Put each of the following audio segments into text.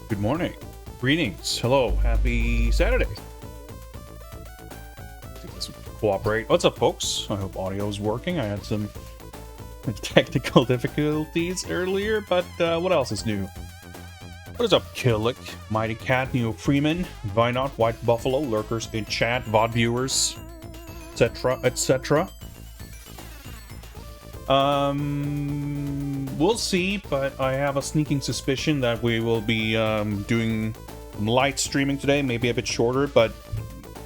Good morning. Greetings. Hello. Happy Saturday. See if this will cooperate. What's up, folks? I hope audio is working. I had some technical difficulties earlier, but what else is new? What is up, Killick, Mighty Cat, Neo Freeman, Vinot, White Buffalo, lurkers in chat, VOD viewers, etc., etc. We'll see, but I have a sneaking suspicion that we will be doing some light streaming today, maybe a bit shorter, but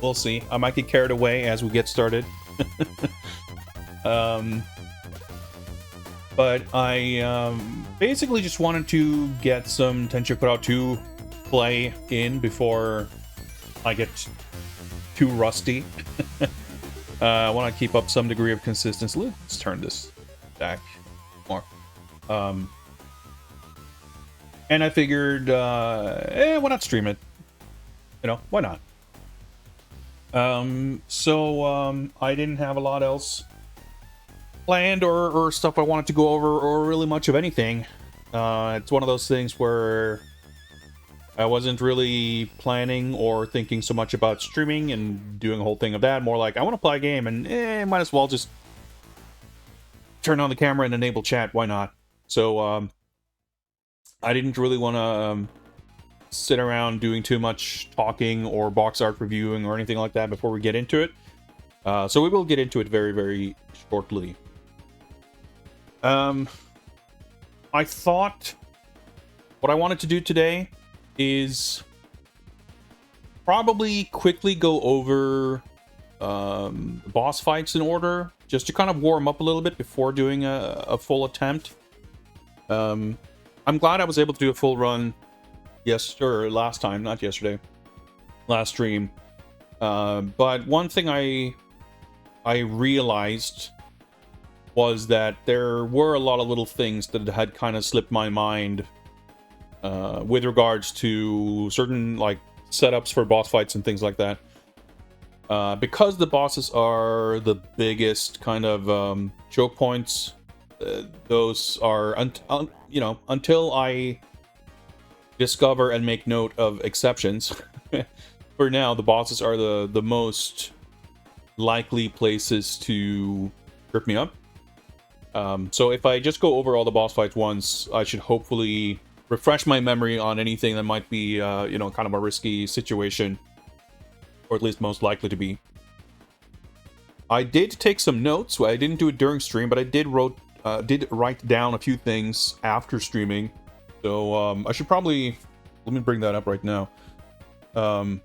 we'll see. I might get carried away as we get started. But I basically just wanted to get some Tenchi Kurau 2 play in before I get too rusty. I want to keep up some degree of consistency. Let's turn this back more. And I figured, why not stream it? You know, why not? So I didn't have a lot else planned or stuff I wanted to go over, or really much of anything. It's one of those things where I wasn't really planning or thinking so much about streaming and doing a whole thing of that. More like, I want to play a game, and might as well just turn on the camera and enable chat. Why not? So I didn't really want to sit around doing too much talking or box art reviewing or anything like that before we get into it. So we will get into it very, very shortly. I thought what I wanted to do today is probably quickly go over boss fights in order, just to kind of warm up a little bit before doing a full attempt. I'm glad I was able to do a full run last time, not yesterday, last stream. But one thing I realized was that there were a lot of little things that had kind of slipped my mind with regards to certain like setups for boss fights and things like that. Because the bosses are the biggest kind of choke points, those are until I discover and make note of exceptions. For now, the bosses are the most likely places to trip me up. So if I just go over all the boss fights once, I should hopefully refresh my memory on anything that might be, kind of a risky situation, or at least most likely to be. I did take some notes. I didn't do it during stream, but I did write down a few things after streaming. So I should probably, let me bring that up right now. I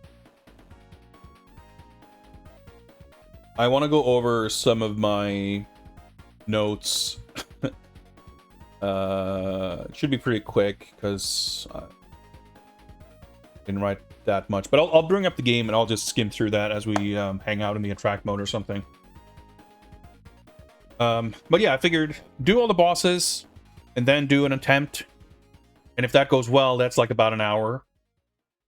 want to go over some of my notes. It should be pretty quick because I didn't write that much. But I'll bring up the game and I'll just skim through that as we hang out in the attract mode or something. But yeah, I figured do all the bosses and then do an attempt. And if that goes well, that's like about an hour.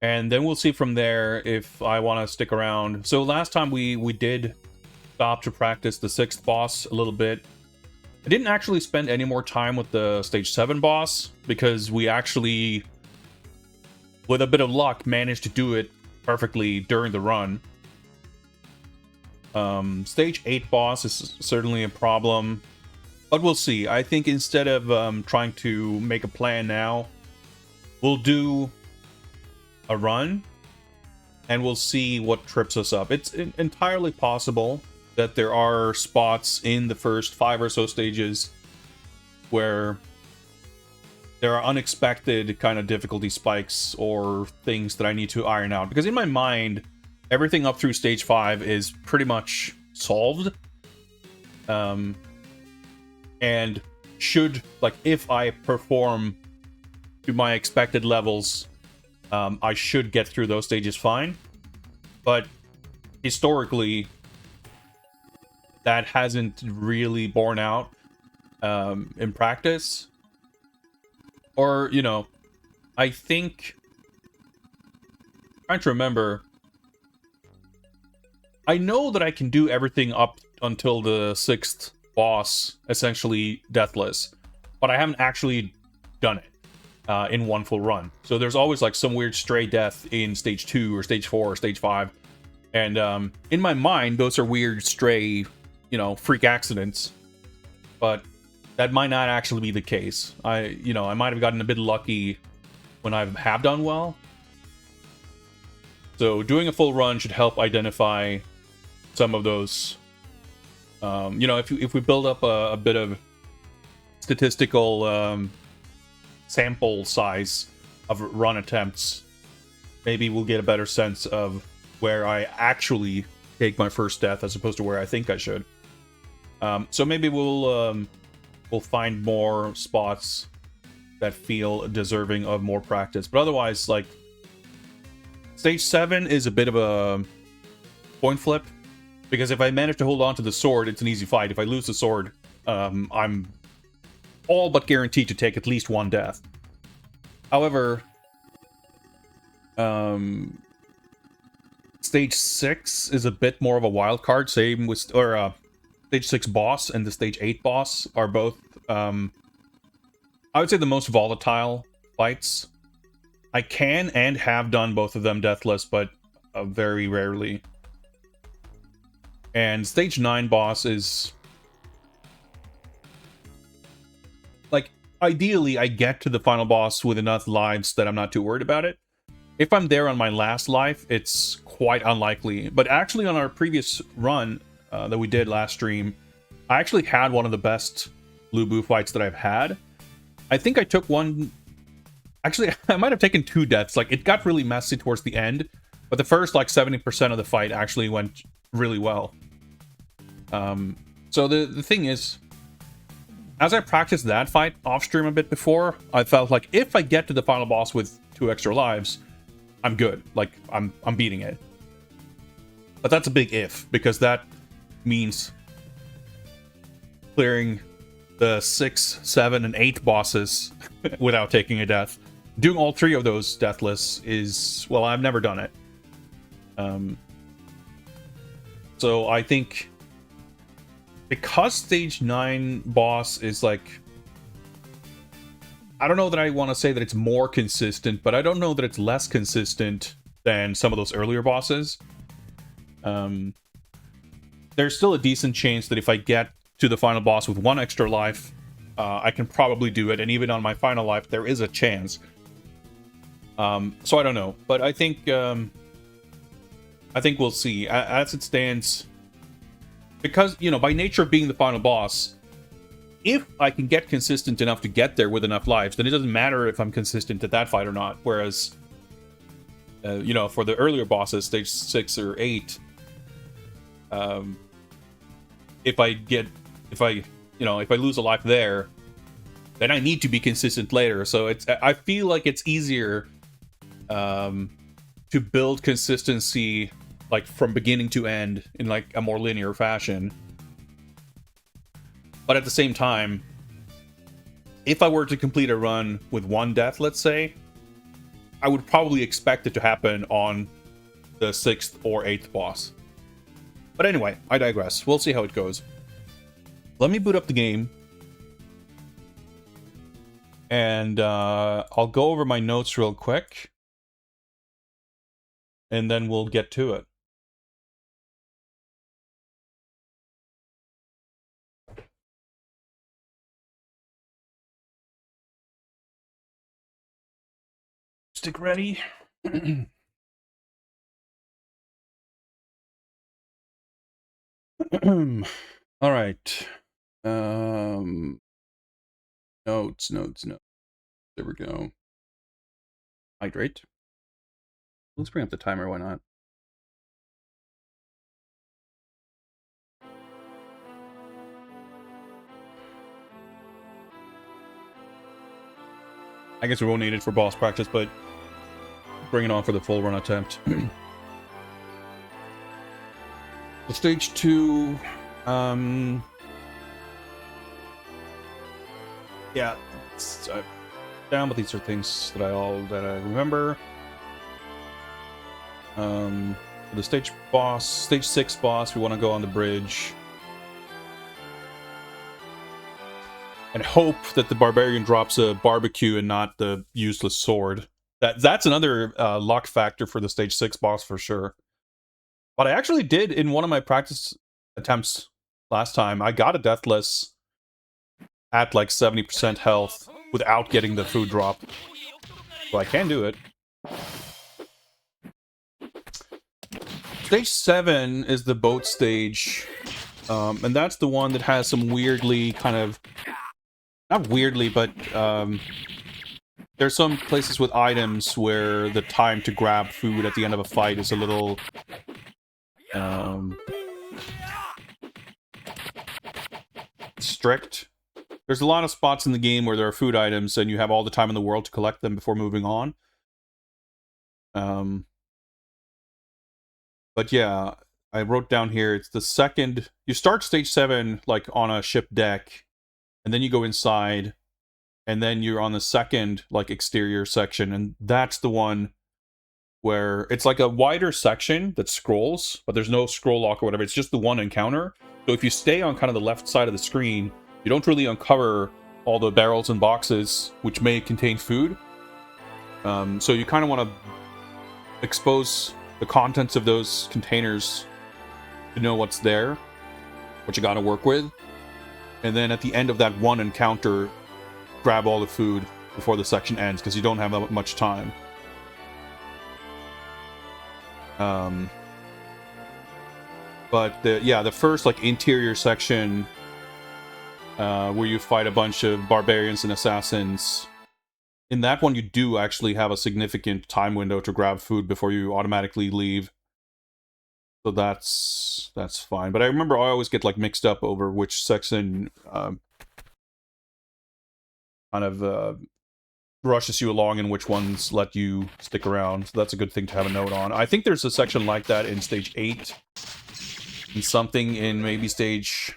And then we'll see from there if I want to stick around. So last time we did stop to practice the 6th boss a little bit. I didn't actually spend any more time with the stage 7 boss because we actually, with a bit of luck, managed to do it perfectly during the run. Stage 8 boss is certainly a problem, but we'll see. I think instead of trying to make a plan now, we'll do a run and we'll see what trips us up. It's entirely possible that there are spots in the first 5 or so stages where there are unexpected kind of difficulty spikes or things that I need to iron out. Because in my mind, everything up through stage 5 is pretty much solved. And should, like, if I perform to my expected levels, I should get through those stages fine. But historically, that hasn't really borne out in practice. Or, you know, I think, I'm trying to remember, I know that I can do everything up until the 6th boss, essentially deathless, but I haven't actually done it in one full run. So there's always like some weird stray death in stage 2 or stage 4 or stage 5. And in my mind, those are weird stray, you know, freak accidents. But that might not actually be the case. I might have gotten a bit lucky when I have done well. So doing a full run should help identify some of those. You know, if we build up a bit of statistical sample size of run attempts, maybe we'll get a better sense of where I actually take my first death as opposed to where I think I should. So maybe we'll find more spots that feel deserving of more practice. But otherwise, like, stage 7 is a bit of a coin flip. Because if I manage to hold on to the sword, it's an easy fight. If I lose the sword, I'm all but guaranteed to take at least one death. However, stage 6 is a bit more of a wild card. Same with, stage 6 boss and the stage 8 boss are both, I would say, the most volatile fights. I can and have done both of them deathless, but very rarely. And stage 9 boss is, like, ideally I get to the final boss with enough lives that I'm not too worried about it. If I'm there on my last life, it's quite unlikely. But actually on our previous run that we did last stream, I actually had one of the best Lubu fights that I've had. I think I took one... Actually, I might have taken 2 deaths. Like, it got really messy towards the end, but the first, like, 70% of the fight actually went really well. So the thing is, as I practiced that fight off stream a bit before, I felt like if I get to the final boss with 2 extra lives, I'm good. Like, I'm beating it. But that's a big if, because that means clearing the 6, 7, and 8 bosses without taking a death. Doing all 3 of those deathless is, well, I've never done it. So I think, because stage 9 boss is like, I don't know that I want to say that it's more consistent, but I don't know that it's less consistent than some of those earlier bosses. There's still a decent chance that if I get to the final boss with 1 extra life, I can probably do it, and even on my final life, there is a chance. So I don't know, but I think we'll see. As it stands, because, you know, by nature of being the final boss, if I can get consistent enough to get there with enough lives, then it doesn't matter if I'm consistent at that fight or not. Whereas, you know, for the earlier bosses, stage 6 or 8, if I you know, if I lose a life there, then I need to be consistent later. So I feel like it's easier to build consistency like from beginning to end in like a more linear fashion. But at the same time, if I were to complete a run with one death, let's say, I would probably expect it to happen on the 6th or 8th boss. But anyway, I digress. We'll see how it goes. Let me boot up the game. And I'll go over my notes real quick. And then we'll get to it. Stick ready. All right. Notes. There we go. Hydrate. Let's bring up the timer, why not? I guess we won't need it for boss practice, but bring it on for the full run attempt. The stage 2, yeah, down, but these are things that I remember. For the stage 6 boss, we want to go on the bridge and hope that the barbarian drops a barbecue and not the useless sword. That's another luck factor for the stage 6 boss for sure. But I actually did in one of my practice attempts last time. I got a deathless at like 70% health without getting the food drop. So I can do it. Stage 7 is the boat stage. And that's the one that has some weirdly kind of... Not weirdly, but there's some places with items where the time to grab food at the end of a fight is a little... strict. There's a lot of spots in the game where there are food items and you have all the time in the world to collect them before moving on. But yeah, I wrote down here, it's the second... You start stage 7 like on a ship deck, and then you go inside, and then you're on the second like exterior section, and that's the one where it's like a wider section that scrolls, but there's no scroll lock or whatever. It's just the one encounter. So if you stay on kind of the left side of the screen, you don't really uncover all the barrels and boxes which may contain food. So you kind of want to expose the contents of those containers to know what's there, what you got to work with. And then at the end of that one encounter, grab all the food before the section ends, because you don't have that much time. But the first like interior section where you fight a bunch of barbarians and assassins, in that one you do actually have a significant time window to grab food before you automatically leave. So that's fine. But I remember I always get like mixed up over which section kind of rushes you along and which ones let you stick around. So that's a good thing to have a note on. I think there's a section like that in stage 8. And something in maybe stage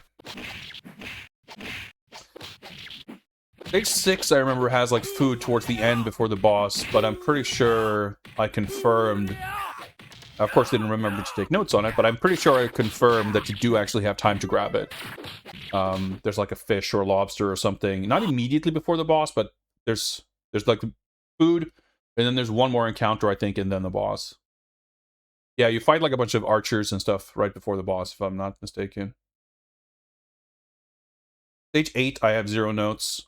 6, I remember, has like food towards the end before the boss, but I'm pretty sure I confirmed... Of course, I didn't remember to take notes on it, but I'm pretty sure I confirmed that you do actually have time to grab it. There's like a fish or a lobster or something, not immediately before the boss, but there's like food, and then there's one more encounter, I think, and then the boss. Yeah, you fight like a bunch of archers and stuff right before the boss, if I'm not mistaken. Stage 8, I have 0 notes.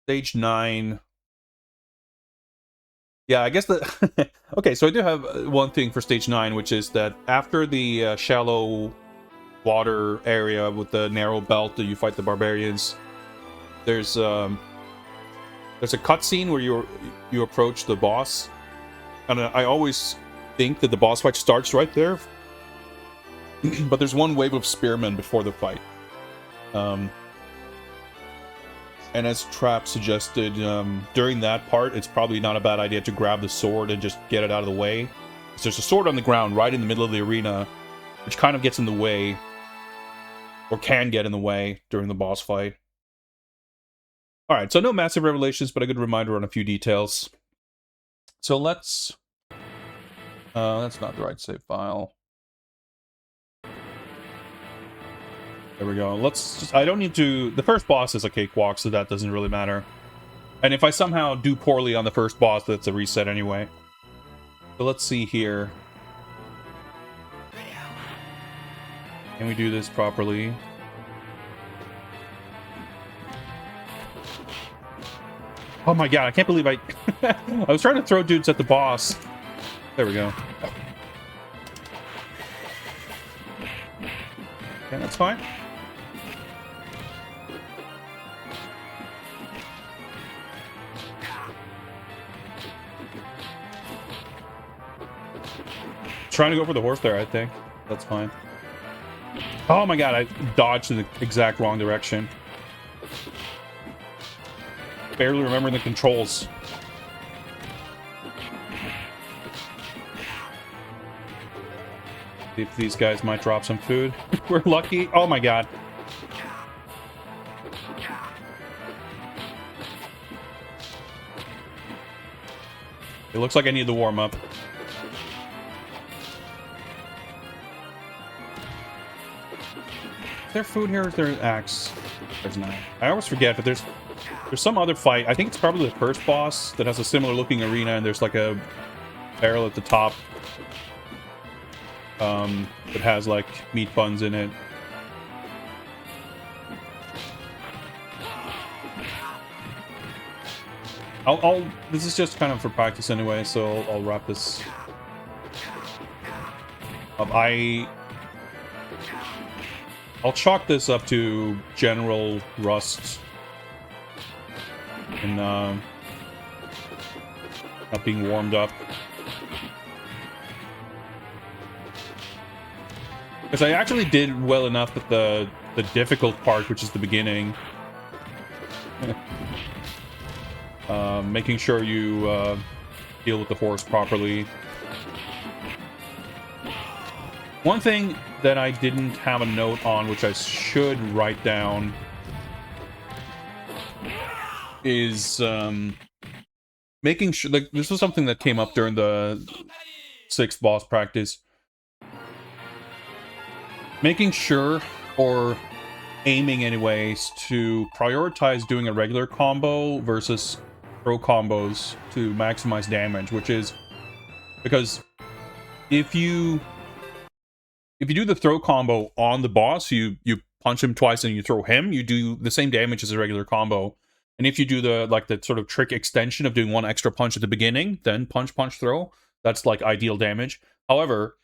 Stage 9... Yeah, I guess the... Okay, so I do have one thing for stage 9, which is that after the shallow water area with the narrow belt that you fight the barbarians, there's a cutscene where you approach the boss, and I always think that the boss fight starts right there, But there's one wave of spearmen before the fight. And as Trap suggested, during that part, it's probably not a bad idea to grab the sword and just get it out of the way. So there's a sword on the ground right in the middle of the arena, which kind of gets in the way, or can get in the way during the boss fight. Alright, so no massive revelations, but a good reminder on a few details. So let's... that's not the right save file. There we go. Let's just... I don't need to... The first boss is a cakewalk, so that doesn't really matter. And if I somehow do poorly on the first boss, that's a reset anyway. So let's see here. Can we do this properly? Oh my god, I can't believe I... I was trying to throw dudes at the boss. There we go. Okay, that's fine. Trying to go for the horse there, I think. That's fine. Oh my god, I dodged in the exact wrong direction. Barely remembering the controls. See if these guys might drop some food. We're lucky. Oh my god. It looks like I need the warm up. Is there food here or is there an axe? There's not. I always forget, but there's some other fight. I think it's probably the first boss that has a similar looking arena, and there's like a barrel at the top that has like meat buns in it. This is just kind of for practice anyway, so I'll wrap this up. I'll chalk this up to general rust and not being warmed up. Because I actually did well enough with the difficult part, which is the beginning. Making sure you deal with the horse properly. One thing that I didn't have a note on, which I should write down, is making sure, like, this was something that came up during the 6th boss practice. Making sure, or aiming anyways, to prioritize doing a regular combo versus throw combos to maximize damage, which is because if you do the throw combo on the boss, you punch him twice and you throw him, you do the same damage as a regular combo. And if you do the sort of trick extension of doing one extra punch at the beginning, then punch, throw, that's like ideal damage. However,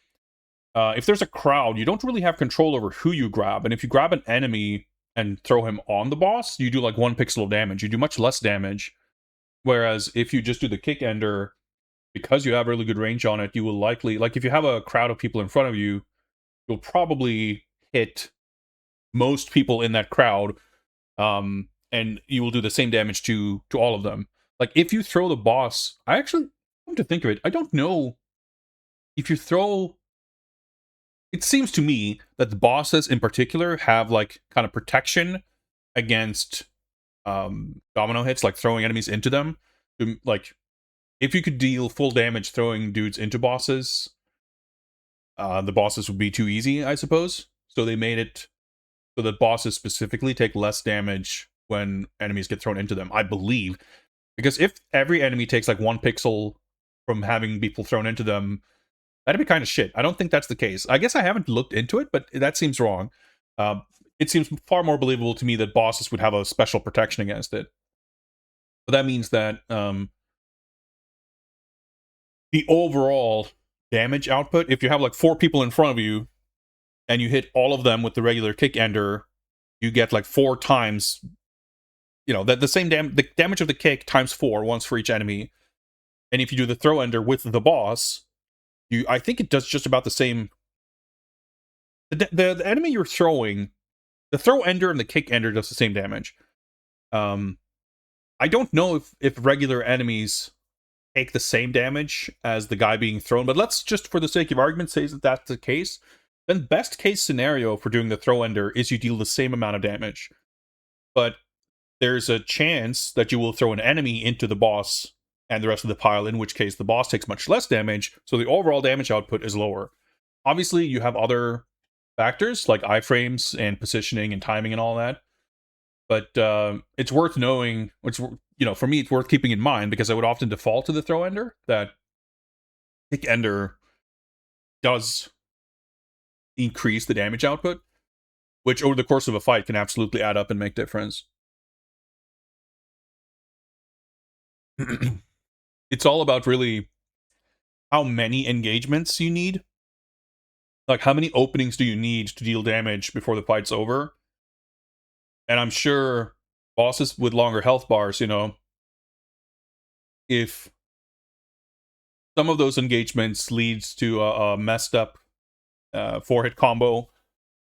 if there's a crowd, you don't really have control over who you grab. And if you grab an enemy and throw him on the boss, you do like 1 pixel of damage. You do much less damage. Whereas if you just do the kick ender, because you have really good range on it, you will likely, like if you have a crowd of people in front of you, you'll probably hit most people in that crowd, and you will do the same damage to all of them. Like, if you throw the boss... I actually, come to think of it, I don't know if you throw... It seems to me that the bosses in particular have, like, kind of protection against domino hits, like throwing enemies into them. Like, if you could deal full damage throwing dudes into bosses... the bosses would be too easy, I suppose. So they made it so that bosses specifically take less damage when enemies get thrown into them, I believe. Because if every enemy takes like 1 pixel from having people thrown into them, that'd be kind of shit. I don't think that's the case. I guess I haven't looked into it, but that seems wrong. It seems far more believable to me that bosses would have a special protection against it. But that means that the overall damage output, if you have like 4 people in front of you and you hit all of them with the regular kick ender, you get like 4 times, you know, that the same the damage of the kick times 4, once for each enemy. And if you do the throw ender with the boss, I think it does just about the same The enemy you're throwing, the throw ender and the kick ender does the same damage. I don't know if regular enemies take the same damage as the guy being thrown, but let's just, for the sake of argument, say that that's the case. Then best case scenario for doing the throw ender is you deal the same amount of damage. But there's a chance that you will throw an enemy into the boss and the rest of the pile, in which case the boss takes much less damage, so the overall damage output is lower. Obviously, you have other factors like iframes and positioning and timing and all that, but it's worth knowing, which, for me, it's worth keeping in mind, because I would often default to the throw ender, that kick ender does increase the damage output, which over the course of a fight can absolutely add up and make difference. It's all about really how many engagements you need. Like, how many openings do you need to deal damage before the fight's over? And I'm sure bosses with longer health bars, if some of those engagements leads to a messed up 4-hit combo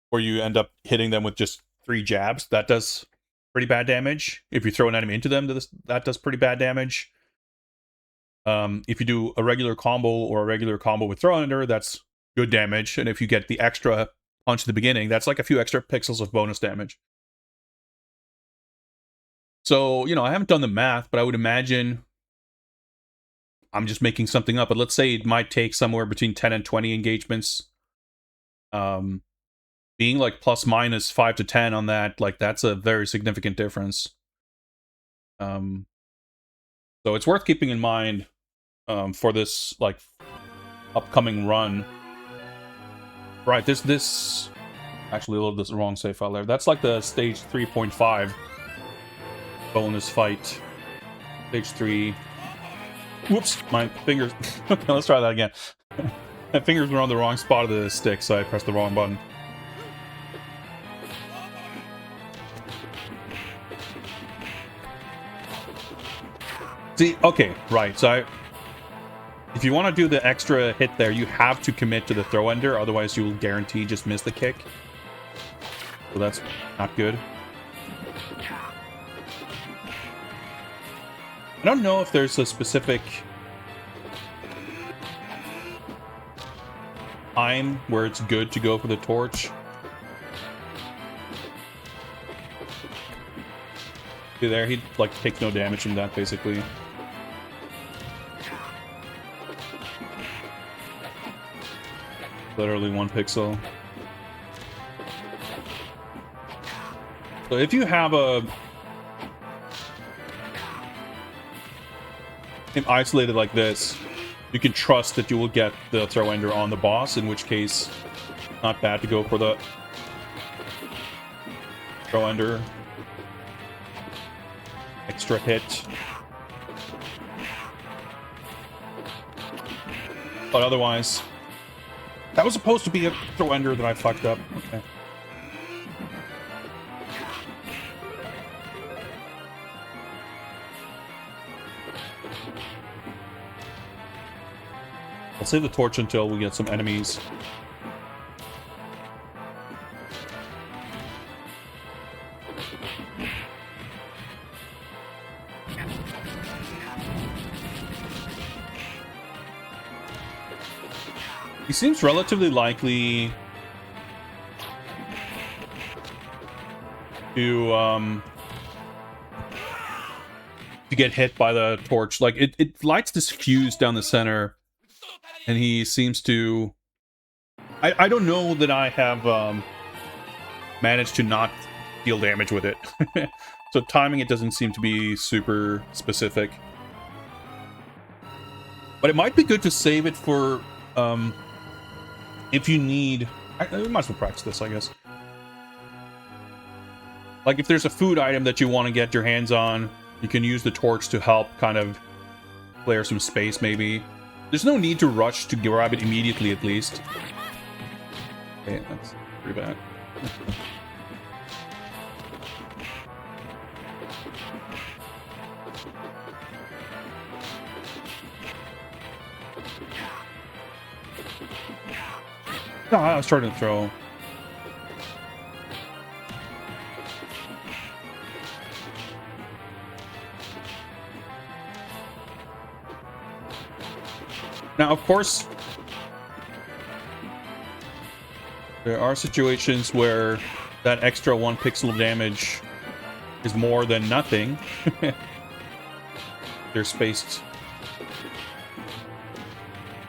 where you end up hitting them with just 3 jabs, that does pretty bad damage. If you throw an enemy into them, that does pretty bad damage. If you do a regular combo or a regular combo with throw ender, that's good damage. And if you get the extra punch at the beginning, that's like a few extra pixels of bonus damage. So, I haven't done the math, but I would imagine, I'm just making something up, but let's say it might take somewhere between 10 and 20 engagements. Being like plus minus 5 to 10 on that, like, that's a very significant difference. So it's worth keeping in mind for this, like, upcoming run. Right, this actually loaded this wrong save file there. That's like the stage 3.5 bonus fight. Stage 3. Whoops, my fingers. Okay, let's try that again. My fingers were on the wrong spot of the stick, so I pressed the wrong button. See, okay, right, so if you want to do the extra hit there, you have to commit to the throw ender, otherwise you will guarantee just miss the kick. So that's not good. I don't know if there's a specific time where it's good to go for the torch. See there, he like takes no damage from that, basically. Literally 1 pixel. So if you have him isolated like this, you can trust that you will get the throw ender on the boss, in which case, not bad to go for the throw ender. Extra hit. But otherwise, that was supposed to be a throw ender that I fucked up. Okay. I'll save the torch until we get some enemies. He seems relatively likely to get hit by the torch. Like, it lights this fuse down the center, and he seems to... I don't know that I have managed to not deal damage with it. So timing, it doesn't seem to be super specific. But it might be good to save it for... if you need... I might as well practice this, I guess. Like, if there's a food item that you want to get your hands on, you can use the torch to help kind of clear some space, maybe. There's no need to rush to grab it immediately, at least. Okay, that's pretty bad. No, I was starting to throw. Now, of course, there are situations where that extra 1 pixel of damage is more than nothing. They're spaced.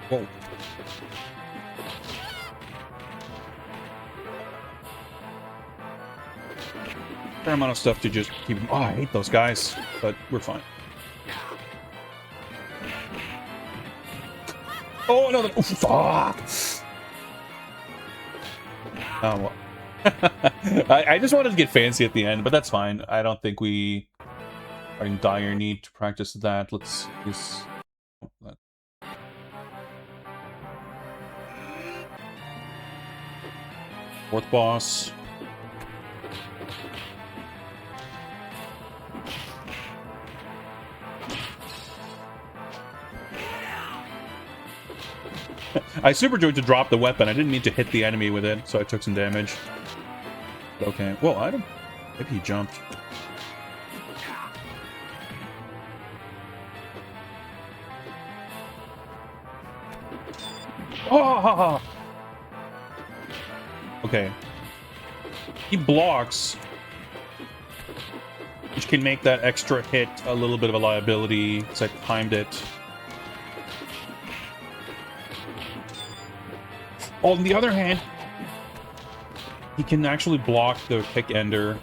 Whoa. Fair amount of stuff to just keep... Oh, I hate those guys, but we're fine. Oh, no, oh, fuck! Oh, well. I just wanted to get fancy at the end, but that's fine. I don't think we are in dire need to practice that. Let's use... Fourth boss. I superjoyed to drop the weapon. I didn't need to hit the enemy with it, so I took some damage. Okay. Well, I don't... Maybe he jumped. Oh! Okay. He blocks, which can make that extra hit a little bit of a liability, because I timed it. On the other hand, he can actually block the kick ender.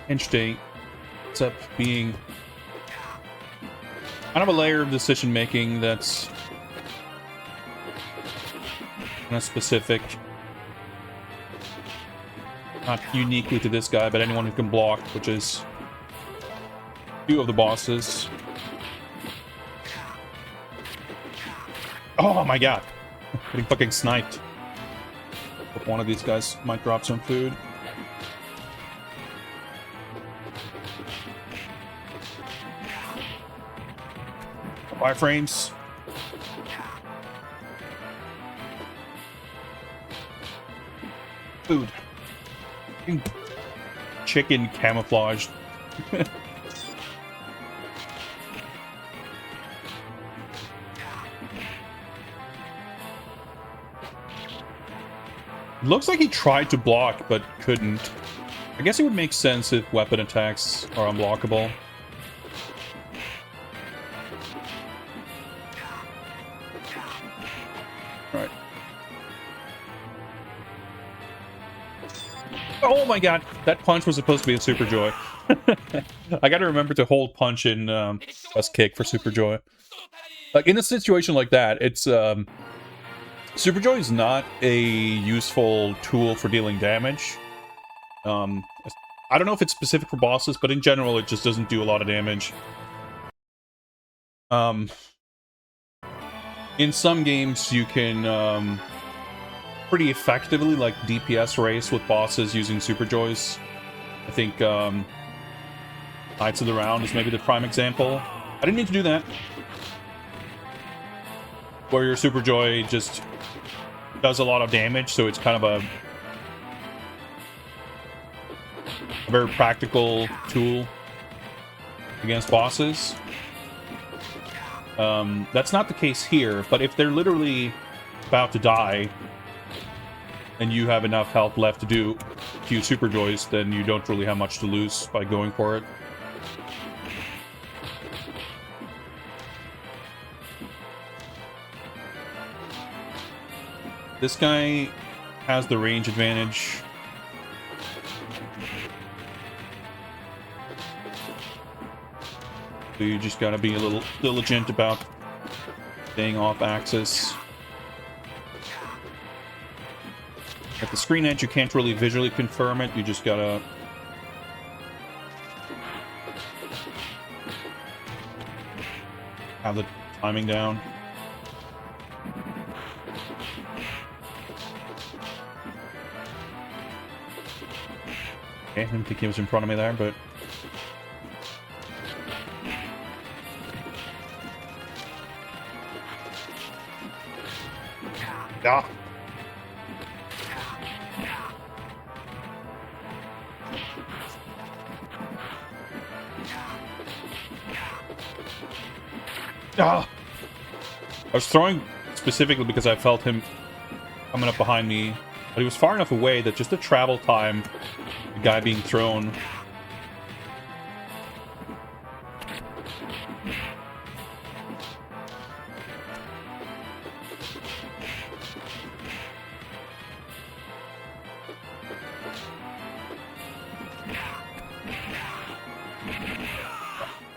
Interesting. Ends up being kind of a layer of decision making that's kind of specific. Not uniquely to this guy, but anyone who can block, which is a few of the bosses. Oh my god! Getting fucking sniped. Hope one of these guys might drop some food. Wireframes. Food. Chicken camouflaged. Looks like he tried to block, but couldn't. I guess it would make sense if weapon attacks are unblockable. Right. Oh my god! That punch was supposed to be a Super Joy. I gotta remember to hold punch in plus kick for Super Joy. Like, in a situation like that, it's... Super Joy is not a useful tool for dealing damage. I don't know if it's specific for bosses, but in general, it just doesn't do a lot of damage. In some games, you can pretty effectively, like, DPS race with bosses using Super Joys. I think Knights of the Round is maybe the prime example. I didn't mean to do that. Where your Super Joy just does a lot of damage, so it's kind of a very practical tool against bosses. That's not the case here, but if they're literally about to die and you have enough health left to do a few Super Joys, then you don't really have much to lose by going for it. This guy has the range advantage. So you just gotta be a little diligent about staying off axis. At the screen edge, you can't really visually confirm it. You just gotta... have the timing down. Okay, I didn't think he was in front of me there, but... Ah! Ah! I was throwing specifically because I felt him coming up behind me, but he was far enough away that just the travel time, the guy being thrown.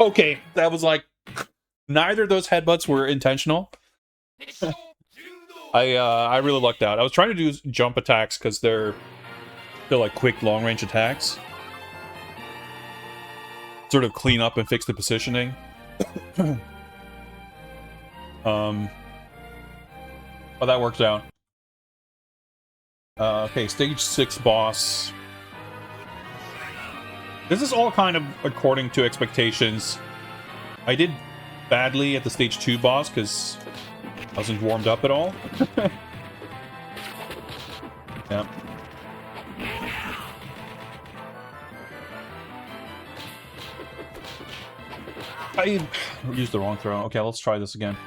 Okay, that was like, neither of those headbutts were intentional. I really lucked out. I was trying to do jump attacks because they're like quick long range attacks. Sort of clean up and fix the positioning. But that worked out. Okay, stage 6 boss. This is all kind of according to expectations. I did badly at the stage 2 boss because I wasn't warmed up at all. Yeah. I used the wrong throw. Okay, let's try this again.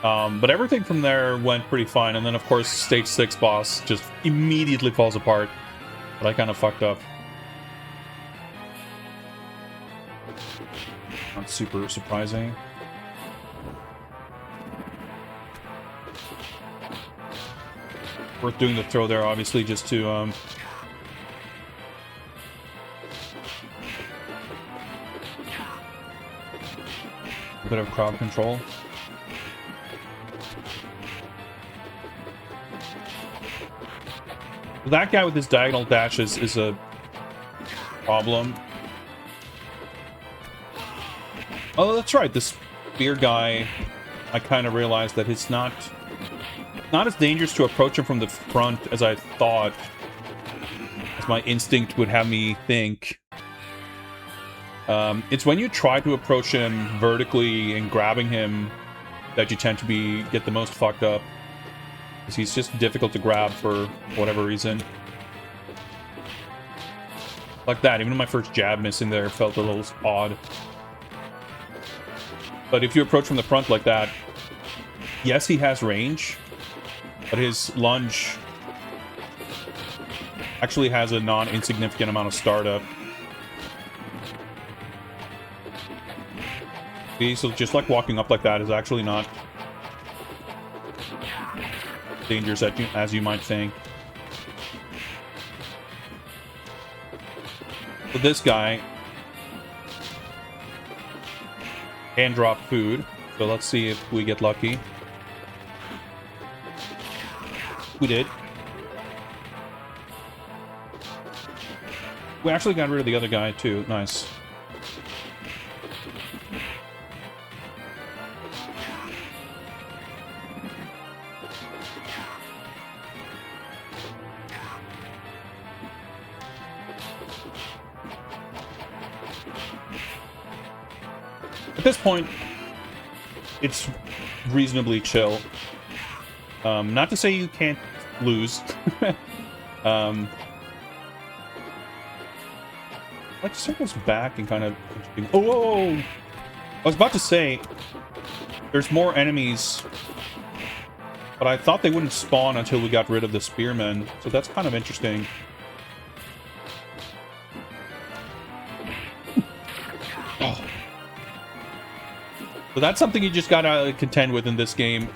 But everything from there went pretty fine. And then, of course, stage 6 boss just immediately falls apart. But I kind of fucked up. Not super surprising. Worth doing the throw there, obviously, just to a bit of crowd control. That guy with his diagonal dashes is a problem. Oh, that's right. This spear guy, I kind of realized that it's not as dangerous to approach him from the front as I thought, as my instinct would have me think. It's when you try to approach him vertically and grabbing him that you tend to get the most fucked up. Because he's just difficult to grab for whatever reason. Like that, even my first jab missing there felt a little odd. But if you approach from the front like that, yes, he has range, but his lunge actually has a non-insignificant amount of startup. See, so just like walking up like that is actually not dangerous as you might think. So this guy can drop food, so let's see if we get lucky. We did. We actually got rid of the other guy too. Nice. At this point, it's reasonably chill. Not to say you can't lose. Like circles back and kind of... Oh, whoa! I was about to say, there's more enemies, but I thought they wouldn't spawn until we got rid of the spearmen, so that's kind of interesting. Oh. So that's something you just gotta contend with in this game.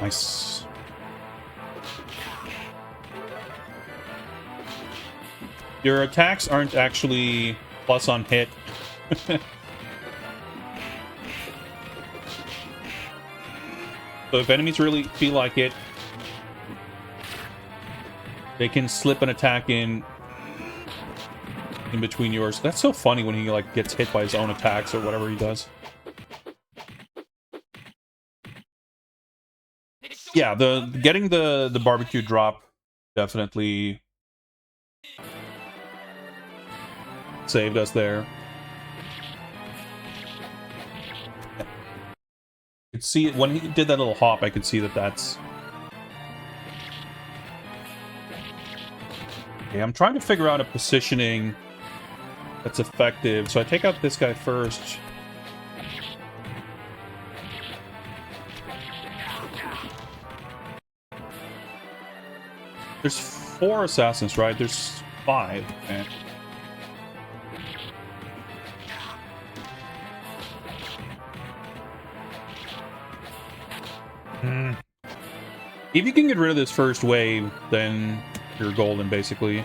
Nice. Your attacks aren't actually plus on hit. So if enemies really feel like it, they can slip an attack in between yours. That's so funny when he like gets hit by his own attacks or whatever he does. Yeah, getting the barbecue drop definitely saved us there. You could see it when he did that little hop. I could see that that's... Okay, I'm trying to figure out a positioning that's effective. So I take out this guy first. There's 4 assassins, right? There's 5. Okay. If you can get rid of this first wave, then you're golden, basically.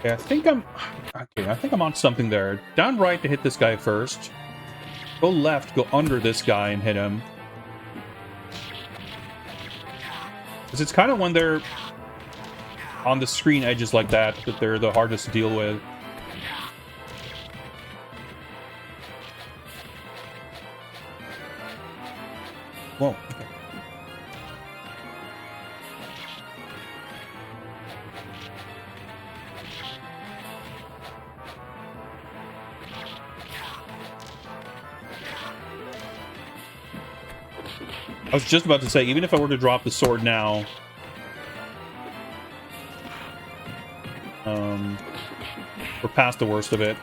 Okay, I think I'm on something there. Down right to hit this guy first. Go left, go under this guy and hit him. Because it's kind of when they're on the screen edges like that they're the hardest to deal with. Whoa. Okay. I was just about to say, even if I were to drop the sword now, we're past the worst of it.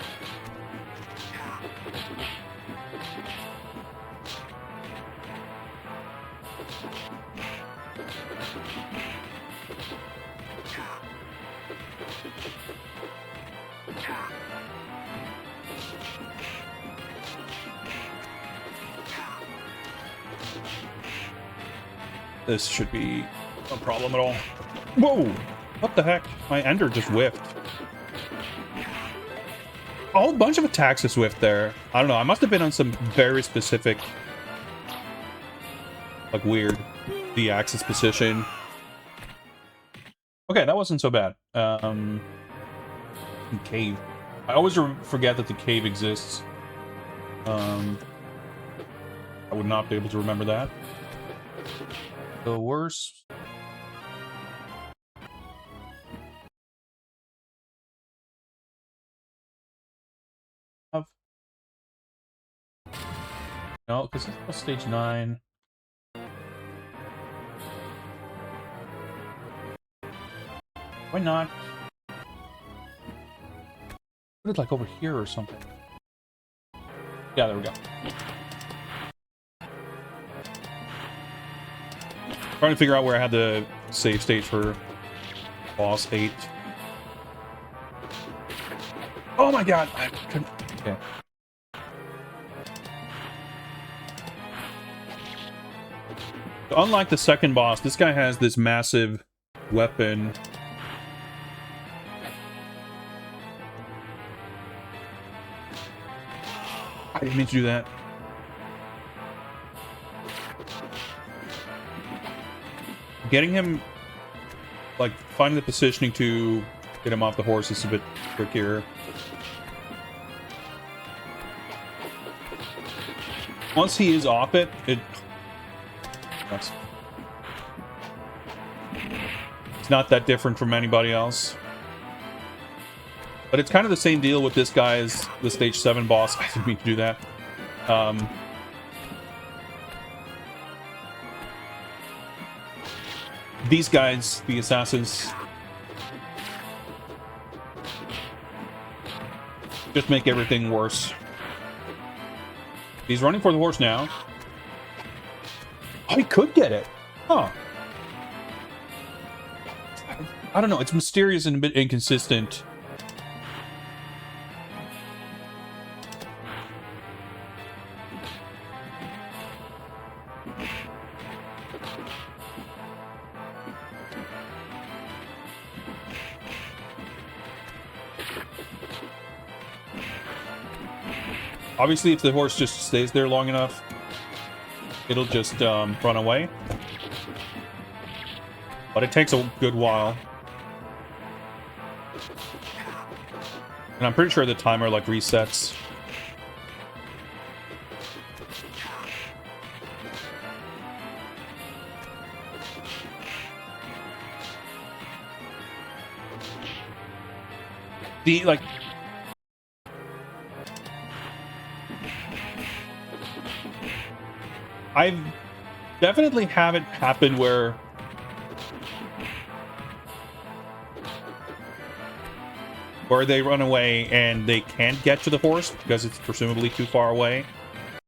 This should be no problem at all. Whoa! What the heck? My ender just whiffed. A whole bunch of attacks just whiffed there. I don't know. I must have been on some very specific, like, weird D-axis position. Okay, that wasn't so bad. Cave. I always forget that the cave exists. I would not be able to remember that. The worst. No, because it's stage 9. Why not? Put it like over here or something. Yeah, there we go. Trying to figure out where I had the save state for boss 8. Oh my god! I couldn't. Okay. So unlike the second boss, this guy has this massive weapon. I didn't mean to do that. Getting him, like, finding the positioning to get him off the horse is a bit trickier. Once he is off it, it's not that different from anybody else. But it's kind of the same deal with this guy as the stage 7 boss. I didn't mean to do that. These guys, the assassins, just make everything worse. He's running for the horse now. Oh, he could get it. Huh. I don't know. It's mysterious and a bit inconsistent. Obviously, if the horse just stays there long enough, it'll just run away. But it takes a good while. And I'm pretty sure the timer, like, resets. Like... I've definitely have it happen where they run away and they can't get to the horse because it's presumably too far away.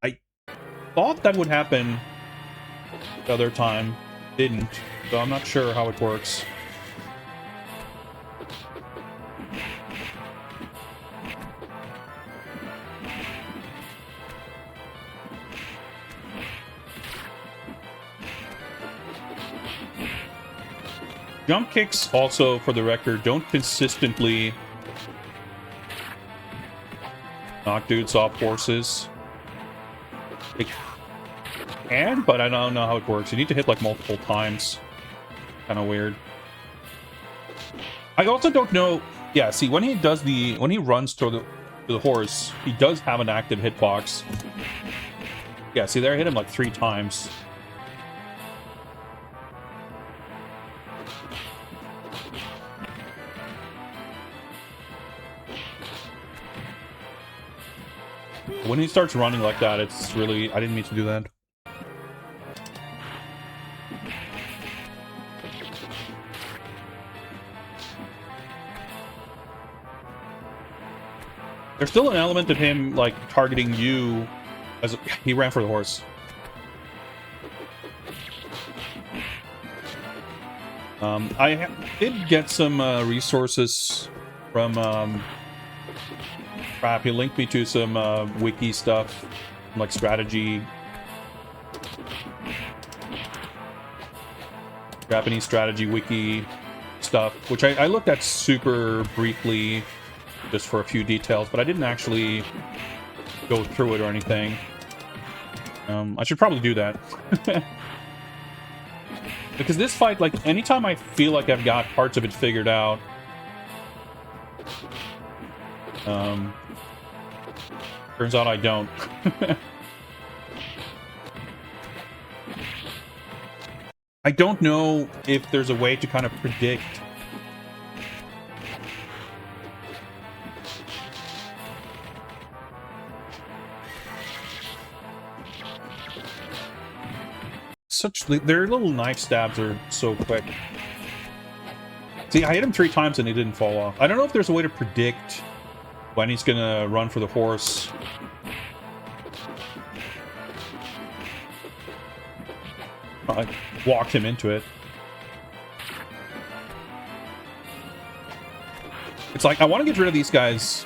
I thought that would happen The other time didn't, so I'm not sure how it works. Jump kicks, also, for the record, don't consistently knock dudes off horses. They can, but I don't know how it works. You need to hit, like, multiple times. Kind of weird. I also don't know... Yeah, see, when he does the... When he runs to the horse, he does have an active hitbox. Yeah, see, there I hit him, like, 3 times. When he starts running like that, it's really... I didn't mean to do that. There's still an element of him, like, targeting you as... He ran for the horse. I did get some resources from... Crap, he linked me to some wiki stuff, like strategy, Japanese strategy wiki stuff, which I looked at super briefly, just for a few details, but I didn't actually go through it or anything. I should probably do that. Because this fight, like, anytime I feel like I've got parts of it figured out, turns out I don't. I don't know if there's a way to kind of predict their little knife stabs are so quick. See, I hit him 3 times and he didn't fall off. I don't know if there's a way to predict when he's gonna run for the horse. I walked him into it. It's like, I want to get rid of these guys,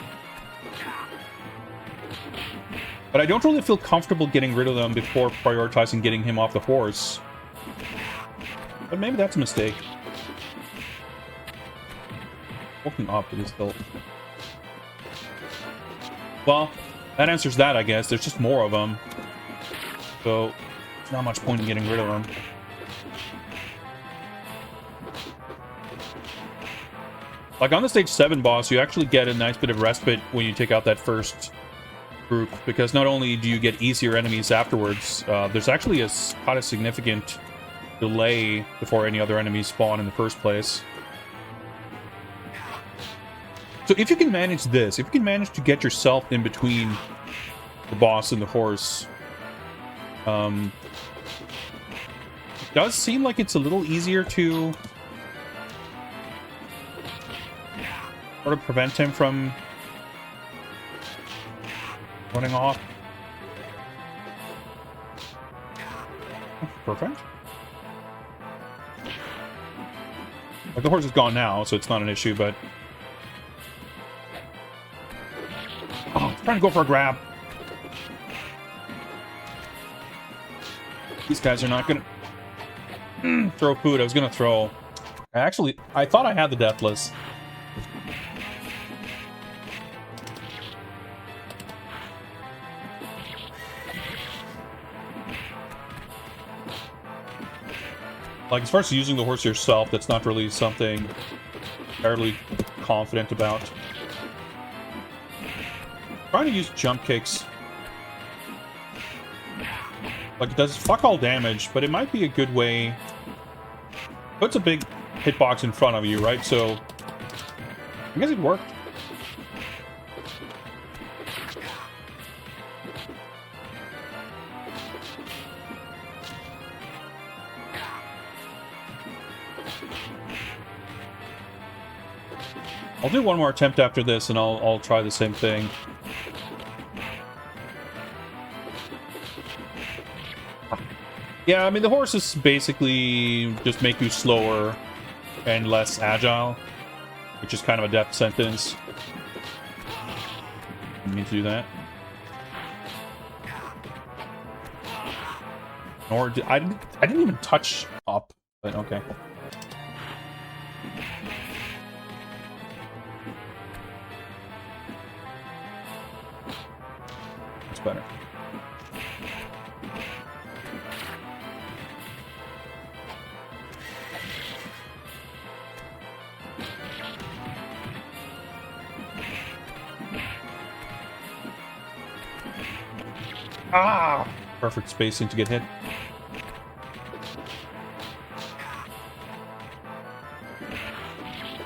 but I don't really feel comfortable getting rid of them before prioritizing getting him off the horse. But maybe that's a mistake. Walking up, it is still... Well, that answers that, I guess. There's just more of them. So, there's not much point in getting rid of them. Like, on the stage 7 boss, you actually get a nice bit of respite when you take out that first group, because not only do you get easier enemies afterwards, there's actually a quite a significant delay before any other enemies spawn in the first place. So if you can manage this, if you can manage to get yourself in between the boss and the horse, it does seem like it's a little easier to sort of prevent him from running off. Perfect. Like, the horse is gone now, so it's not an issue, but... Oh, I'm trying to go for a grab. These guys are not gonna... throw food. I was gonna throw... I thought I had the Deathless. Like, as far as using the horse yourself, that's not really something I'm fairly confident about. Trying to use jump kicks. Like, it does fuck all damage, but it might be a good way. Puts a big hitbox in front of you, right? So, I guess it worked. I'll do one more attempt after this, and I'll try the same thing. Yeah, I mean, the horses basically just make you slower and less agile, which is kind of a death sentence. Didn't mean to do that. Nor did I didn't even touch up, but okay. That's better. Ah! Perfect spacing to get hit.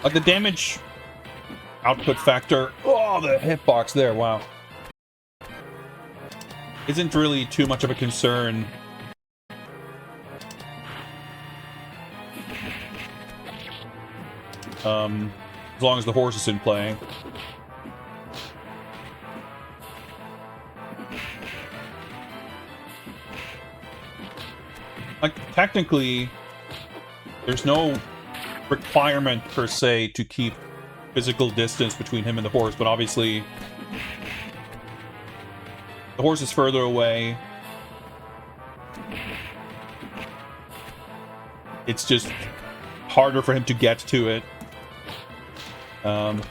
Like the damage output factor. Oh, the hitbox there, wow. Isn't really too much of a concern. As long as the horse is in play. Like, technically, there's no requirement, per se, to keep physical distance between him and the horse, but obviously, the horse is further away. It's just harder for him to get to it. And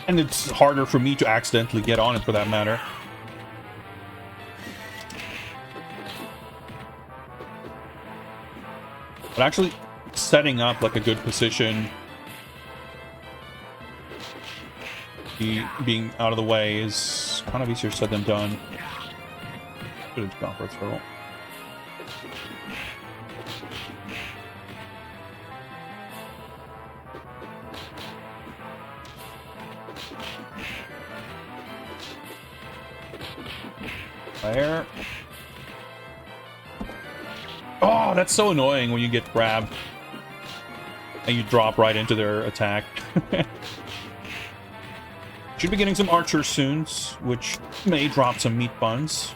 it's harder for me to accidentally get on it, for that matter. But actually setting up like a good position, being out of the way, is kind of easier said than done. Should have gone for a throw. There. Oh, that's so annoying when you get grabbed and you drop right into their attack. Should be getting some archers soon, which may drop some meat buns.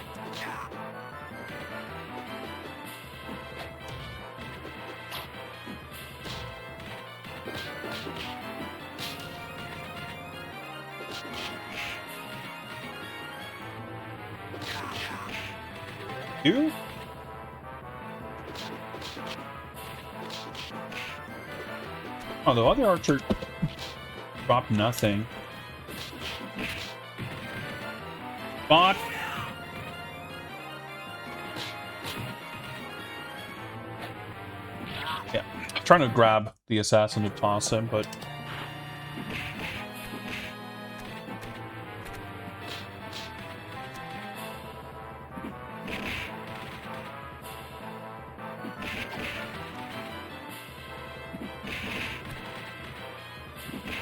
You? Oh, the other archer dropped nothing. Bot! Yeah, I'm trying to grab the assassin to toss him, but...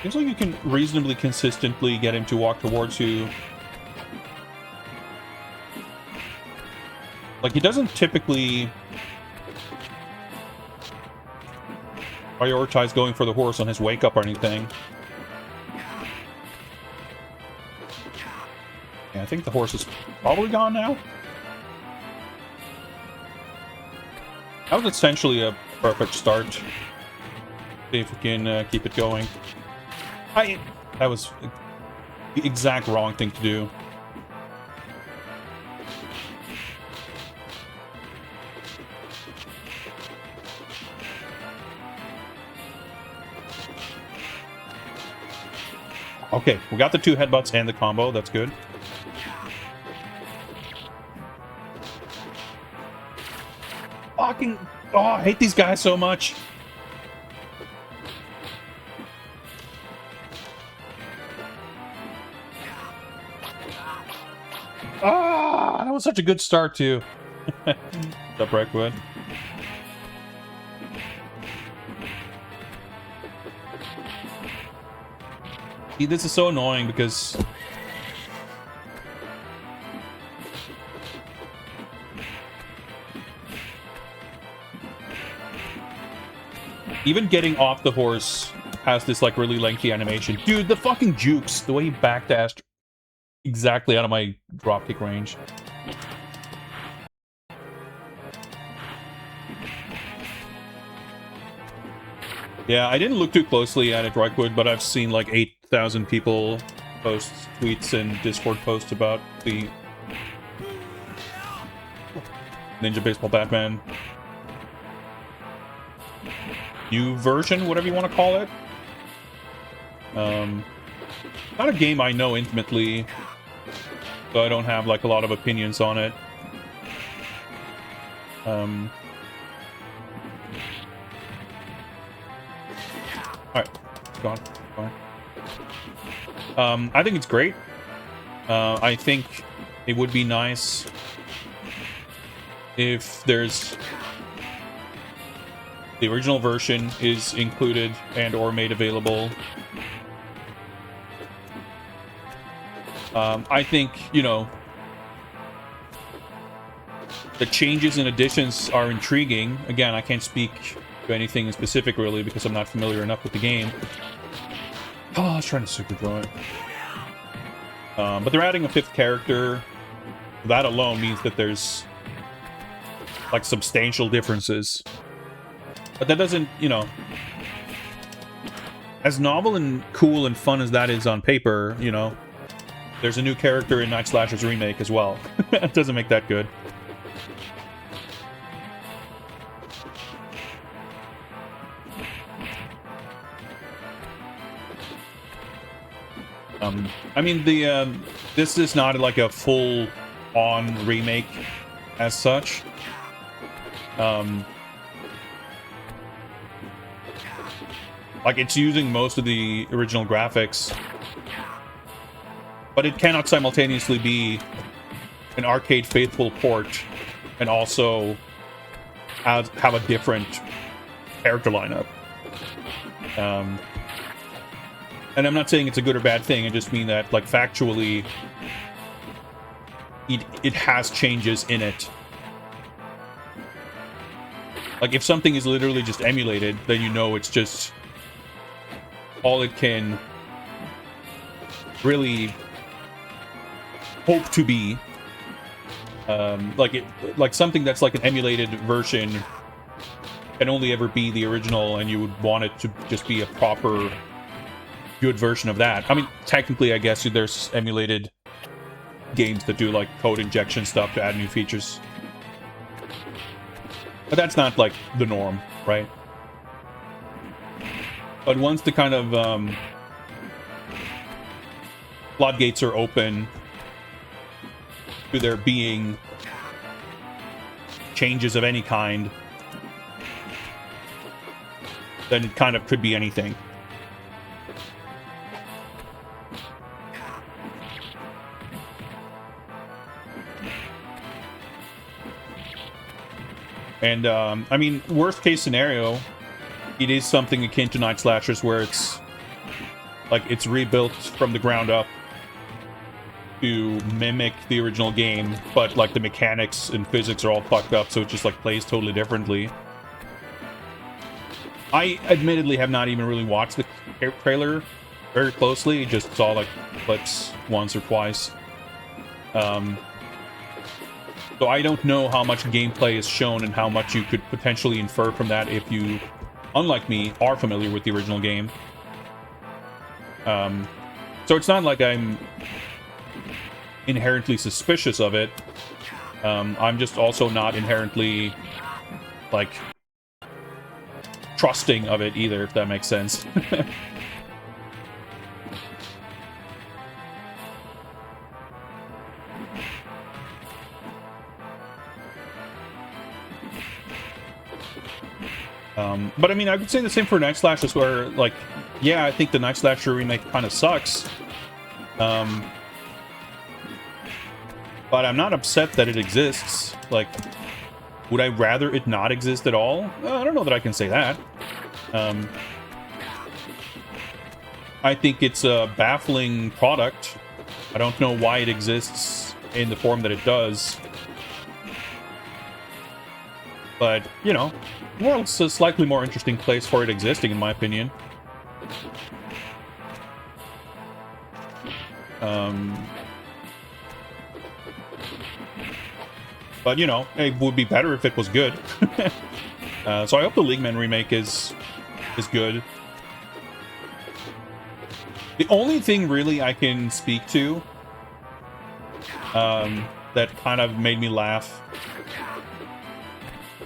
Seems like you can reasonably consistently get him to walk towards you. Like, he doesn't typically prioritize going for the horse on his wake up or anything. Yeah, I think the horse is probably gone now. That was essentially a perfect start. See if we can keep it going. That was the exact wrong thing to do. Okay, we got the 2 headbutts and the combo. That's good. Fucking... Oh, I hate these guys so much. Ah, that was such a good start, too. What's up, Breckwood? See, this is so annoying because even getting off the horse has this like really lengthy animation. Dude, the fucking jukes, the way he backdashed, exactly out of my dropkick range. Yeah, I didn't look too closely at it, Roykwood, but I've seen like 8,000 people post tweets and Discord posts about the Ninja Baseball Batman new version, whatever you want to call it. Not a game I know intimately, so I don't have like a lot of opinions on it. Alright, gone. I think it's great. I think it would be nice if there's the original version is included and or made available. I think, you know, the changes and additions are intriguing. Again, I can't speak to anything in specific, really, because I'm not familiar enough with the game. Oh, I was trying to super draw it. But they're adding a 5th character. That alone means that there's, like, substantial differences. But that doesn't, you know... As novel and cool and fun as that is on paper, you know... There's a new character in Night Slasher's remake as well. It doesn't make that good. I mean, this is not like a full-on remake as such. Like, it's using most of the original graphics, but it cannot simultaneously be an arcade-faithful port and also have a different character lineup. And I'm not saying it's a good or bad thing. I just mean that, like, factually, it has changes in it. Like, if something is literally just emulated, then you know it's just all it can really hope to be. Like something that's like an emulated version can only ever be the original, and you would want it to just be a proper good version of that. I mean, technically, I guess there's emulated games that do like code injection stuff to add new features, but that's not like the norm, right? But once the kind of floodgates are open to there being changes of any kind, then it kind of could be anything. And, I mean, worst case scenario, it is something akin to Night Slashers, where it's, like, it's rebuilt from the ground up to mimic the original game, but, like, the mechanics and physics are all fucked up, so it just, like, plays totally differently. I admittedly have not even really watched the trailer very closely, just saw, like, clips once or twice. So I don't know how much gameplay is shown and how much you could potentially infer from that if you, unlike me, are familiar with the original game. So it's not like I'm inherently suspicious of it. I'm just also not inherently, like, trusting of it either, if that makes sense. But I mean, I would say the same for Night Slashers, where, like, yeah, I think the Night Slasher remake kind of sucks. But I'm not upset that it exists. Like, would I rather it not exist at all? I don't know that I can say that. I think it's a baffling product. I don't know why it exists in the form that it does. But, you know, the world's a slightly more interesting place for it existing, in my opinion. But, you know, it would be better if it was good. So I hope the Leagueman remake is good. The only thing really I can speak to that kind of made me laugh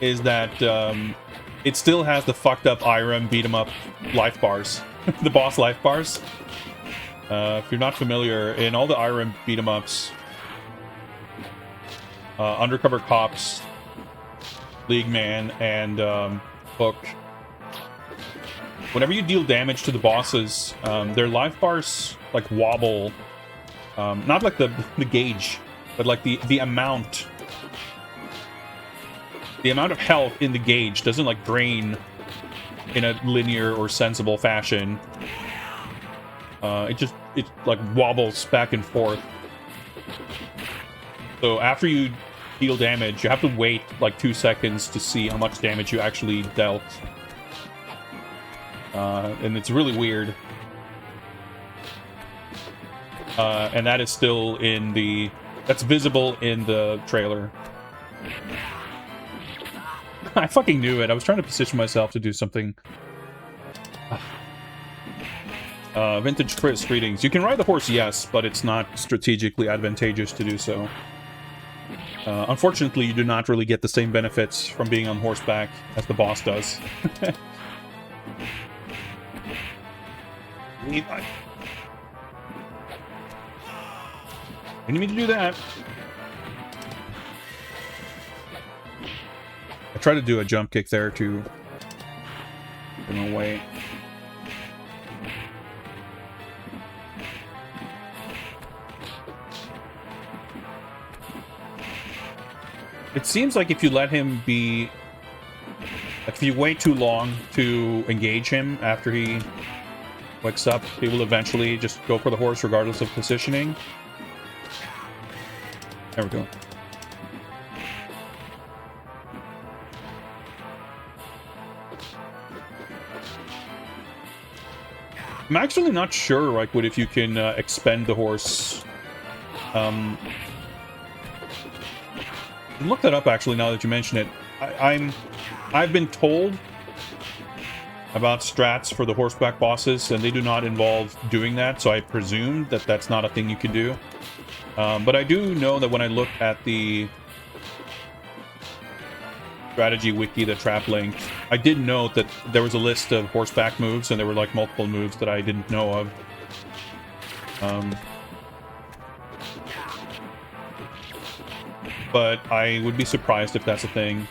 is that it still has the fucked up Irem beat 'em up life bars. The boss life bars. If you're not familiar, in all the Irem beat 'em ups, Undercover Cops, League Man, and Hook, whenever you deal damage to the bosses, their life bars like wobble. Not like the gauge, but like the amount. The amount of health in the gauge doesn't like drain in a linear or sensible fashion. It like wobbles back and forth. So after you deal damage, you have to wait like 2 seconds to see how much damage you actually dealt. And it's really weird. And that is still in the... That's visible in the trailer. I fucking knew it. I was trying to position myself to do something. Vintage Chris, greetings. You can ride the horse, yes, but it's not strategically advantageous to do so. Unfortunately, you do not really get the same benefits from being on horseback as the boss does. You need me to do that. I tried to do a jump kick there to get him away. It seems like if you let him be... Like if you wait too long to engage him after he wakes up, he will eventually just go for the horse regardless of positioning. There we go. I'm actually not sure, like, if you can expend the horse. Look that up, actually, now that you mention it. I've been told about strats for the horseback bosses, and they do not involve doing that, so I presume that that's not a thing you can do. But I do know that when I looked at the strategy wiki, the trap link, I did note that there was a list of horseback moves, and there were like multiple moves that I didn't know of. But I would be surprised if that's a thing,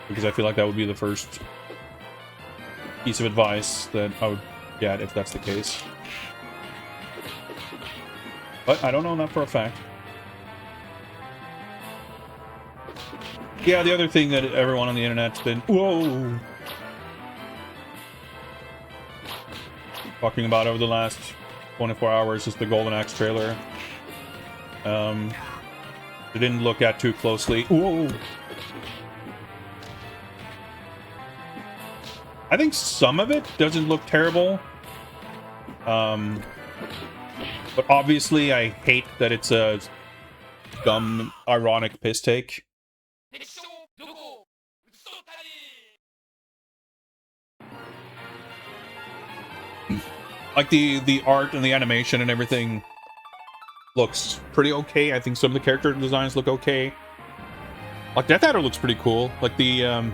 because I feel like that would be the first piece of advice that I would get if that's the case. But I don't know that for a fact. Yeah, the other thing that everyone on the internet's been... Whoa! Talking about over the last 24 hours is the Golden Axe trailer. I didn't look at too closely. Whoa! I think some of it doesn't look terrible. But obviously I hate that it's a dumb, ironic piss take. Like, the art and the animation and everything looks pretty okay. I think some of the character designs look okay. Like, Death Adder looks pretty cool. Like, the,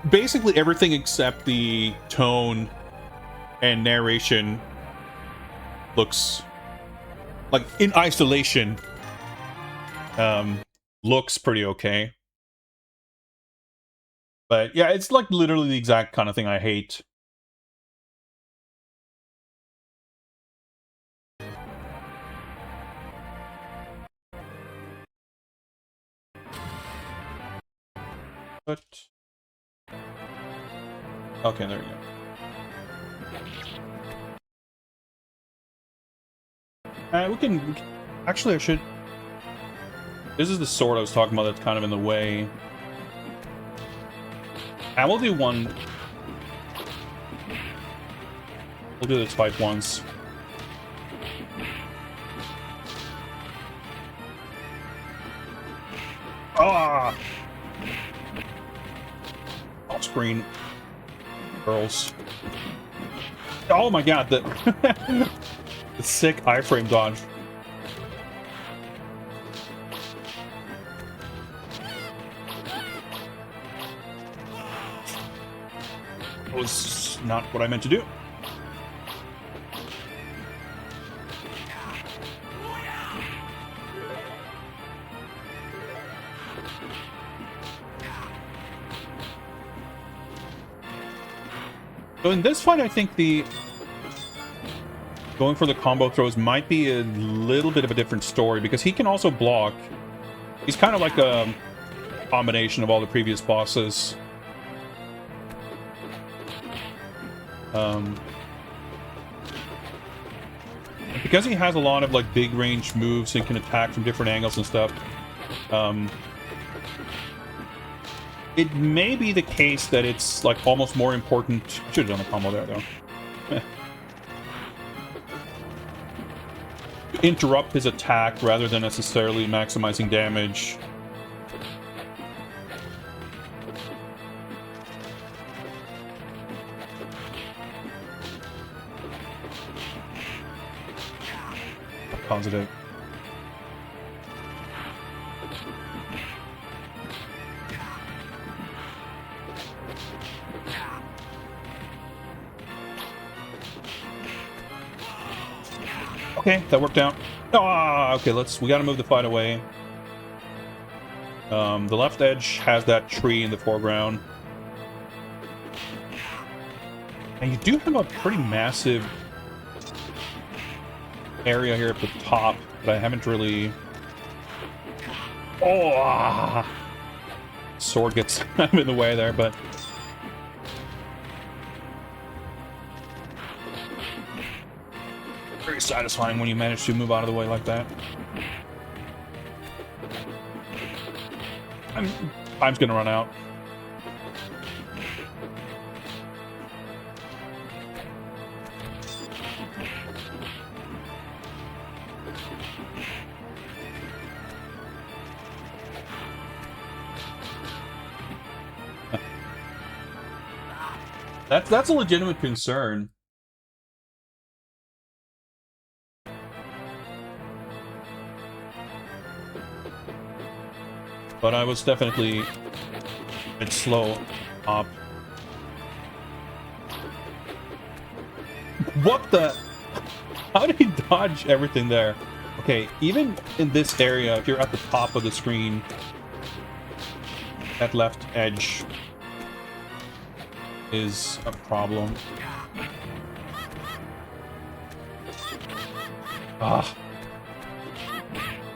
basically everything except the tone and narration looks... Like, in isolation, looks pretty okay. But, yeah, it's, like, literally the exact kind of thing I hate. But... Okay, there we go. We can... Actually, I should... This is the sword I was talking about that's kind of in the way. And we'll do one... We'll do this fight once. Ah! Off screen. Girls. Oh my god, the, the sick iframe dodge. That was not what I meant to do. So in this fight, I think going for the combo throws might be a little bit of a different story, because he can also block. He's kind of like a combination of all the previous bosses. Because he has a lot of like big range moves and can attack from different angles and stuff, it may be the case that it's like almost more important. Should have done the combo there though. Interrupt his attack rather than necessarily maximizing damage. Positive. Okay, that worked out. Ah, okay, we gotta move the fight away. The left edge has that tree in the foreground. And you do have a pretty massive area here at the top, but I haven't really... Oh! Ah. Sword gets in the way there, but... Very satisfying when you manage to move out of the way like that. Time's gonna run out. That's a legitimate concern. But I was definitely a bit slow up. What the? How did he dodge everything there? Okay, even in this area, if you're at the top of the screen, that left edge is a problem. Ah.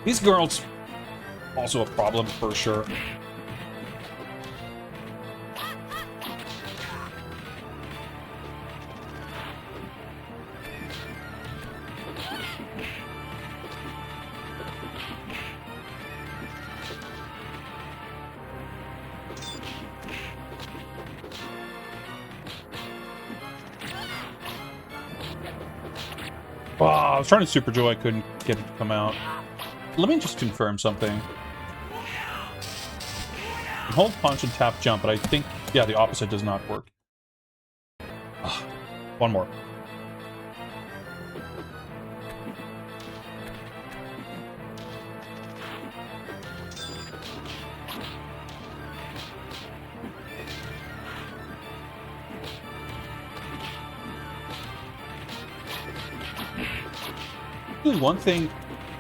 These girls, also a problem for sure. Oh, I was trying to Super Joy, I couldn't get it to come out. Let me just confirm something. Hold punch and tap jump, but I think, yeah, the opposite does not work. Ugh. One more. One thing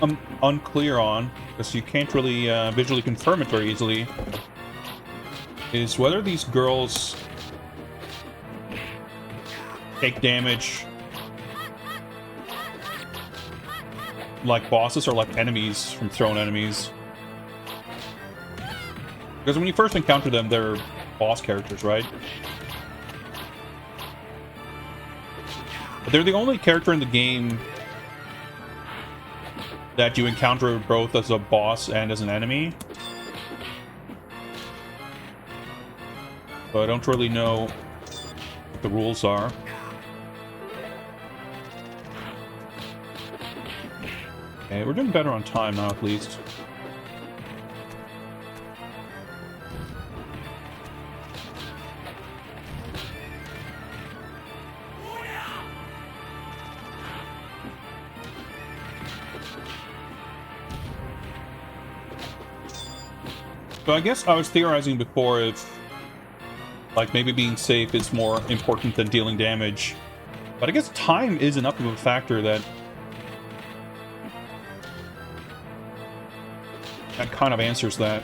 I'm unclear on, because you can't really visually confirm it very easily, is whether these girls take damage like bosses or like enemies from thrown enemies. Because when you first encounter them, they're boss characters, right? But they're the only character in the game that you encounter both as a boss and as an enemy. So I don't really know what the rules are. Okay, we're doing better on time now, at least. So I guess I was theorizing before if, like, maybe being safe is more important than dealing damage. But I guess time is enough of a factor that kind of answers that.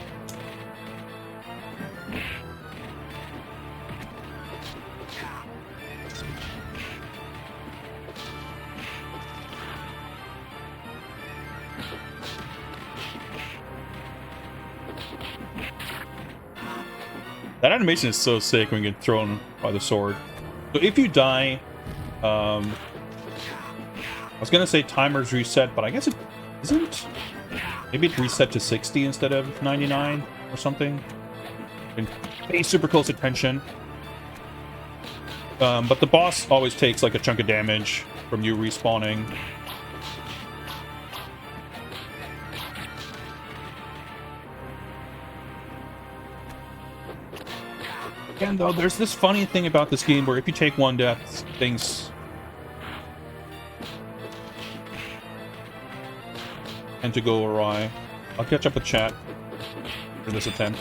That animation is so sick when you get thrown by the sword. So if you die, I was gonna say timers reset, but I guess it isn't. Maybe it reset to 60 instead of 99 or something. And pay super close attention. But the boss always takes like a chunk of damage from you respawning. Again, though, there's this funny thing about this game where if you take one death, things tend to go awry. I'll catch up with chat for this attempt.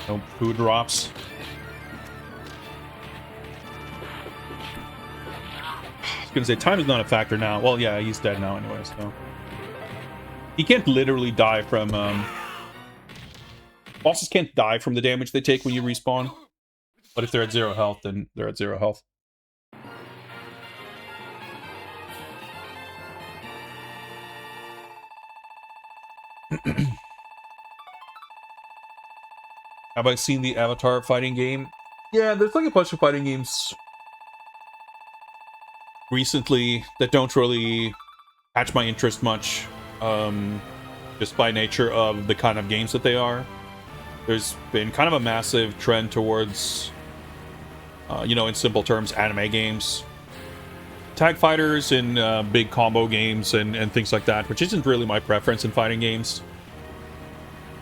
No food drops. I was gonna say time is not a factor now. Well, yeah, he's dead now anyway, so. He can't literally die from, bosses can't die from the damage they take when you respawn. But if they're at 0 health, then they're at 0 health. Have I seen the Avatar fighting game? Yeah, there's like a bunch of fighting games recently that don't really catch my interest much. Just by nature of the kind of games that they are. There's been kind of a massive trend towards, you know, in simple terms, anime games. Tag fighters and big combo games and things like that, which isn't really my preference in fighting games.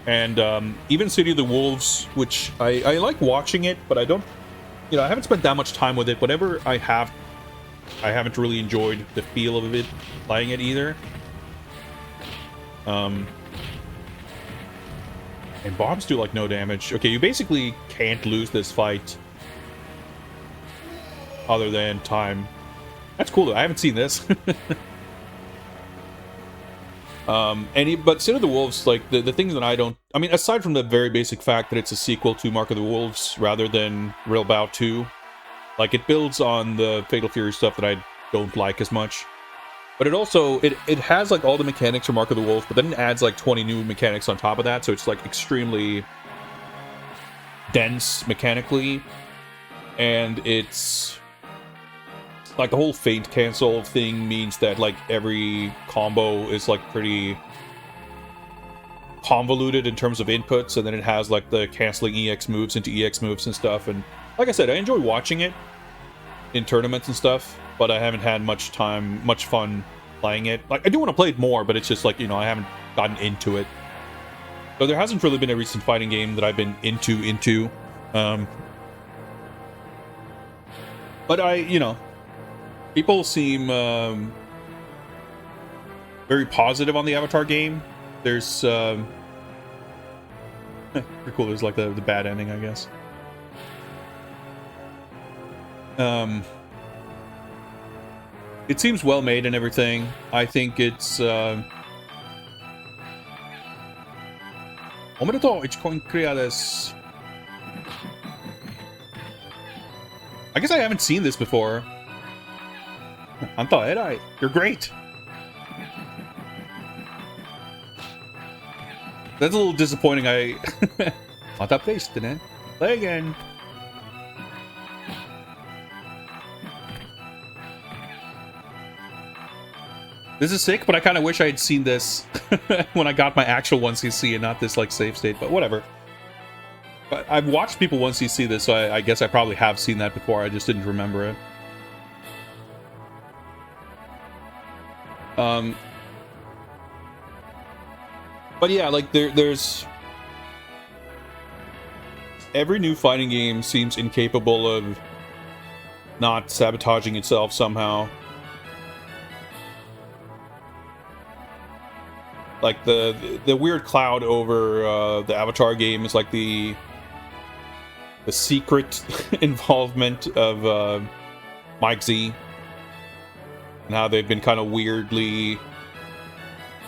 And even City of the Wolves, which I like watching it, but I don't, you know, I haven't spent that much time with it. Whatever I have, I haven't really enjoyed the feel of it playing it either. And bombs do like no damage. Okay, you basically can't lose this fight other than time. That's cool though. I haven't seen this. But Sin of the Wolves, like the things that I mean, aside from the very basic fact that it's a sequel to Mark of the Wolves rather than Real Bout 2, like it builds on the Fatal Fury stuff that I don't like as much. But it also, it has like all the mechanics from Mark of the Wolves, but then it adds like 20 new mechanics on top of that, so it's like extremely dense mechanically. And it's like the whole feint cancel thing means that like every combo is like pretty convoluted in terms of inputs, and then it has like the canceling EX moves into EX moves and stuff. And like I said, I enjoy watching it in tournaments and stuff, but I haven't had much fun playing it. Like, I do want to play it more, but it's just like, you know, I haven't gotten into it. So there hasn't really been a recent fighting game that I've been into. But you know, people seem very positive on the Avatar game. There's pretty cool. There's like the bad ending, I guess. It seems well made and everything. I think it's Omedetou, Ichikon Kriya desu. I guess I haven't seen this before. Anta erai. You're great. That's a little disappointing. Mata placed it. Play again. This is sick, but I kind of wish I had seen this when I got my actual 1cc and not this like save state, but whatever. But I've watched people 1cc this, so I guess I probably have seen that before, I just didn't remember it. But yeah, like there's... Every new fighting game seems incapable of not sabotaging itself somehow. Like the weird cloud over the Avatar game is like the secret involvement of Mike Z, and how they've been kind of weirdly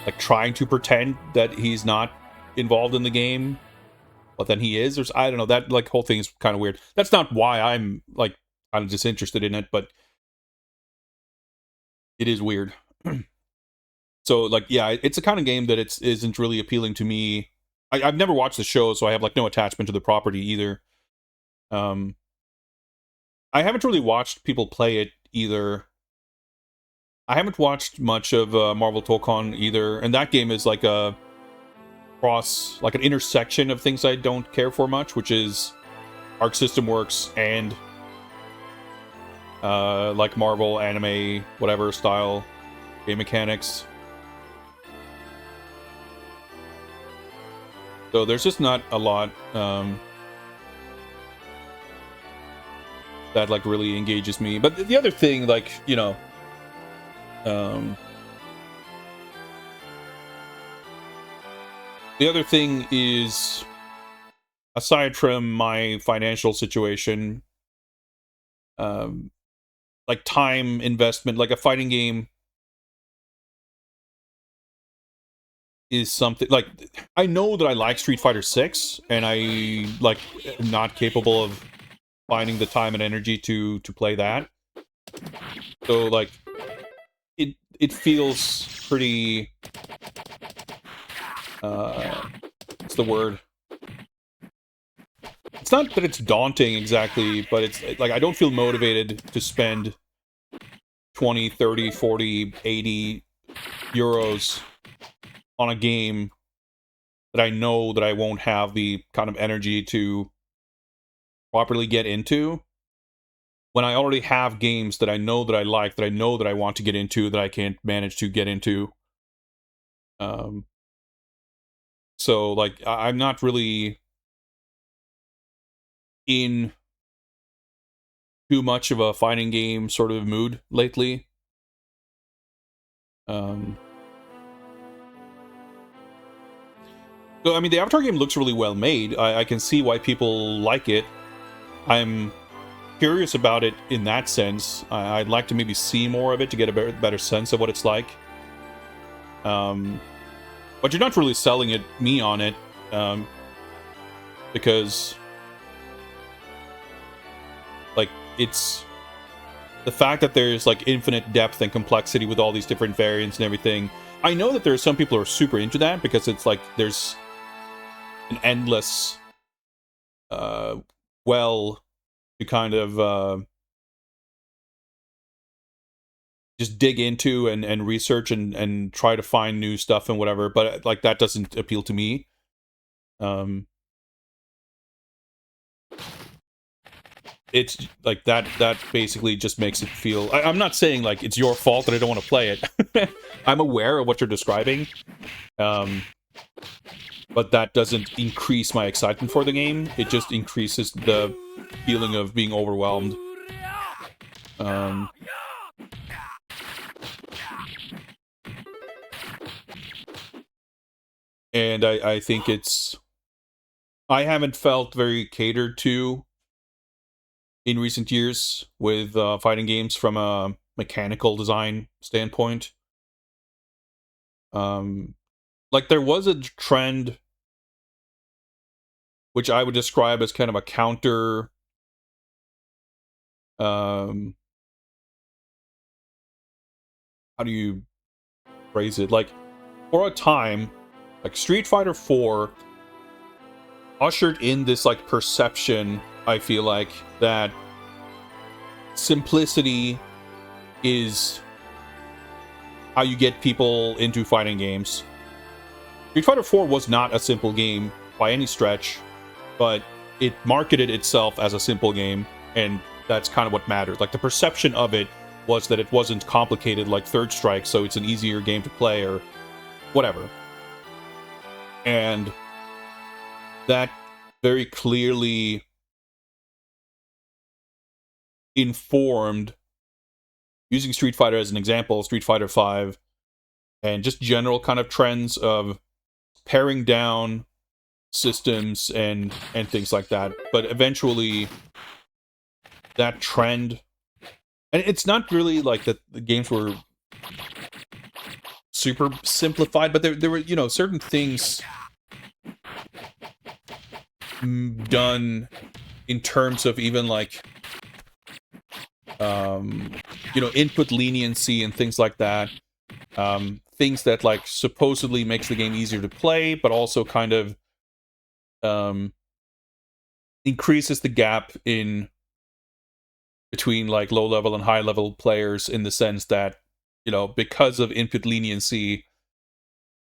like trying to pretend that he's not involved in the game, but then he is. Or I don't know, that like whole thing is kind of weird. That's not why I'm like kind of disinterested in it, but it is weird. So like, yeah, it's a kind of game that isn't really appealing to me. I've never watched the show, so I have like no attachment to the property either. I haven't really watched people play it either. I haven't watched much of Marvel Tokon either, and that game is like a like an intersection of things I don't care for much, which is Arc System Works and like Marvel anime whatever style game mechanics. So there's just not a lot that like really engages me. But the other thing, like, you know, the other thing is, aside from my financial situation, like time investment, like a fighting game is something like, I know that I like Street Fighter 6 and I like am not capable of finding the time and energy to play that. So like it feels pretty what's the word? It's not that it's daunting exactly, but it's like I don't feel motivated to spend 20, 30, 40, 80 euros on a game that I know that I won't have the kind of energy to properly get into, when I already have games that I know that I like, that I know that I want to get into, that I can't manage to get into. So like I'm not really in too much of a fighting game sort of mood lately. So, I mean, the Avatar game looks really well made. I can see why people like it. I'm curious about it in that sense. I'd like to maybe see more of it to get a better sense of what it's like. But you're not really selling me on it, because, like, it's the fact that there's like infinite depth and complexity with all these different variants and everything. I know that there are some people who are super into that because it's like there's an endless well to kind of just dig into and research and try to find new stuff and whatever, but like that doesn't appeal to me. It's like that basically just makes it feel, I'm not saying like it's your fault that I don't want to play it. I'm aware of what you're describing, but that doesn't increase my excitement for the game. It just increases the feeling of being overwhelmed. And I think I haven't felt very catered to in recent years with fighting games from a mechanical design standpoint. Like there was a trend which I would describe as kind of a counter how do you phrase it? Like, for a time, like Street Fighter 4 ushered in this like perception, I feel like, that simplicity is how you get people into fighting games. Street Fighter 4 was not a simple game by any stretch, but it marketed itself as a simple game, and that's kind of what matters. Like, the perception of it was that it wasn't complicated like Third Strike, so it's an easier game to play, or whatever. And that very clearly informed, using Street Fighter as an example, Street Fighter V, and just general kind of trends of paring down systems and things like that. But eventually that trend, and it's not really like that the games were super simplified, but there were, you know, certain things done in terms of even like you know, input leniency and things like that. Things that like supposedly makes the game easier to play, but also kind of increases the gap in between like low level and high level players, in the sense that, you know, because of input leniency,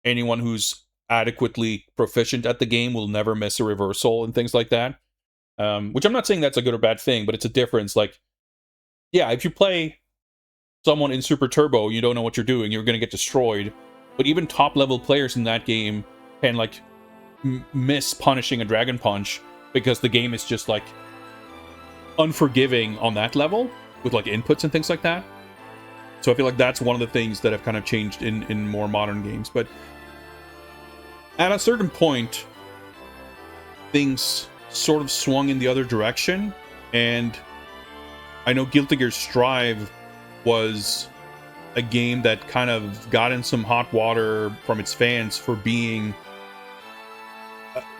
anyone who's adequately proficient at the game will never miss a reversal and things like that. Which I'm not saying that's a good or bad thing, but it's a difference. Like, yeah, if you play someone in Super Turbo, you don't know what you're doing, you're going to get destroyed. But even top level players in that game can like miss punishing a Dragon Punch, because the game is just like unforgiving on that level with like inputs and things like that. So I feel like that's one of the things that have kind of changed in more modern games. But at a certain point, things sort of swung in the other direction, and I know Guilty Gear Strive was a game that kind of got in some hot water from its fans for being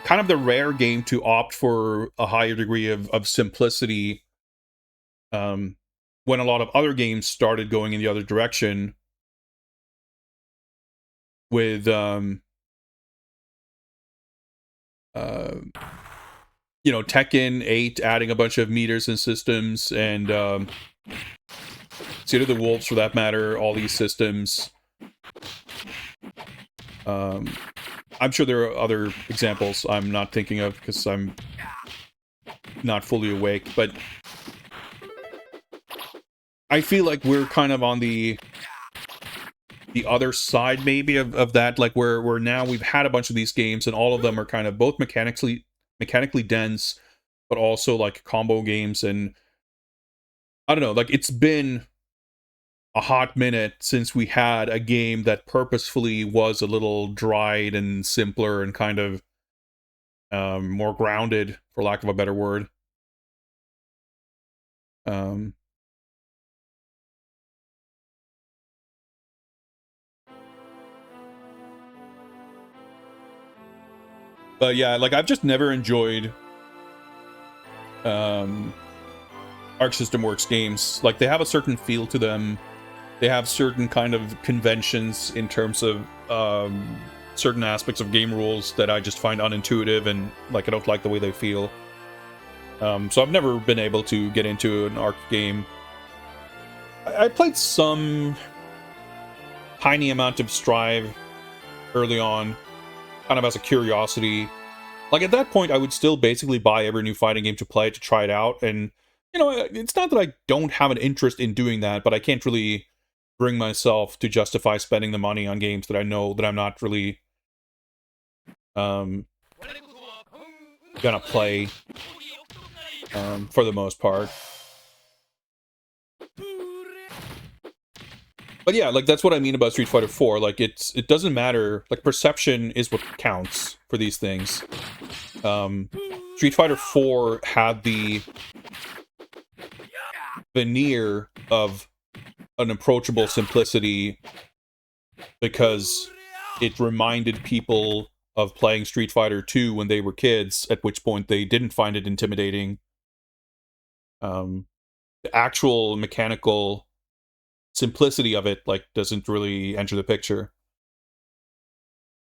kind of the rare game to opt for a higher degree of simplicity, when a lot of other games started going in the other direction with you know, Tekken 8 adding a bunch of meters and systems, and City of the Wolves, for that matter, all these systems. I'm sure there are other examples I'm not thinking of because I'm not fully awake, but I feel like we're kind of on the other side maybe of that, like where now we've had a bunch of these games and all of them are kind of both mechanically dense, but also like combo games. And I don't know, like it's been a hot minute since we had a game that purposefully was a little dried and simpler and kind of more grounded, for lack of a better word. But yeah, like I've just never enjoyed Arc System Works games. Like they have a certain feel to them. They have certain kind of conventions in terms of certain aspects of game rules that I just find unintuitive, and like I don't like the way they feel. So I've never been able to get into an Arc game. I played some tiny amount of Strive early on, kind of as a curiosity. Like at that point, I would still basically buy every new fighting game to play to try it out. And, you know, it's not that I don't have an interest in doing that, but I can't really bring myself to justify spending the money on games that I know that I'm not really gonna play for the most part. But yeah, like that's what I mean about Street Fighter 4. Like it doesn't matter. Like perception is what counts for these things. Street Fighter 4 had the veneer of an approachable simplicity because it reminded people of playing Street Fighter 2 when they were kids, at which point they didn't find it intimidating. The actual mechanical simplicity of it like doesn't really enter the picture.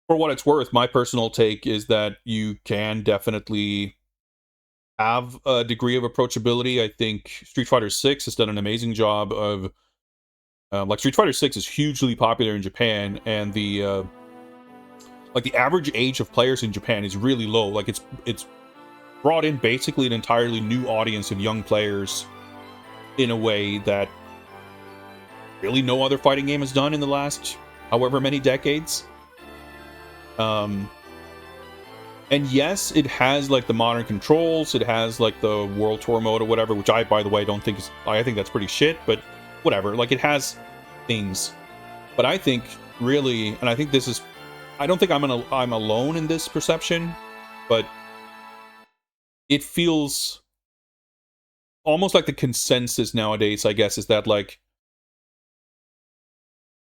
For what it's worth, my personal take is that you can definitely have a degree of approachability. I think Street Fighter 6 has done an amazing job of like Street Fighter 6 is hugely popular in Japan, and the like the average age of players in Japan is really low. Like it's brought in basically an entirely new audience of young players in a way that really no other fighting game has done in the last however many decades. And yes, it has like the modern controls, it has like the World Tour mode or whatever, which I, by the way, I think that's pretty shit, but whatever. Like it has things, but I think really, and I think this is, I don't think I'm alone in this perception, but it feels almost like the consensus nowadays, I guess, is that like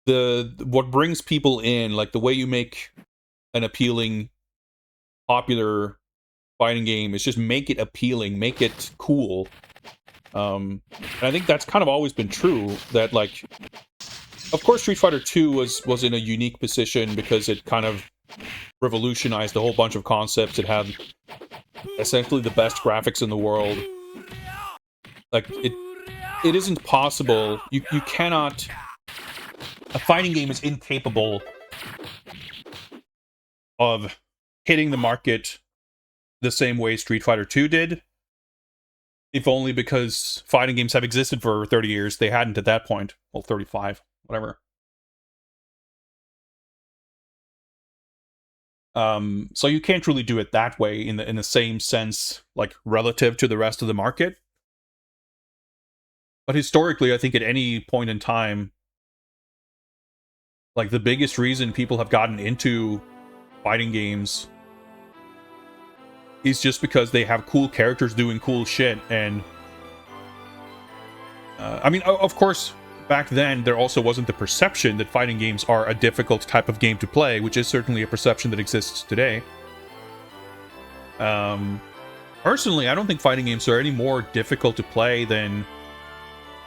what brings people in, like the way you make an appealing, popular fighting game is just make it appealing, make it cool. And I think that's kind of always been true. That like, of course, Street Fighter 2 was in a unique position because it kind of revolutionized a whole bunch of concepts. It had essentially the best graphics in the world. Like it isn't possible. You cannot. A fighting game is incapable of hitting the market the same way Street Fighter 2 did. If only because fighting games have existed for 30 years. They hadn't at that point. Well, 35, whatever. So you can't really do it that way in the same sense, like relative to the rest of the market. But historically, I think at any point in time, like the biggest reason people have gotten into fighting games is just because they have cool characters doing cool shit. And I mean, of course, back then there also wasn't the perception that fighting games are a difficult type of game to play, which is certainly a perception that exists today. Personally, I don't think fighting games are any more difficult to play than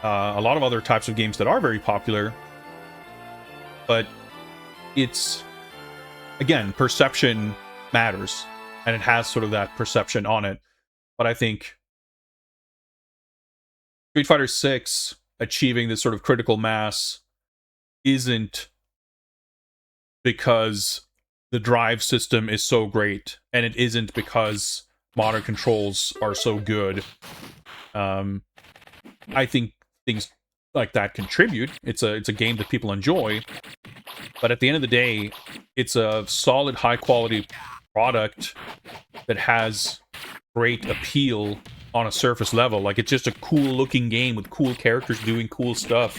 a lot of other types of games that are very popular. But it's, again, perception matters, and it has sort of that perception on it. But I think Street Fighter 6 achieving this sort of critical mass isn't because the drive system is so great, and it isn't because modern controls are so good. I think things like that contribute. It's a game that people enjoy, but at the end of the day, it's a solid, high-quality product that has great appeal on a surface level. Like, it's just a cool-looking game with cool characters doing cool stuff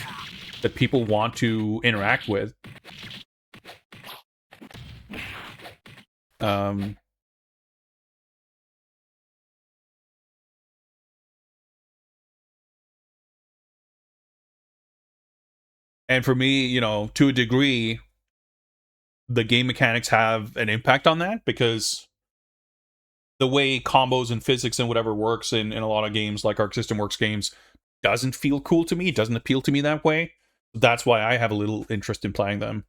that people want to interact with. And for me, you know, to a degree, the game mechanics have an impact on that, because the way combos and physics and whatever works in a lot of games, like Arc System Works games, doesn't feel cool to me. It doesn't appeal to me that way. That's why I have a little interest in playing them.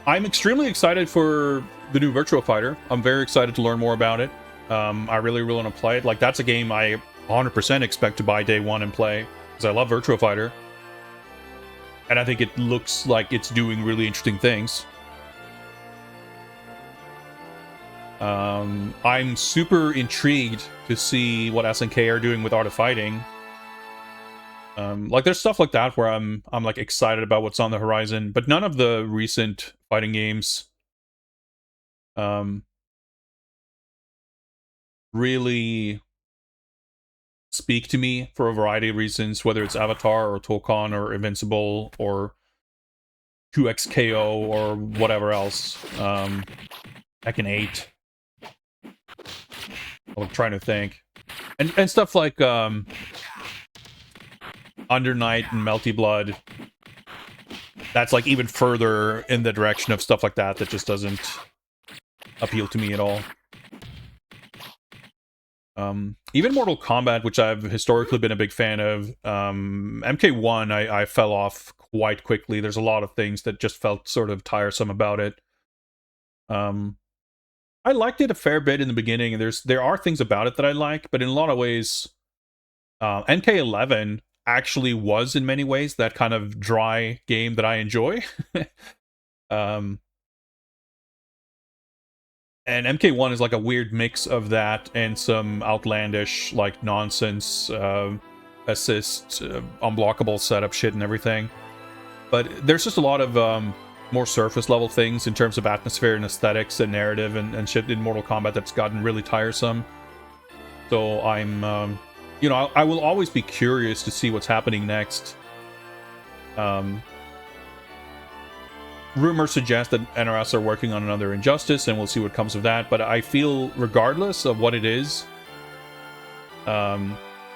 I'm extremely excited for the new Virtua Fighter. I'm very excited to learn more about it. I really want to play it. Like, that's a game I 100% expect to buy day one and play, because I love Virtua Fighter. And I think it looks like it's doing really interesting things. I'm super intrigued to see what SNK are doing with Art of Fighting. Like, there's stuff like that where I'm like excited about what's on the horizon, but none of the recent fighting games really speak to me for a variety of reasons, whether it's Avatar or Tokon or Invincible or 2XKO or whatever else. Tekken 8. I'm trying to think. And stuff like Under Night and Melty Blood. That's like even further in the direction of stuff like that just doesn't appeal to me at all. Even Mortal Kombat, which I've historically been a big fan of, MK1 I fell off quite quickly. There's a lot of things that just felt sort of tiresome about it. I liked it a fair bit in the beginning, and there are things about it that I like, but in a lot of ways, MK11 actually was in many ways that kind of dry game that I enjoy. And MK1 is like a weird mix of that and some outlandish, like, nonsense assist, unblockable setup shit and everything. But there's just a lot of more surface level things in terms of atmosphere and aesthetics and narrative and shit in Mortal Kombat that's gotten really tiresome. So I'm, you know, I will always be curious to see what's happening next. Rumors suggest that NRS are working on another Injustice, and we'll see what comes of that. But I feel, regardless of what it is,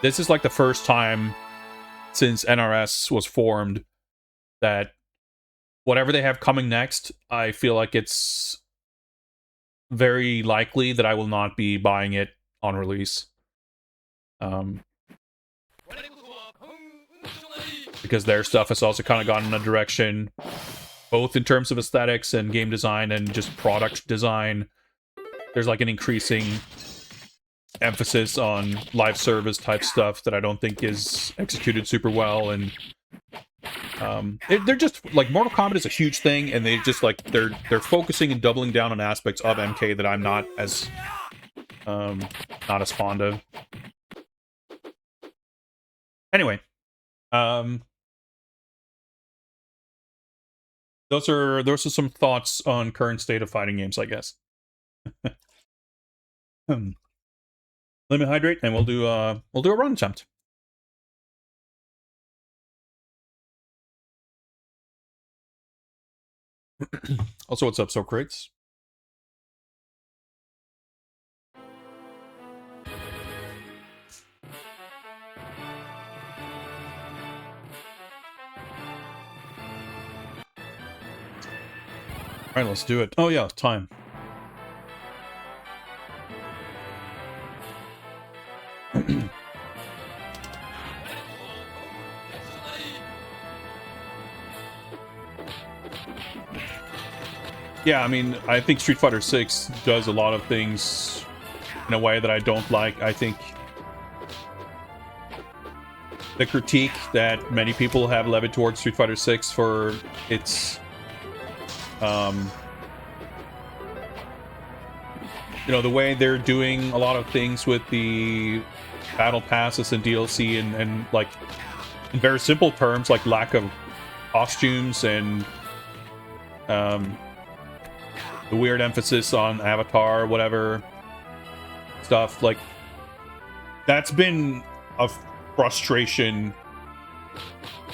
this is like the first time since NRS was formed that whatever they have coming next, I feel like it's very likely that I will not be buying it on release. Because their stuff has also kind of gone in a direction, both in terms of aesthetics and game design and just product design. There's like an increasing emphasis on live service type stuff that I don't think is executed super well, and they're just like, Mortal Kombat is a huge thing, and they just like they're focusing and doubling down on aspects of MK that I'm not as fond of. Anyway, those are some thoughts on current state of fighting games, I guess. Let me hydrate, and we'll do a run attempt. Also, what's up, Socrates? Alright, let's do it. Oh yeah, time. Yeah, I mean, I think Street Fighter 6 does a lot of things in a way that I don't like. I think the critique that many people have levied towards Street Fighter 6 for its you know, the way they're doing a lot of things with the battle passes and DLC, and like, in very simple terms, like lack of costumes and the weird emphasis on avatar, whatever stuff, like, that's been a frustration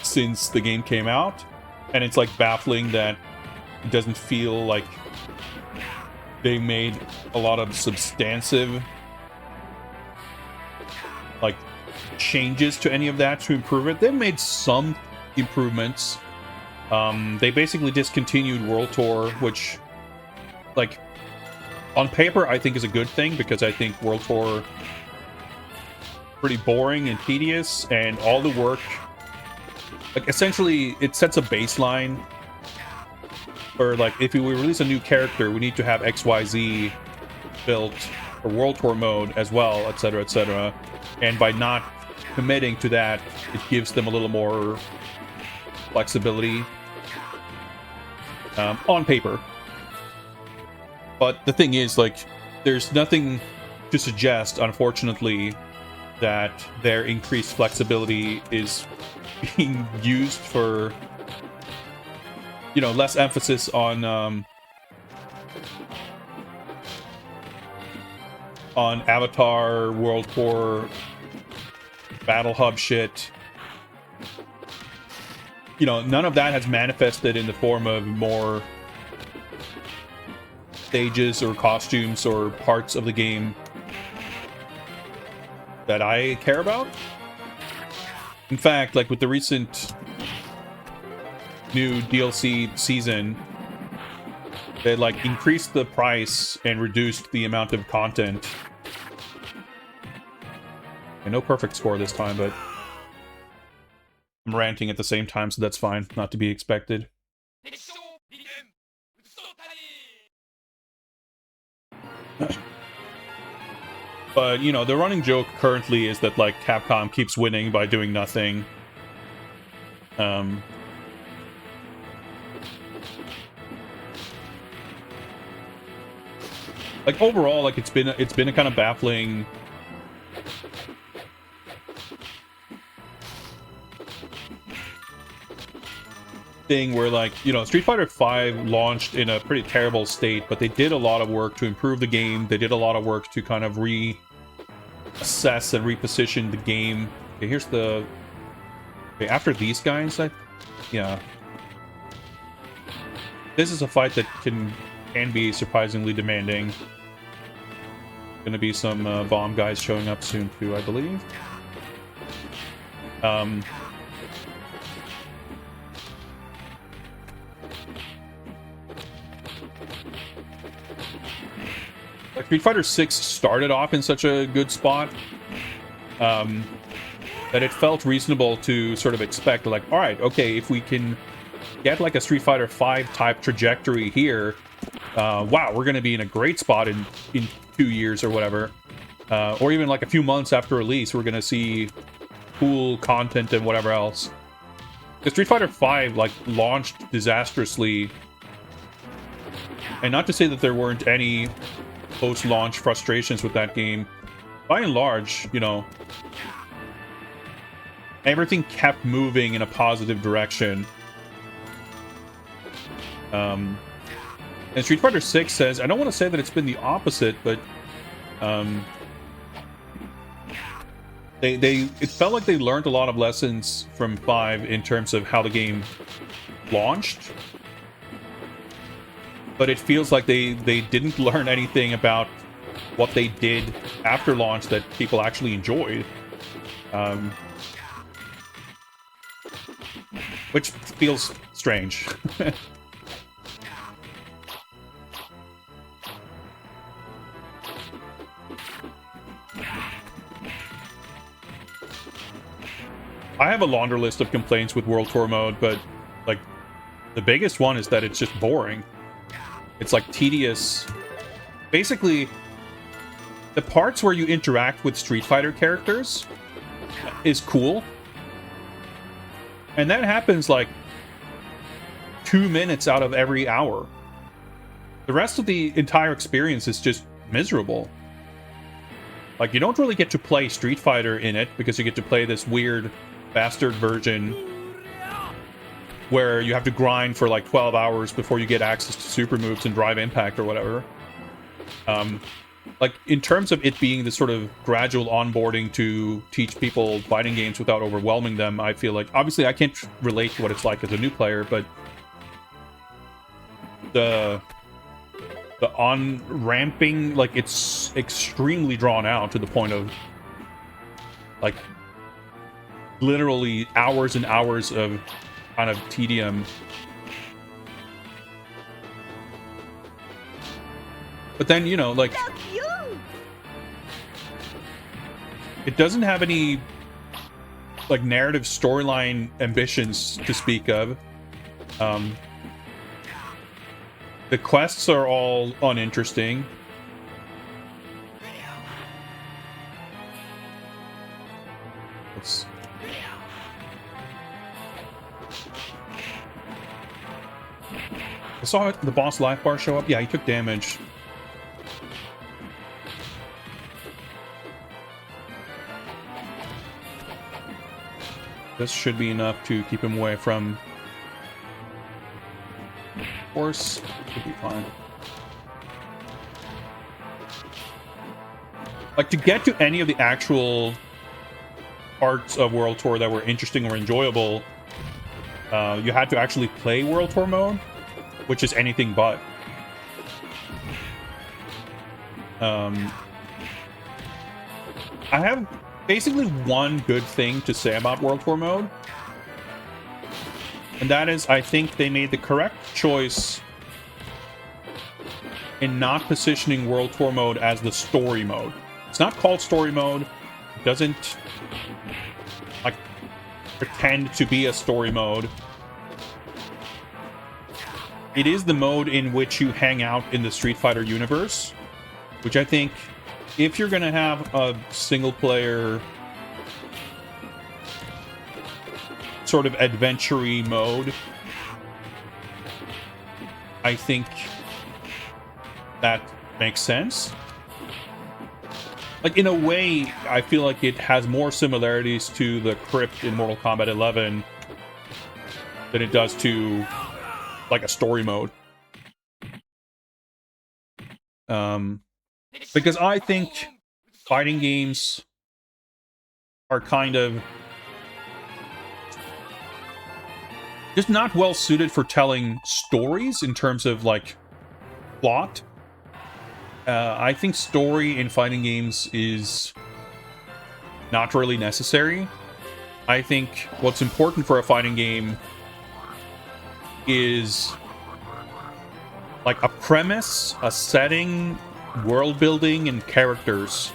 since the game came out, and it's like baffling that it doesn't feel like they made a lot of substantive like changes to any of that to improve it. They've made some improvements. They basically discontinued World Tour, which, like, on paper I think is a good thing, because I think World Tour pretty boring and tedious, and all the work, like, essentially it sets a baseline for, like, if we release a new character, we need to have XYZ built for World Tour mode as well, etc., etc. And by not committing to that, it gives them a little more flexibility on paper. But the thing is, like, there's nothing to suggest, unfortunately, that their increased flexibility is being used for, you know, less emphasis on Avatar, World Tour, Battle Hub shit. You know, none of that has manifested in the form of more stages or costumes or parts of the game that I care about. In fact, like, with the recent new DLC season, they, like, increased the price and reduced the amount of content. And no perfect score this time, but I'm ranting at the same time, so that's fine. Not to be expected. But, you know, the running joke currently is that, like, Capcom keeps winning by doing nothing. Like, overall, like, it's been a kind of baffling thing where, like, you know, Street Fighter V launched in a pretty terrible state, but they did a lot of work to improve the game. They did a lot of work to kind of reassess and reposition the game. Okay, here's the... Okay, after these guys, yeah. This is a fight that can be surprisingly demanding. Gonna be some bomb guys showing up soon too, I believe. Like Street Fighter 6 started off in such a good spot that it felt reasonable to sort of expect, like, all right, okay, if we can get like a Street Fighter 5 type trajectory here, wow, we're going to be in a great spot in 2 years or whatever, or even like a few months after release, we're going to see cool content and whatever else. The Street Fighter 5 like launched disastrously, and not to say that there weren't any post-launch frustrations with that game. By and large, you know, everything kept moving in a positive direction. And Street Fighter 6 says, I don't want to say that it's been the opposite, but it felt like they learned a lot of lessons from 5 in terms of how the game launched. But it feels like they didn't learn anything about what they did after launch that people actually enjoyed. Which feels strange. I have a laundry list of complaints with World Tour mode, but like the biggest one is that it's just boring. It's like tedious. Basically, the parts where you interact with Street Fighter characters is cool. And that happens like 2 minutes out of every hour. The rest of the entire experience is just miserable. Like, you don't really get to play Street Fighter in it because you get to play this weird bastard version where you have to grind for like 12 hours before you get access to super moves and drive impact or whatever. Like, in terms of it being this sort of gradual onboarding to teach people fighting games without overwhelming them, I feel like, obviously I can't relate to what it's like as a new player, but the on-ramping, like, it's extremely drawn out to the point of, like, literally hours and hours of kind of tedium. But then, you know, like, it doesn't have any, like, narrative storyline ambitions to speak of. The quests are all uninteresting. I saw the boss life bar show up. Yeah, he took damage. This should be enough to keep him away from horse. Should be fine. Like, to get to any of the actual parts of World Tour that were interesting or enjoyable, you had to actually play World Tour mode, which is anything but. I have basically one good thing to say about World Tour mode, and that is, I think they made the correct choice in not positioning World Tour mode as the story mode. It's not called story mode. It doesn't, like, pretend to be a story mode. It is the mode in which you hang out in the Street Fighter universe, which I think, if you're gonna have a single-player sort of adventure-y mode, I think that makes sense. Like, in a way, I feel like it has more similarities to the crypt in Mortal Kombat 11 than it does to like a story mode. Because I think fighting games are kind of just not well suited for telling stories in terms of like plot. I think story in fighting games is not really necessary. I think what's important for a fighting game is like a premise, a setting, world building, and characters.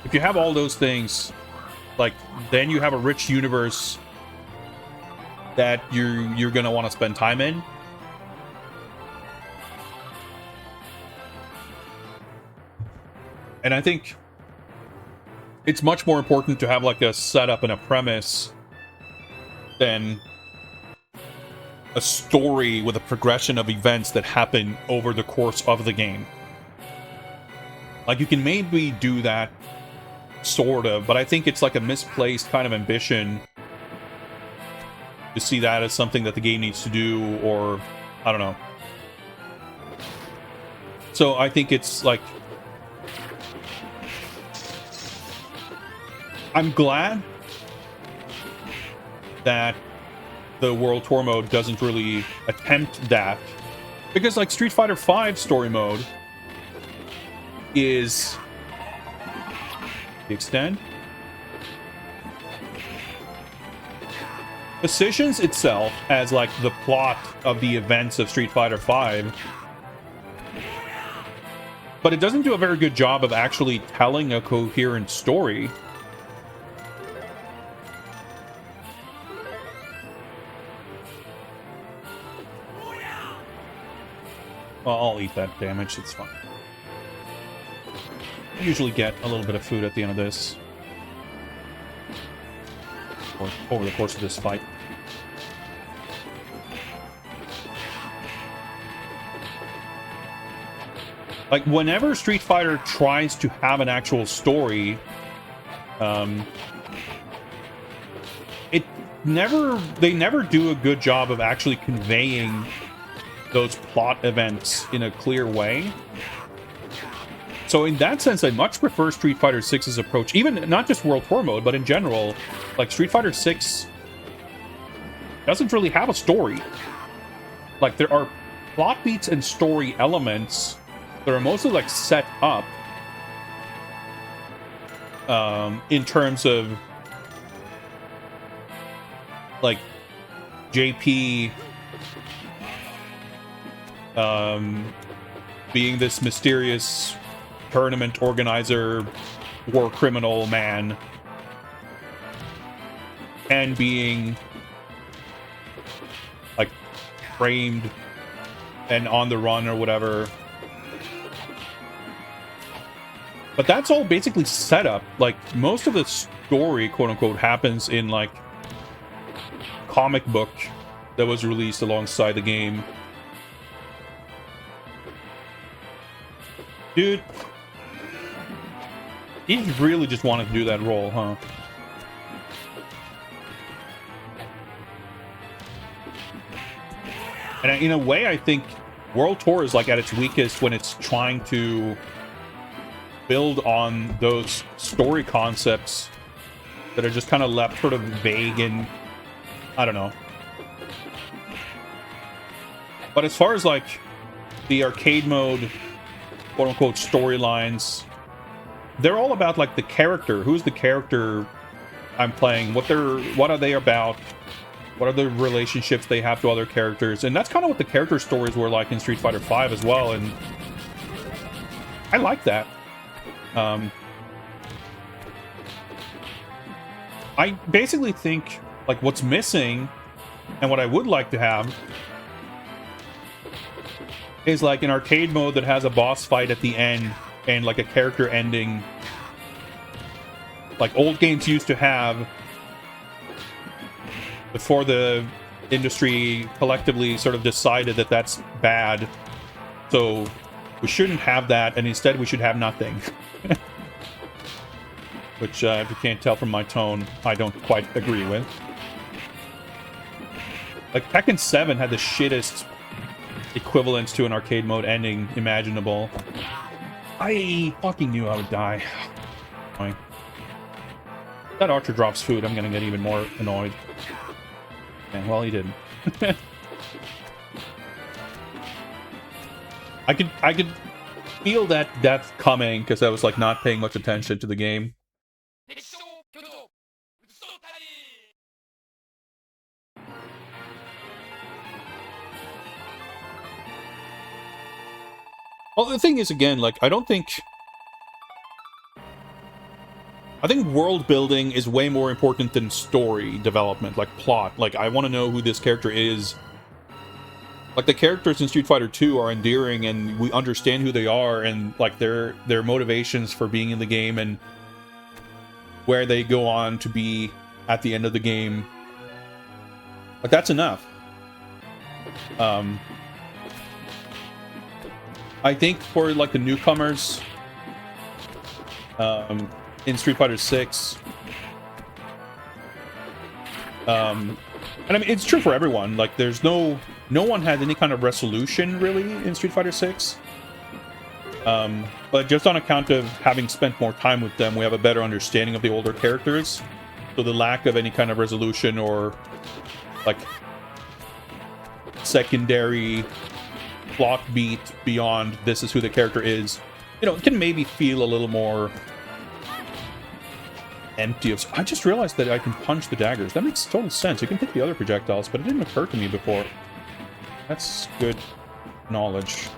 If you have all those things, like, then you have a rich universe that you're gonna want to spend time in. And I think it's much more important to have like a setup and a premise than a story with a progression of events that happen over the course of the game. Like, you can maybe do that, sort of, but I think it's like a misplaced kind of ambition to see that as something that the game needs to do, or I don't know. So I think it's like, I'm glad that the World Tour mode doesn't really attempt that, because like Street Fighter V story mode is extend positions itself as like the plot of the events of Street Fighter V, but it doesn't do a very good job of actually telling a coherent story. Well, I'll eat that damage, it's fine. I usually get a little bit of food at the end of this, or over the course of this fight. Like, whenever Street Fighter tries to have an actual story, they never do a good job of actually conveying those plot events in a clear way. So in that sense, I much prefer Street Fighter 6's approach, even not just World Tour mode, but in general. Like, Street Fighter 6 doesn't really have a story. Like, there are plot beats and story elements that are mostly like set up in terms of like JP being this mysterious tournament organizer, war criminal man, and being like framed and on the run or whatever. But that's all basically set up. Like, most of the story, quote unquote, happens in like comic book that was released alongside the game. Dude, he really just wanted to do that role, huh? And in a way, I think World Tour is like at its weakest when it's trying to build on those story concepts that are just kind of left sort of vague and I don't know. But as far as like the arcade mode, quote unquote, storylines, they're all about like the character. Who's the character I'm playing? What are they about? What are the relationships they have to other characters? And that's kind of what the character stories were like in Street Fighter V as well. And I like that. I basically think like what's missing and what I would like to have is like an arcade mode that has a boss fight at the end and like a character ending, like old games used to have before the industry collectively sort of decided that that's bad. So we shouldn't have that, and instead we should have nothing. Which, if you can't tell from my tone, I don't quite agree with. Like, Tekken 7 had the shittest equivalents to an arcade mode ending imaginable. I fucking knew I would die. Annoying. That archer drops food, I'm gonna get even more annoyed. And well, he didn't. I could feel that death coming because I was like not paying much attention to the game. Well, the thing is, again, like, I think world building is way more important than story development, like plot. Like, I want to know who this character is. Like, the characters in Street Fighter 2 are endearing, and we understand who they are, and like their motivations for being in the game, and where they go on to be at the end of the game. Like, that's enough. I think for like the newcomers, in Street Fighter 6, and I mean, it's true for everyone. Like, there's no one had any kind of resolution really in Street Fighter 6. But just on account of having spent more time with them, we have a better understanding of the older characters. So the lack of any kind of resolution or like secondary plot beat beyond this is who the character is, you know, it can maybe feel a little more empty. I just realized that I can punch the daggers. That makes total sense. You can hit the other projectiles, but it didn't occur to me before. That's good knowledge.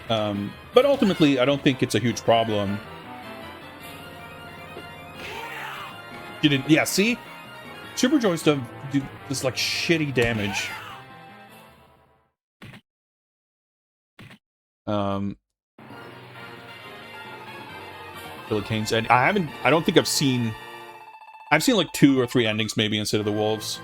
But ultimately, I don't think it's a huge problem. You didn't... Yeah, see? Super Joys do this, like, shitty damage. Hurricanes, and I don't think I've seen like 2 or 3 endings maybe instead of the wolves.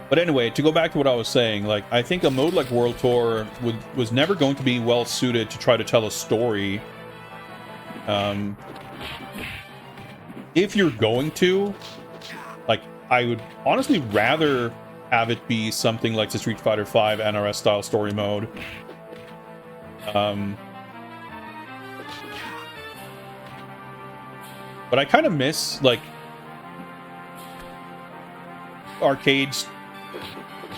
But anyway, to go back to what I was saying, like, I think a mode like World Tour was never going to be well suited to try to tell a story. If you're going to, like, I would honestly rather have it be something like the Street Fighter V NRS style story mode. But I kind of miss, like, arcades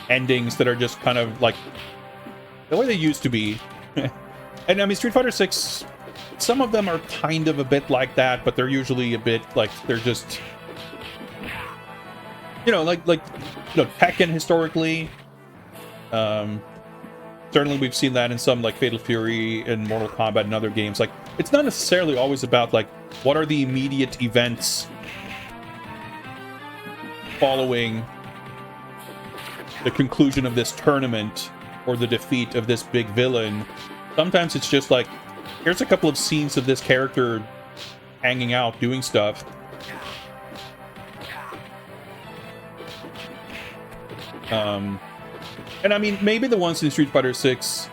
endings that are just kind of like the way they used to be. And I mean, Street Fighter 6, some of them are kind of a bit like that, but they're usually a bit like they're just, you know, like Tekken historically. Certainly we've seen that in some like Fatal Fury and Mortal Kombat and other games. Like, it's not necessarily always about like what are the immediate events following the conclusion of this tournament or the defeat of this big villain. Sometimes it's just like, here's a couple of scenes of this character hanging out, doing stuff. And I mean, maybe the ones in Street Fighter 6,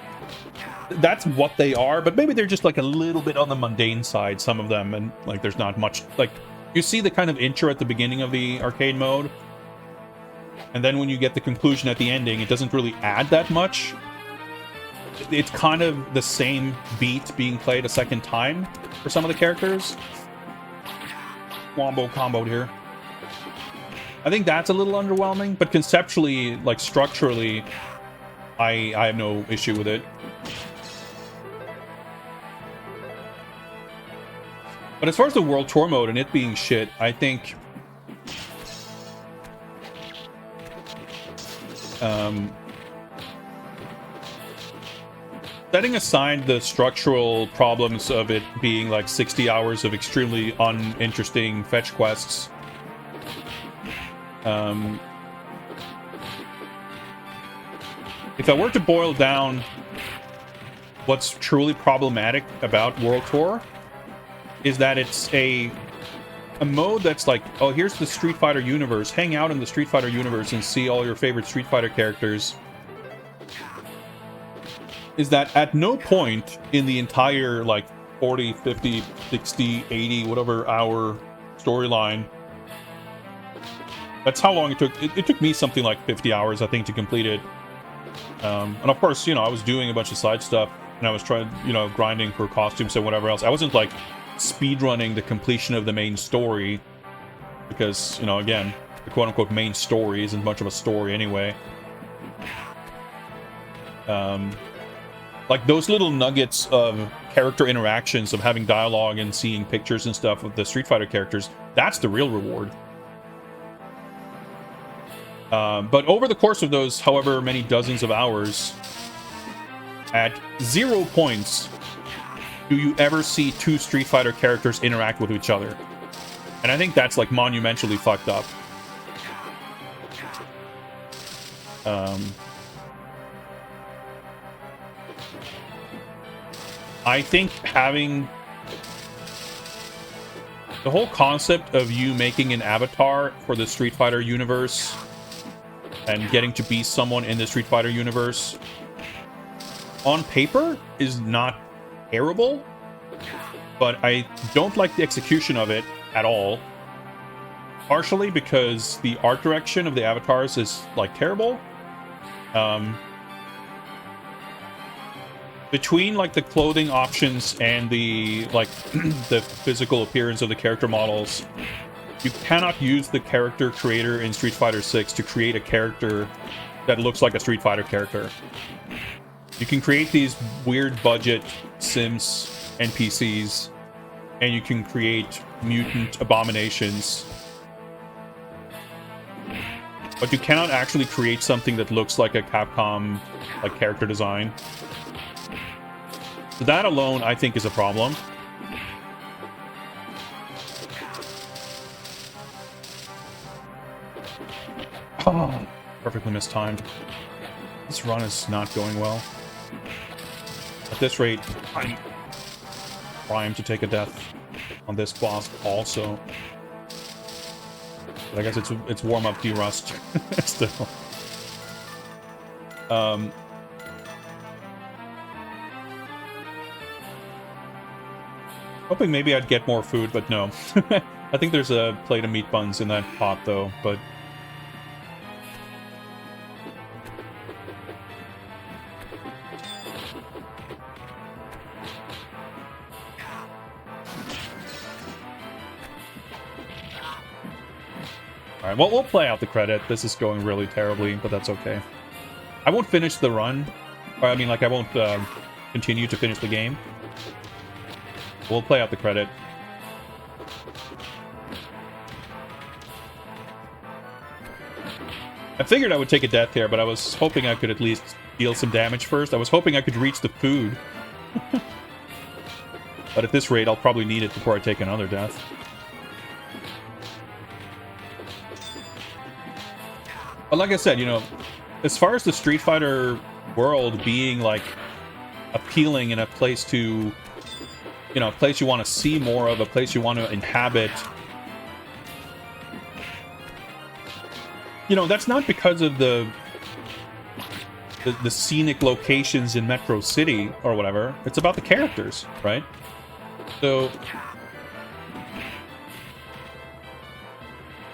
that's what they are, but maybe they're just like a little bit on the mundane side, some of them, and like there's not much, like, you see the kind of intro at the beginning of the arcade mode, and then when you get the conclusion at the ending, it doesn't really add that much. It's kind of the same beat being played a second time for some of the characters. Wombo comboed here. I think that's a little underwhelming, but conceptually, like structurally, I have no issue with it. But as far as the World Tour mode and it being shit, I think setting aside the structural problems of it being like 60 hours of extremely uninteresting fetch quests, if I were to boil down what's truly problematic about World Tour, is that it's a mode that's like, oh, here's the Street Fighter universe. Hang out in the Street Fighter universe and see all your favorite Street Fighter characters. is that at no point in the entire, like, 40, 50, 60, 80, whatever hour storyline, that's how long it took. It took me something like 50 hours, I think, to complete it. And of course, you know, I was doing a bunch of side stuff, and I was trying, you know, grinding for costumes and whatever else. I wasn't, like, speedrunning the completion of the main story, because, you know, again, the quote-unquote main story isn't much of a story anyway. Like, those little nuggets of character interactions, of having dialogue and seeing pictures and stuff of the Street Fighter characters, that's the real reward. But over the course of those however many dozens of hours, at 0 points do you ever see two Street Fighter characters interact with each other. And I think that's, like, monumentally fucked up. I think having the whole concept of you making an avatar for the Street Fighter universe and getting to be someone in the Street Fighter universe on paper is not terrible, but I don't like the execution of it at all. Partially because the art direction of the avatars is, like, terrible. Between, like, the clothing options and the, like, the physical appearance of the character models, you cannot use the character creator in Street Fighter 6 to create a character that looks like a Street Fighter character. You can create these weird budget Sims NPCs, and you can create mutant abominations, but you cannot actually create something that looks like a Capcom, like, character design. So that alone, I think, is a problem. Oh, perfectly mistimed. This run is not going well. At this rate, I'm primed to take a death on this boss also. But I guess it's warm-up derust still. Hoping maybe I'd get more food, but no. I think there's a plate of meat buns in that pot, though, but... Alright, well, we'll play out the credit. This is going really terribly, but that's okay. I won't finish the run. Or, I mean, like, I won't continue to finish the game. We'll play out the credit. I figured I would take a death here, but I was hoping I could at least deal some damage first. I was hoping I could reach the food. But at this rate, I'll probably need it before I take another death. But like I said, you know, as far as the Street Fighter world being, like, appealing and a place to... You know, a place you want to see more of, a place you want to inhabit. You know, that's not because of the scenic locations in Metro City or whatever. It's about the characters, right? So,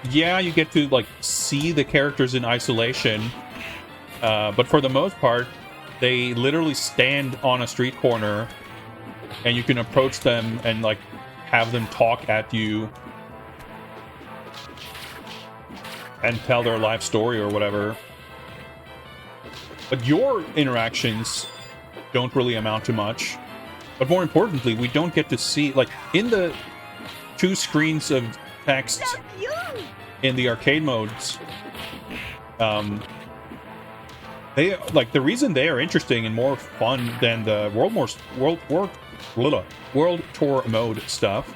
yeah, you get to, like, see the characters in isolation, but for the most part, they literally stand on a street corner, and you can approach them and, like, have them talk at you and tell their life story or whatever. But your interactions don't really amount to much. But more importantly, we don't get to see, like, in the 2 screens of text in the arcade modes, they, like, the reason they are interesting and more fun than the World Tour mode stuff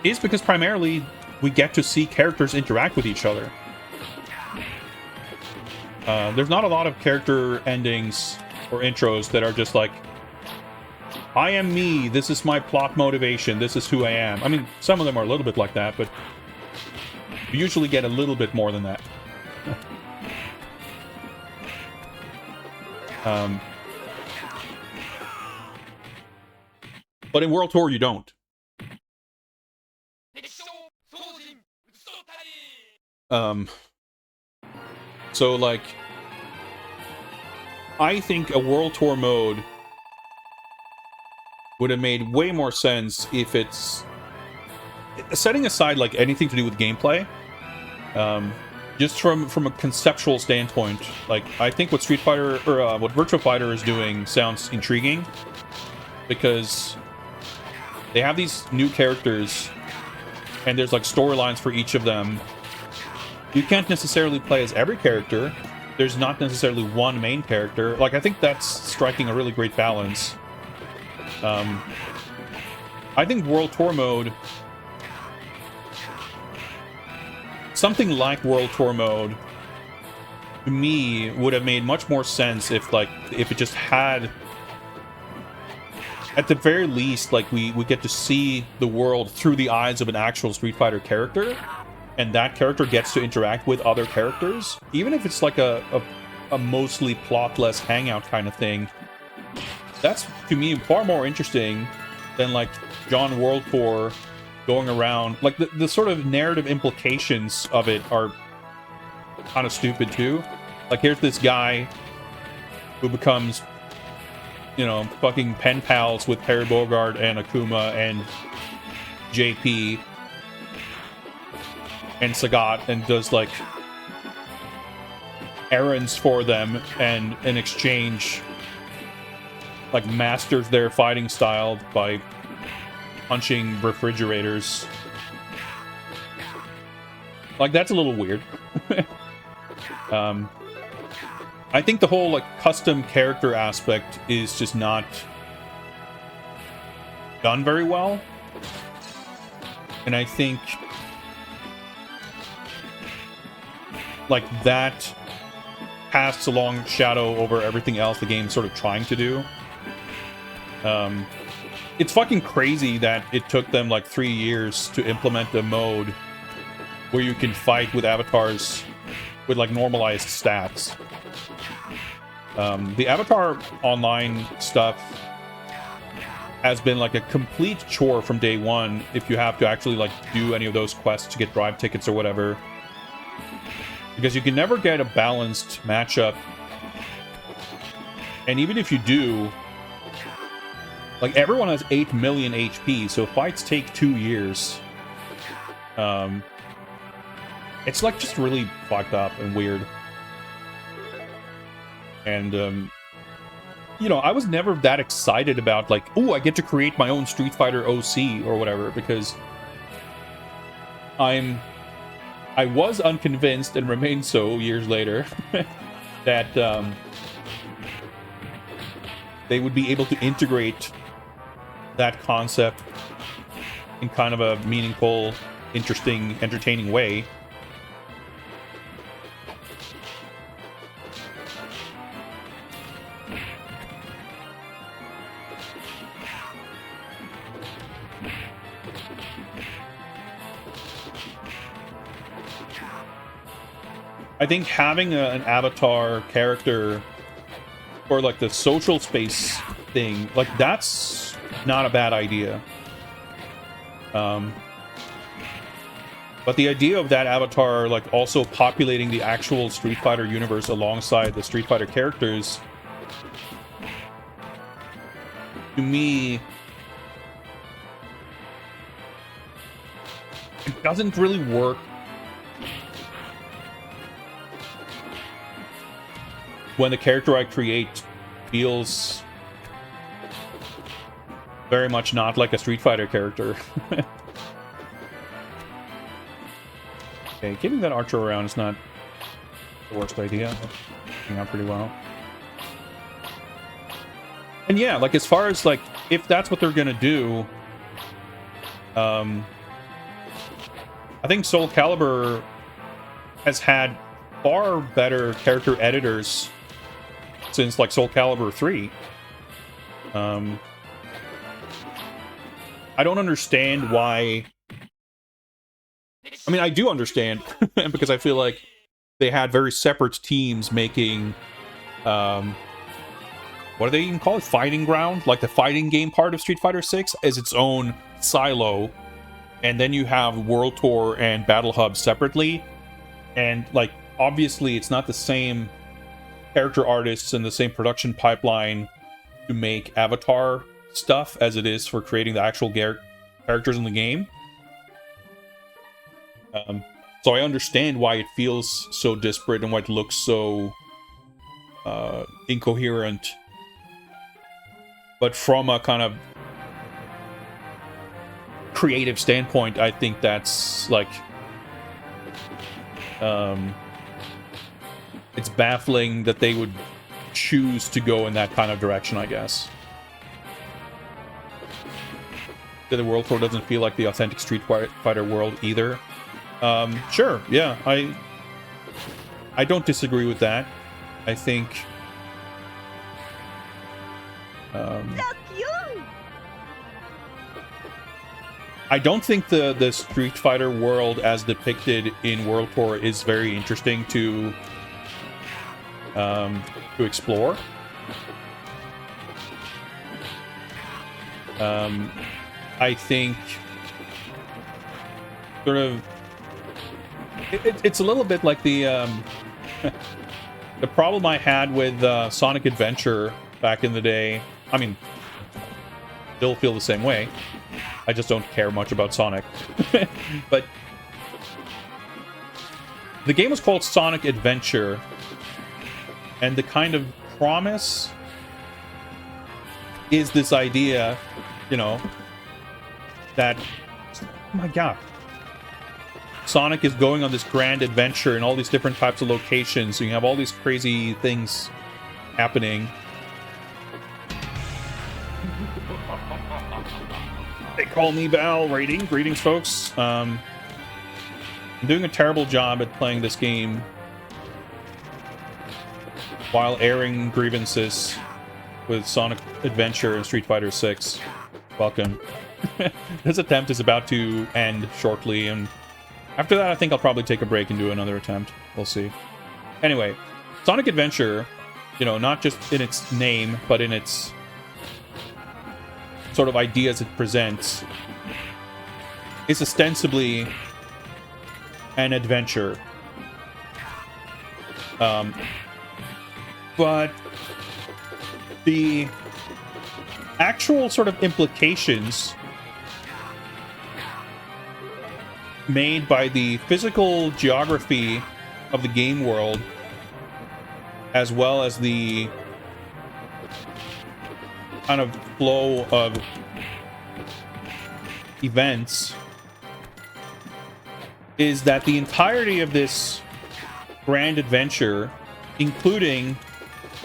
is because primarily we get to see characters interact with each other. There's not a lot of character endings or intros that are just like, I am me, this is my plot motivation, this is who I am. I mean, some of them are a little bit like that, but you usually get a little bit more than that. But in World Tour, you don't. So, like, I think a World Tour mode would have made way more sense if it's... Setting aside, like, anything to do with gameplay, just from a conceptual standpoint, like, I think what Street Fighter, or what Virtua Fighter is doing sounds intriguing, because they have these new characters, and there's, like, storylines for each of them. You can't necessarily play as every character. There's not necessarily one main character. Like, I think that's striking a really great balance. I think World Tour mode... Something like World Tour mode, to me, would have made much more sense if it just had... At the very least, like, we get to see the world through the eyes of an actual Street Fighter character, and that character gets to interact with other characters, even if it's like a mostly plotless hangout kind of thing. That's, to me, far more interesting than, like, John World Tour going around. Like, the sort of narrative implications of it are kind of stupid, too. Like, here's this guy who becomes, you know, fucking pen pals with Perry Bogard and Akuma and JP and Sagat, and does, like, errands for them, and in exchange, like, masters their fighting style by punching refrigerators. Like, that's a little weird. I think the whole, like, custom character aspect is just not done very well. And I think, like, that casts a long shadow over everything else the game's sort of trying to do. It's fucking crazy that it took them, like, 3 years to implement a mode where you can fight with avatars with, like, normalized stats. The Avatar Online stuff has been, like, a complete chore from day one if you have to actually, like, do any of those quests to get drive tickets or whatever. Because you can never get a balanced matchup. And even if you do, like, everyone has 8 million HP, so fights take 2 years. It's, like, just really fucked up and weird. And, you know, I was never that excited about, like, ooh, I get to create my own Street Fighter OC or whatever, because I was unconvinced, and remain so years later, that they would be able to integrate that concept in kind of a meaningful, interesting, entertaining way. I think having an avatar character or, like, the social space thing, like, that's not a bad idea. But the idea of that avatar, like, also populating the actual Street Fighter universe alongside the Street Fighter characters, to me, it doesn't really work when the character I create feels very much not like a Street Fighter character. Okay, getting that archer around is not the worst idea. Working out pretty well. And yeah, like, as far as, like, if that's what they're gonna do, I think Soul Calibur has had far better character editors since, like, Soul Calibur 3. I don't understand why... I mean, I do understand, because I feel like they had very separate teams making what do they even call it? Fighting ground? Like the fighting game part of Street Fighter 6 is its own silo. And then you have World Tour and Battle Hub separately. And, like, obviously it's not the same character artists and the same production pipeline to make Avatar stuff as it is for creating the actual characters in the game. So I understand why it feels so disparate and why it looks so incoherent. But from a kind of creative standpoint, I think that's like it's baffling that they would choose to go in that kind of direction, I guess. The World Tour doesn't feel like the authentic Street Fighter world either. Sure, yeah, I don't disagree with that. I think I don't think the Street Fighter world as depicted in World Tour is very interesting to explore. I think sort of it's a little bit like the the problem I had with Sonic Adventure back in the day. I mean, still feel the same way. I just don't care much about Sonic. But the game was called Sonic Adventure, and the kind of promise is this idea, you know, that, oh my god, Sonic is going on this grand adventure in all these different types of locations, so you have all these crazy things happening. They call me Val. Greetings, folks. I'm doing a terrible job at playing this game while airing grievances with Sonic Adventure and Street Fighter 6. Welcome. This attempt is about to end shortly, and after that I think I'll probably take a break and do another attempt. We'll see. Anyway, Sonic Adventure, you know, not just in its name, but in its sort of ideas it presents, is ostensibly an adventure. But the actual sort of implications made by the physical geography of the game world, as well as the kind of flow of events, is that the entirety of this grand adventure, including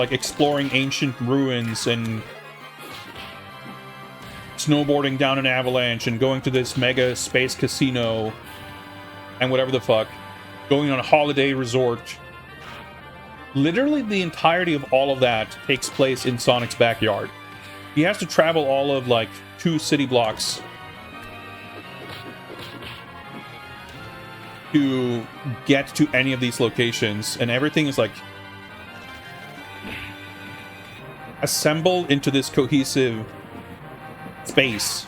like exploring ancient ruins and snowboarding down an avalanche and going to this mega space casino and whatever the fuck, going on a holiday resort, literally the entirety of all of that takes place in Sonic's backyard. He has to travel all of like 2 city blocks to get to any of these locations, and everything is like assembled into this cohesive space.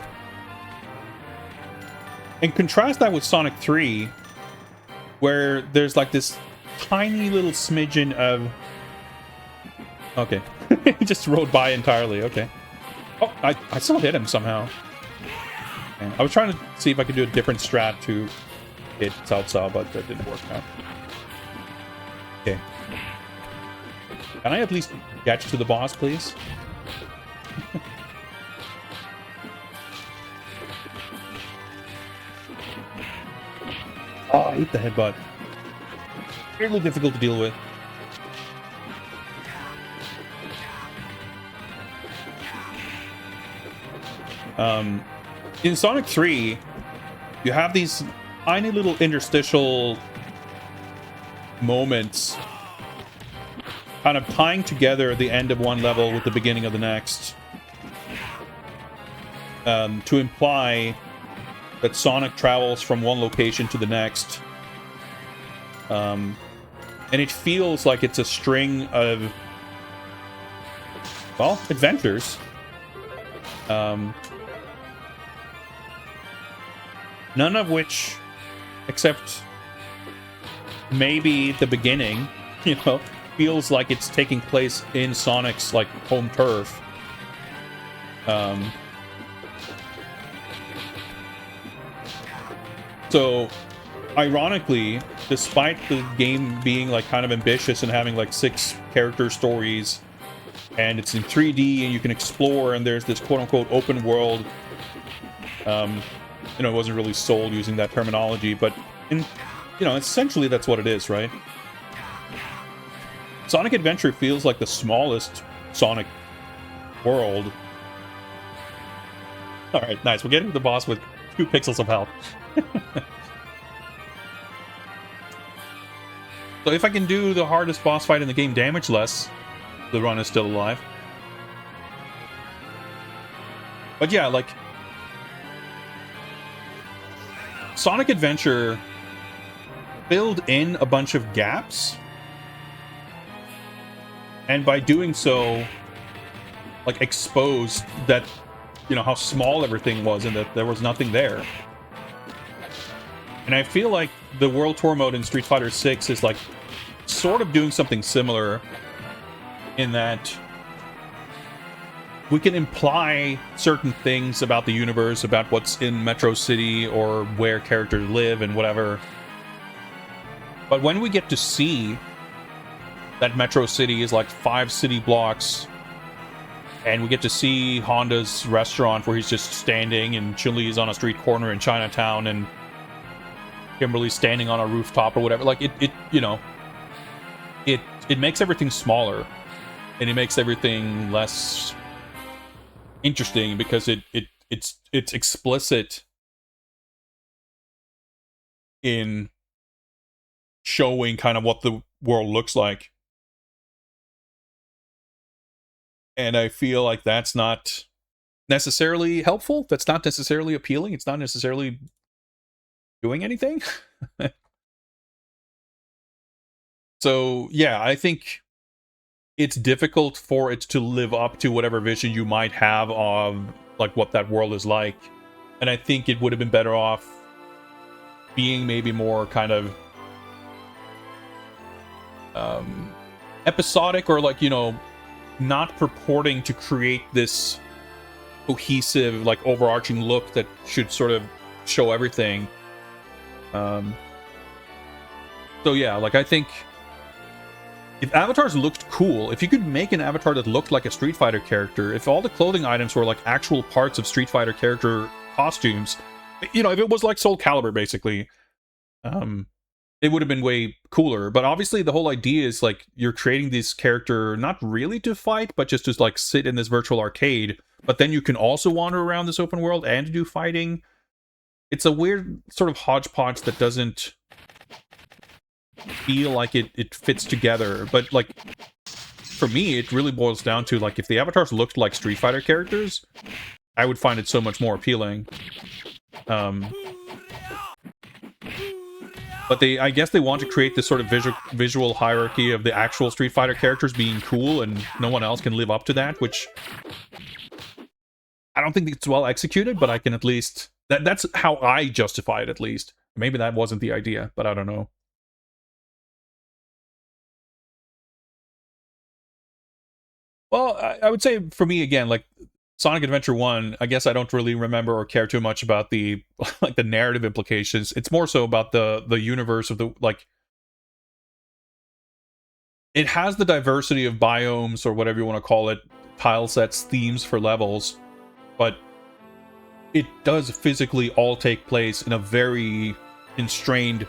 And contrast that with Sonic 3, where there's like this tiny little smidgen of... Okay. He just rode by entirely. Okay. Oh, I still hit him somehow. Okay. I was trying to see if I could do a different strat to hit Cao Cao, but that didn't work out. Okay. Can I at least get to the boss, please? Oh, I hate the headbutt. Really difficult to deal with. In Sonic 3, you have these tiny little interstitial moments kind of tying together the end of one level with the beginning of the next, to imply that Sonic travels from one location to the next. And it feels like it's a string of well, adventures. None of which, except maybe the beginning, feels like it's taking place in Sonic's like home turf. So, ironically, despite the game being like kind of ambitious and having like 6 character stories, and it's in 3D and you can explore, and there's this quote-unquote open world. It wasn't really sold using that terminology, but essentially that's what it is, right? Sonic Adventure feels like the smallest Sonic world. Alright, nice. We're getting to the boss with 2 pixels of health. So if I can do the hardest boss fight in the game damage less, the run is still alive. But yeah, like, Sonic Adventure filled in a bunch of gaps, and by doing so, like, exposed that, how small everything was and that there was nothing there. And I feel like the World Tour mode in Street Fighter 6 is like sort of doing something similar, in that we can imply certain things about the universe, about what's in Metro City or where characters live and whatever. But when we get to see that Metro City is like 5 city blocks, and we get to see Honda's restaurant where he's just standing, and Chun-Li's on a street corner in Chinatown, and Kimberly's standing on a rooftop or whatever, like it makes everything smaller, and it makes everything less interesting because it's explicit in showing kind of what the world looks like. And I feel like that's not necessarily helpful. That's not necessarily appealing. It's not necessarily doing anything. So, yeah, I think it's difficult for it to live up to whatever vision you might have of like what that world is like. And I think it would have been better off being maybe more kind of episodic, or like, not purporting to create this cohesive, like, overarching look that should sort of show everything. So yeah, like, I think if avatars looked cool, if you could make an avatar that looked like a Street Fighter character, if all the clothing items were like actual parts of Street Fighter character costumes, if it was like Soul Calibur, basically, it would have been way cooler. But obviously the whole idea is like you're creating this character not really to fight, but just to like sit in this virtual arcade. But then you can also wander around this open world and do fighting. It's a weird sort of hodgepodge that doesn't feel like it fits together. But like, for me, it really boils down to like, if the avatars looked like Street Fighter characters, I would find it so much more appealing. But I guess they want to create this sort of visual hierarchy of the actual Street Fighter characters being cool, and no one else can live up to that, which I don't think it's well executed, but I can at least... That's how I justify it, at least. Maybe that wasn't the idea, but I don't know. Well, I would say, for me, again, like, Sonic Adventure 1, I guess I don't really remember or care too much about the like the narrative implications. It's more so about the universe of the, like, it has the diversity of biomes, or whatever you want to call it, tile sets, themes for levels, but it does physically all take place in a very constrained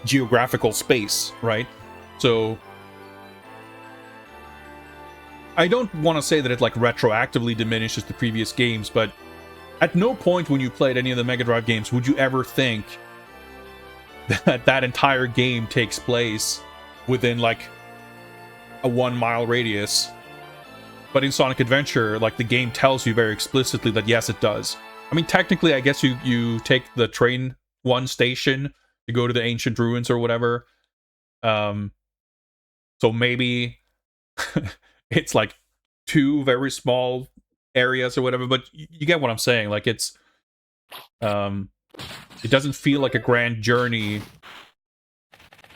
geographical space, right? So I don't want to say that it like retroactively diminishes the previous games, but at no point when you played any of the Mega Drive games would you ever think that that entire game takes place within like a 1 mile radius. But in Sonic Adventure, like, the game tells you very explicitly that yes, it does. I mean, technically, I guess you take the train 1 station to go to the ancient ruins or whatever. So maybe it's like two very small areas or whatever, but you get what I'm saying. Like it's it doesn't feel like a grand journey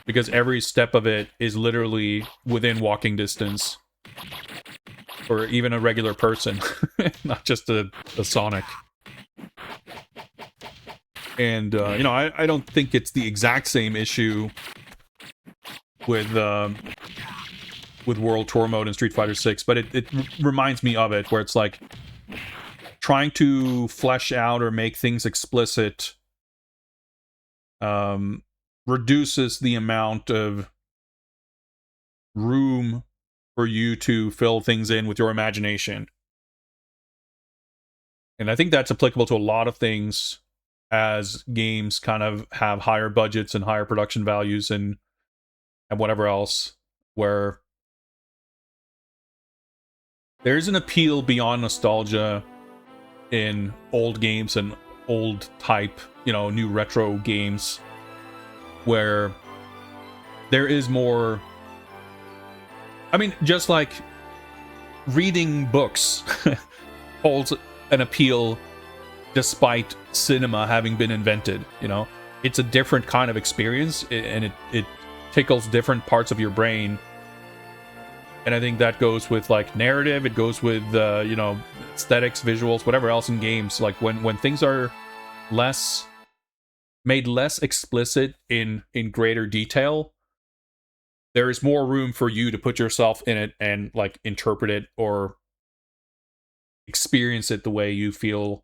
because every step of it is literally within walking distance for even a regular person, not just a Sonic. And you know, I don't think it's the exact same issue with World Tour Mode in Street Fighter 6, but it reminds me of it, where it's like trying to flesh out or make things explicit reduces the amount of room for you to fill things in with your imagination. And I think that's applicable to a lot of things as games kind of have higher budgets and higher production values and whatever else, where there's an appeal beyond nostalgia in old games and old type, you know, new retro games, where there is more. I mean, just like reading books holds an appeal despite cinema having been invented, you know? It's a different kind of experience, and it tickles different parts of your brain. And I think that goes with like narrative, it goes with you know, aesthetics, visuals, whatever else in games. Like when things are made less explicit in greater detail, there is more room for you to put yourself in it and like interpret it or experience it the way you feel.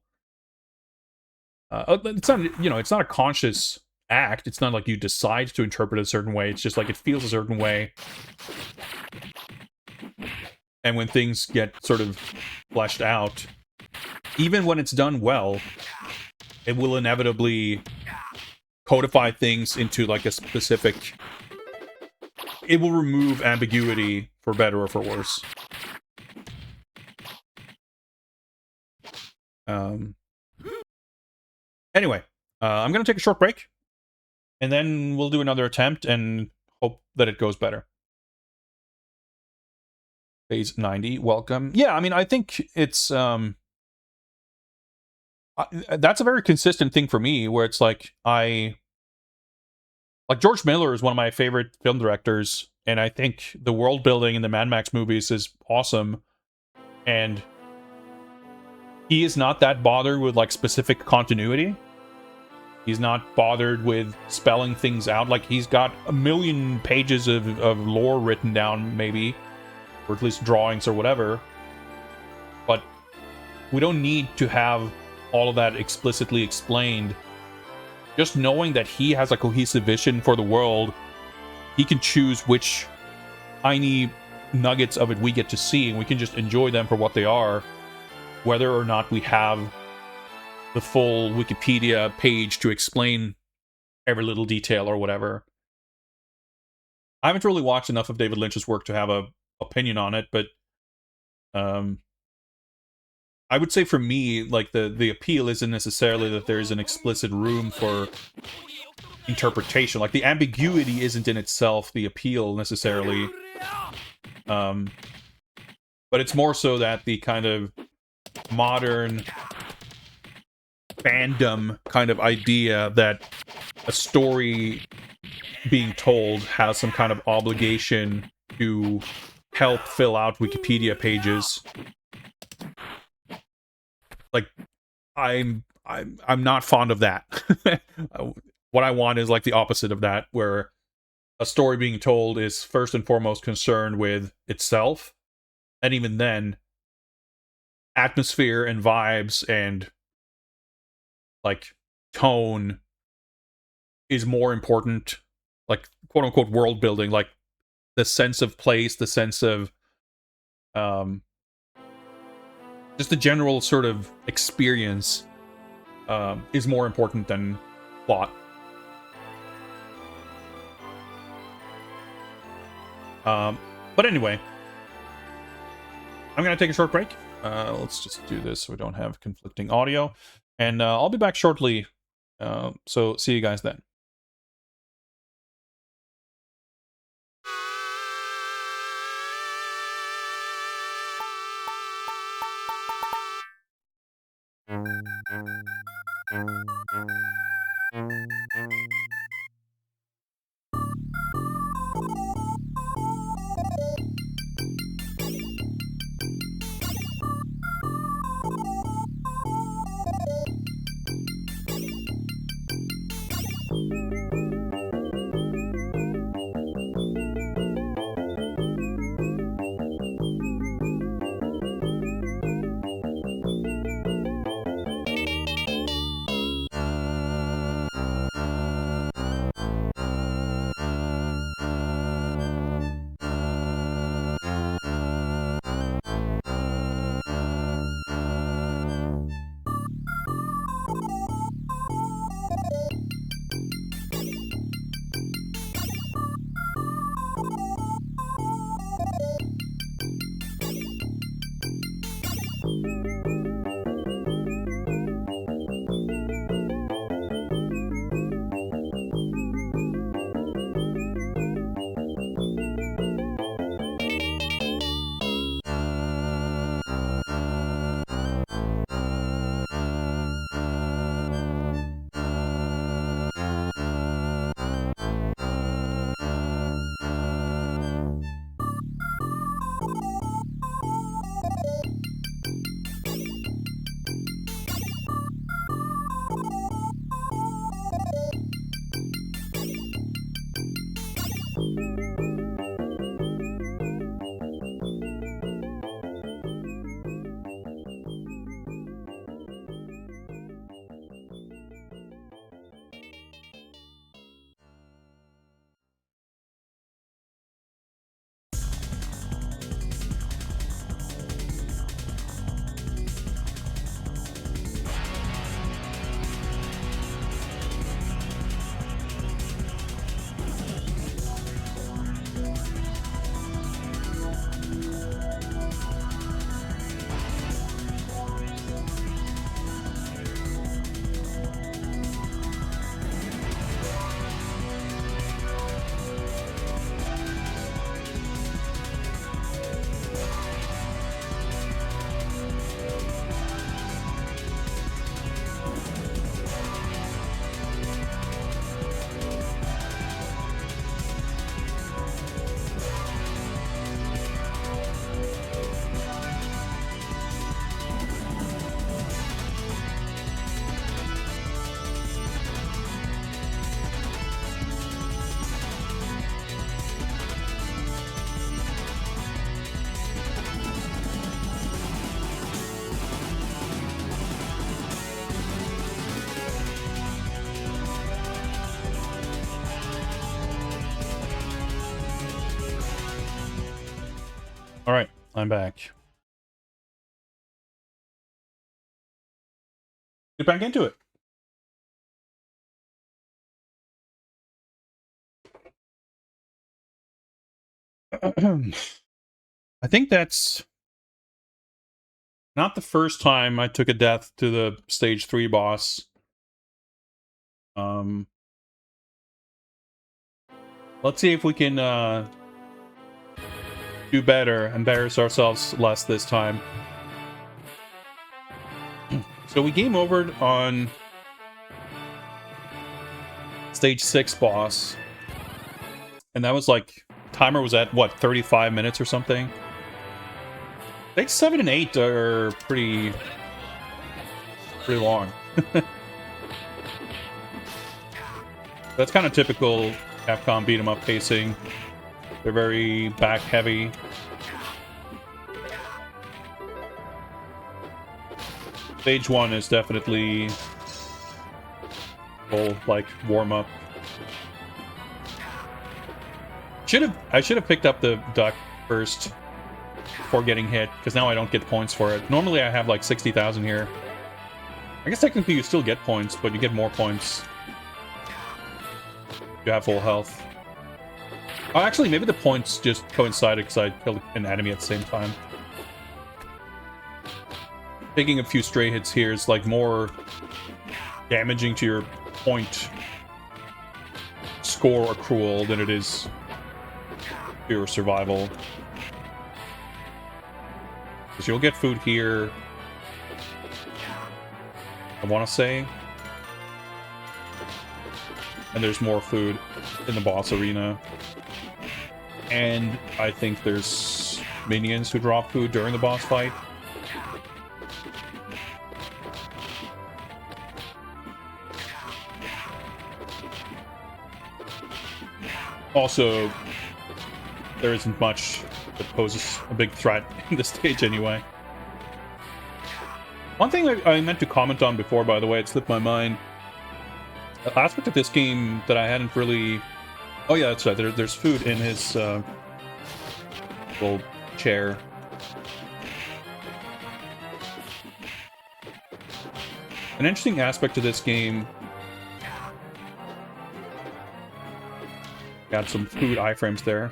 It's not, you know, it's not a conscious act. It's not like you decide to interpret it a certain way. It's just like it feels a certain way. And when things get sort of fleshed out, even when it's done well, it will inevitably codify things into like a specific. It will remove ambiguity for better or for worse. Anyway, I'm going to take a short break, and then we'll do another attempt and hope that it goes better. Phase 90, welcome. Yeah, I mean, I think it's... that's a very consistent thing for me, where it's like, like George Miller is one of my favorite film directors, and I think the world building in the Mad Max movies is awesome, and he is not that bothered with like specific continuity. He's not bothered with spelling things out. Like, he's got a million pages of lore written down, maybe, or at least drawings or whatever, but we don't need to have all of that explicitly explained. Just knowing that he has a cohesive vision for the world, he can choose which tiny nuggets of it we get to see, and we can just enjoy them for what they are, whether or not we have the full Wikipedia page to explain every little detail or whatever. I haven't really watched enough of David Lynch's work to have a opinion on it, but I would say for me, like, the appeal isn't necessarily that there's an explicit room for interpretation. Like, the ambiguity isn't in itself the appeal necessarily. But it's more so that the kind of modern fandom kind of idea that a story being told has some kind of obligation to help fill out Wikipedia pages. Like, I'm not fond of that. What I want is like the opposite of that, where a story being told is first and foremost concerned with itself, and even then, atmosphere and vibes and like tone is more important. Like, quote unquote world building, like the sense of place, the sense of just the general sort of experience is more important than plot. But anyway, I'm gonna take a short break. Let's just do this so we don't have conflicting audio, and I'll be back shortly. So see you guys then. Alright, I'm back. Get back into it. I think that's not the first time I took a death to the stage 3 boss. Let's see if we can do better, embarrass ourselves less this time. So we game overed on stage 6 boss, and that was like, timer was at what, 35 minutes or something. Stage 7 and 8 are pretty long. That's kind of typical Capcom beat 'em up pacing. They're very back heavy. Stage 1 is definitely full, like, warm-up. I should have picked up the duck first before getting hit, because now I don't get points for it. Normally I have like 60,000 here. I guess technically you still get points, but you get more points if you have full health. Oh, actually, maybe the points just coincided because I killed an enemy at the same time. Taking a few stray hits here is like more damaging to your point score accrual than it is to your survival. Because you'll get food here, I want to say. and there's more food in the boss arena. And I think there's minions who drop food during the boss fight. Also, there isn't much that poses a big threat in this stage anyway. One thing I meant to comment on before, by the way, it slipped my mind. An aspect of this game that I hadn't really... Oh yeah, that's right, there's food in his little chair. An interesting aspect to this game... Got some food iframes there.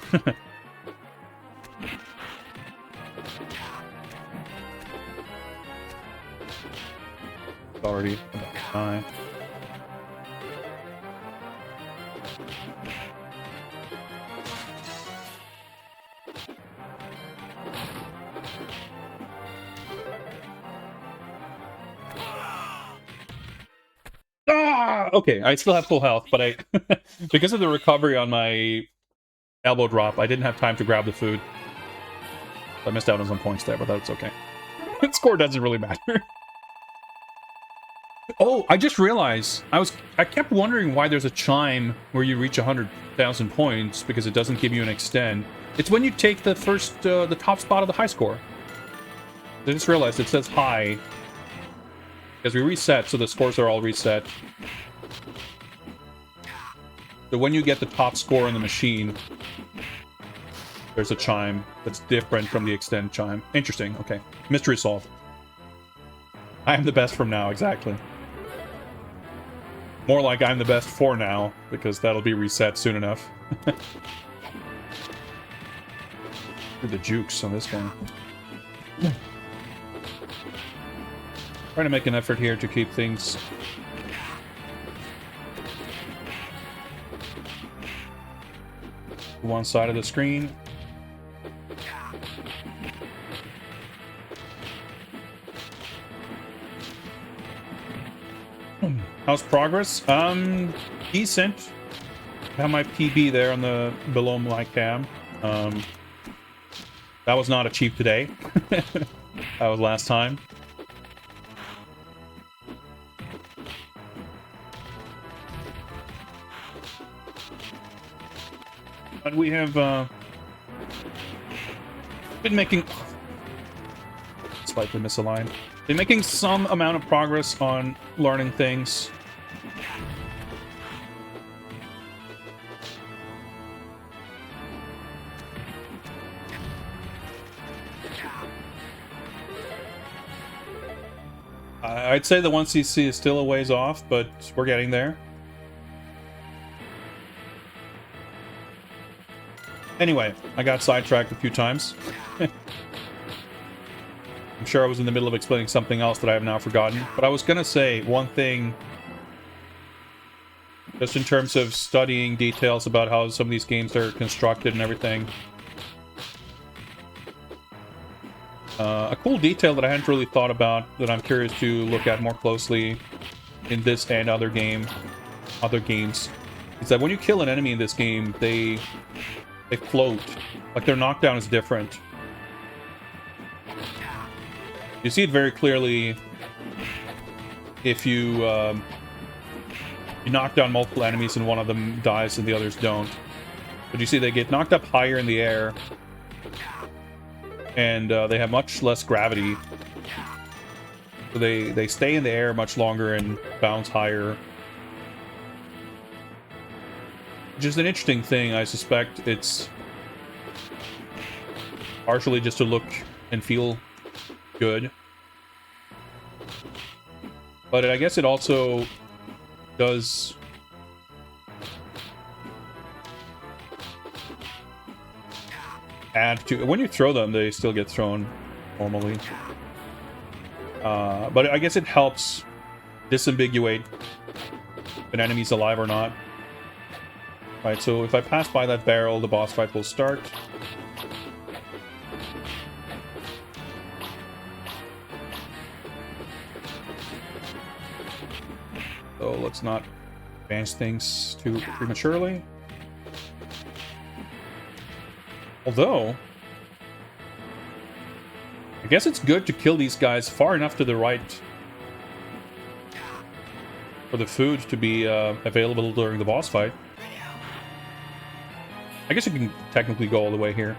Already about time. Okay, I still have full health, but I because of the recovery on my elbow drop, I didn't have time to grab the food. I missed out on some points there, but that's okay. Score doesn't really matter. Oh, I just realized I kept wondering why there's a chime where you reach 100,000 points because it doesn't give you an extend. It's when you take the the top spot of the high score. I just realized it says high because we reset, so the scores are all reset. So when you get the top score in the machine, there's a chime that's different from the extend chime. Interesting. Okay, mystery solved. I am the best from now, exactly. More like I'm the best for now, because that'll be reset soon enough. The jukes on this guy. Trying to make an effort here to keep things to one side of the screen. How's progress? Decent. I have my PB there on the below my cam. That was not achieved today. That was last time. But we have been making slightly misaligned. Been making some amount of progress on learning things. I'd say the 1cc is still a ways off, but we're getting there. Anyway, I got sidetracked a few times. I'm sure I was in the middle of explaining something else that I have now forgotten. But I was going to say one thing, just in terms of studying details about how some of these games are constructed and everything. A cool detail that I hadn't really thought about, that I'm curious to look at more closely in this and other games, is that when you kill an enemy in this game, they float. Like, their knockdown is different. You see it very clearly if you knock down multiple enemies and one of them dies and the others don't. But you see they get knocked up higher in the air, and they have much less gravity. So they stay in the air much longer and bounce higher. Which is an interesting thing. I suspect it's partially just to look and feel good. But I guess it also does add to... When you throw them, they still get thrown normally. But I guess it helps disambiguate if an enemy's alive or not. Right, so if I pass by that barrel, the boss fight will start. So let's not advance things too prematurely. Although, I guess it's good to kill these guys far enough to the right for the food to be available during the boss fight. I guess you can technically go all the way here.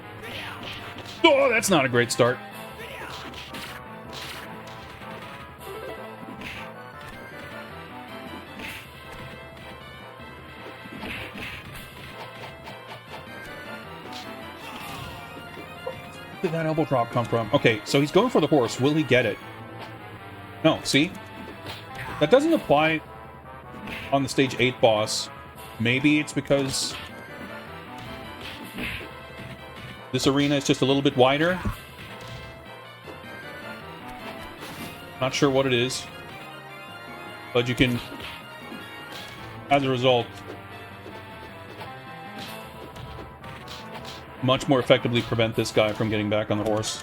Oh, that's not a great start. Where did that elbow drop come from? Okay, so he's going for the horse. Will he get it? No, see? That doesn't apply on the stage 8 boss. Maybe it's because this arena is just a little bit wider. Not sure what it is. But you can, as a result, much more effectively prevent this guy from getting back on the horse.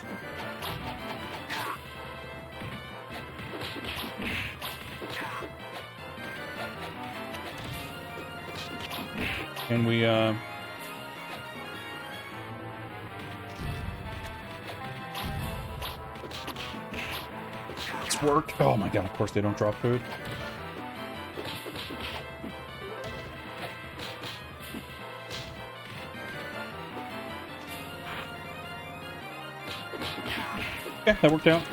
And we, it's worked. Oh my god, of course they don't drop food. Okay, that worked out.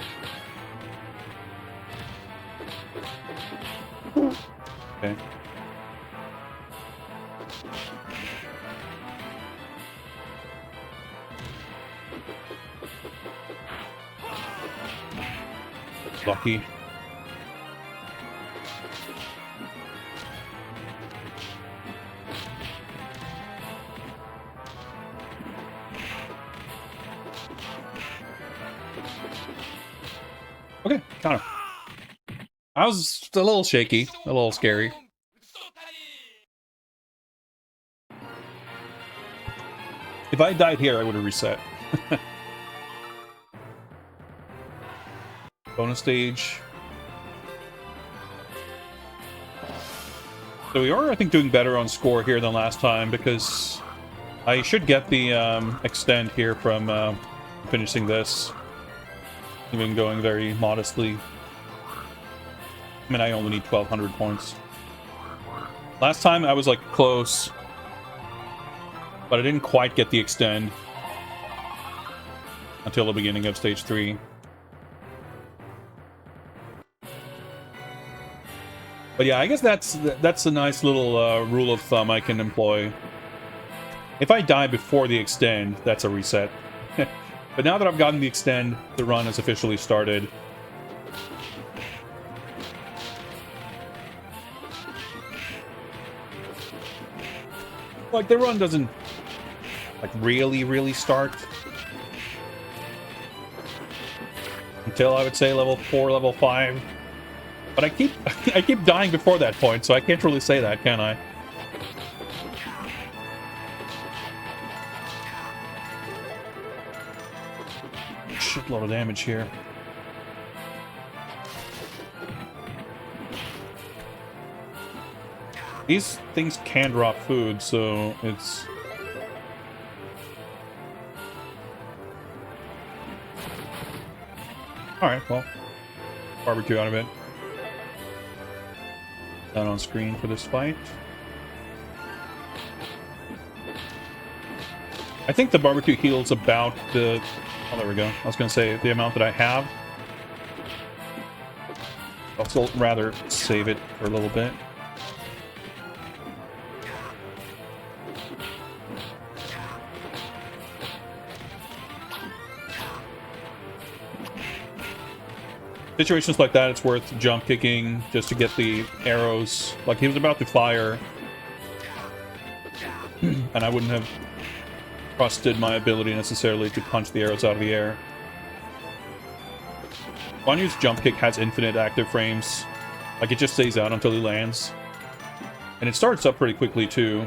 Okay. Lucky. Okay, kind of. I was a little shaky, a little scary. If I died here, I would have reset. Bonus stage. So we are, I think, doing better on score here than last time, because I should get the extend here from finishing this. Even going very modestly. I mean, I only need 1,200 points. Last time I was, like, close. But I didn't quite get the extend until the beginning of stage 3. But yeah, I guess that's a nice little rule of thumb I can employ. If I die before the extend, that's a reset. But now that I've gotten the extend, the run has officially started. Like, the run doesn't, like, really start until, I would say, level 4, level 5. But I keep dying before that point, so I can't really say that, can I? Shitload of damage here. These things can drop food, so it's... Alright, well, barbecue out of it. Down on screen for this fight. I think the barbecue heals about the... Oh, there we go. I was going to say the amount that I have. I'll still rather save it for a little bit. Situations like that, it's worth jump kicking just to get the arrows. Like, he was about to fire, and I wouldn't have trusted my ability necessarily to punch the arrows out of the air. Guan Yu's jump kick has infinite active frames. Like, it just stays out until he lands. And it starts up pretty quickly, too.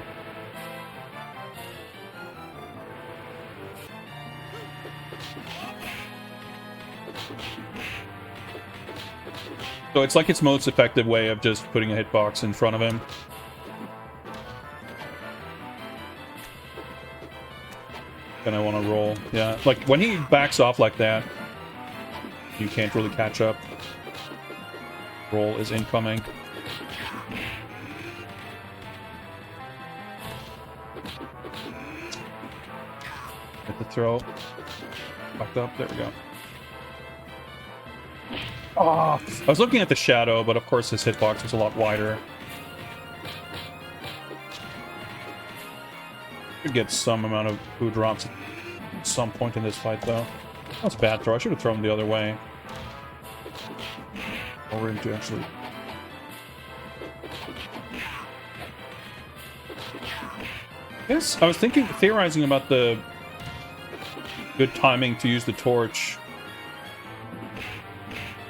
So it's like its most effective way of just putting a hitbox in front of him. Gonna want to roll. Yeah, like when he backs off like that, you can't really catch up. Roll is incoming. Hit the throw. Fucked up. There we go. Oh, I was looking at the shadow, but of course his hitbox was a lot wider. Could get some amount of food drops at some point in this fight, though. That's a bad throw. I should have thrown the other way. Over into actually. Yes, I was theorizing about the good timing to use the torch.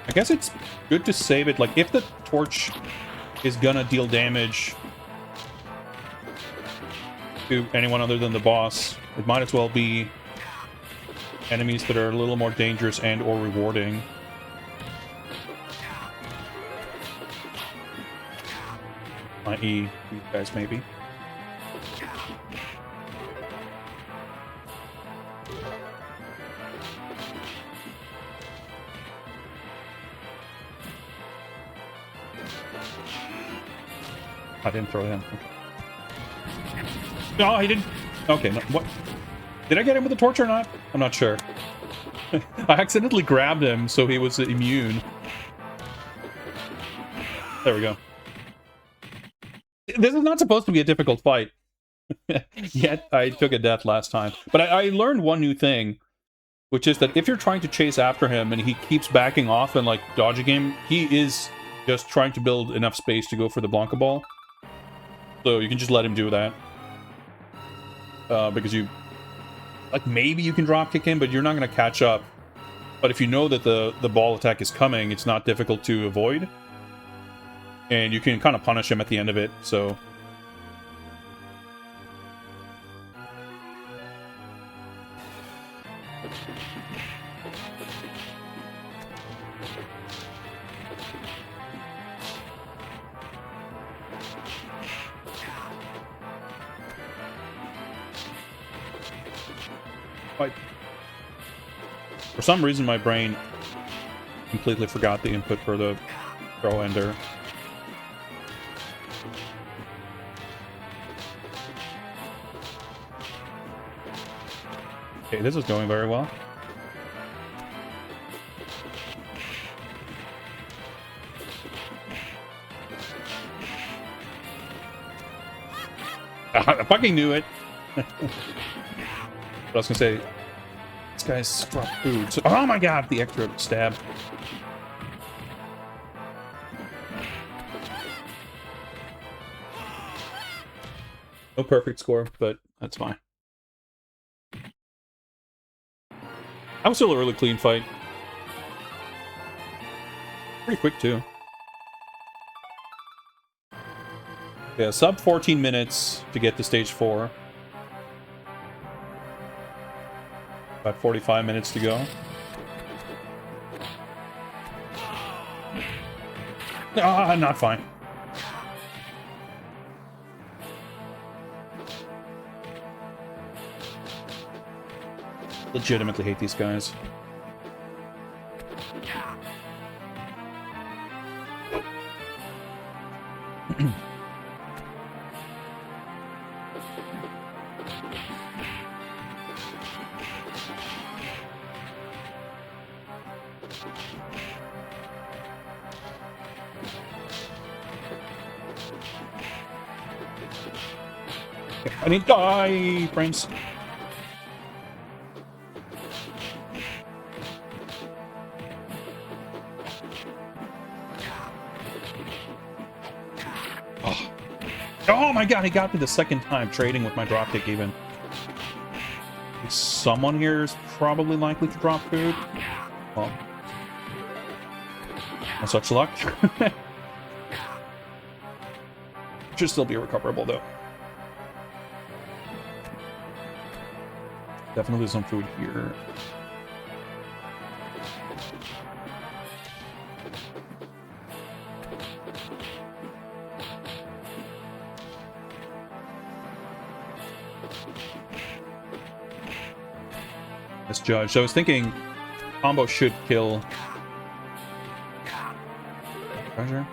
I guess it's good to save it. Like, if the torch is gonna deal damage to anyone other than the boss, it might as well be enemies that are a little more dangerous and or rewarding. I.e., you guys, maybe. I didn't throw him. No, I didn't. Okay, no, what? Did I get him with the torch or not? I'm not sure. I accidentally grabbed him, so he was immune. There we go. This is not supposed to be a difficult fight. Yet, I took a death last time. But I learned one new thing, which is that if you're trying to chase after him and he keeps backing off and, like, dodging him, he is just trying to build enough space to go for the Blanca Ball. So you can just let him do that. Because you... Like, maybe you can drop kick him, but you're not going to catch up. But if you know that the ball attack is coming, it's not difficult to avoid. And you can kind of punish him at the end of it, so... For some reason, my brain completely forgot the input for the throw ender. Okay, this is going very well. I fucking knew it. But I was gonna say, this guy's dropped food. So, oh my god, the extra stab. No perfect score, but that's fine. That was still a really clean fight. Pretty quick, too. Yeah, sub 14 minutes to get to stage 4. About 45 minutes to go. Ah, not fine. Legitimately hate these guys. I need die frames. Oh my god, he got me the second time, trading with my dropkick even. Someone here is probably likely to drop food. Well, no such luck. Should still be recoverable though. Definitely some food here. misjudged. So I was thinking combo should kill treasure.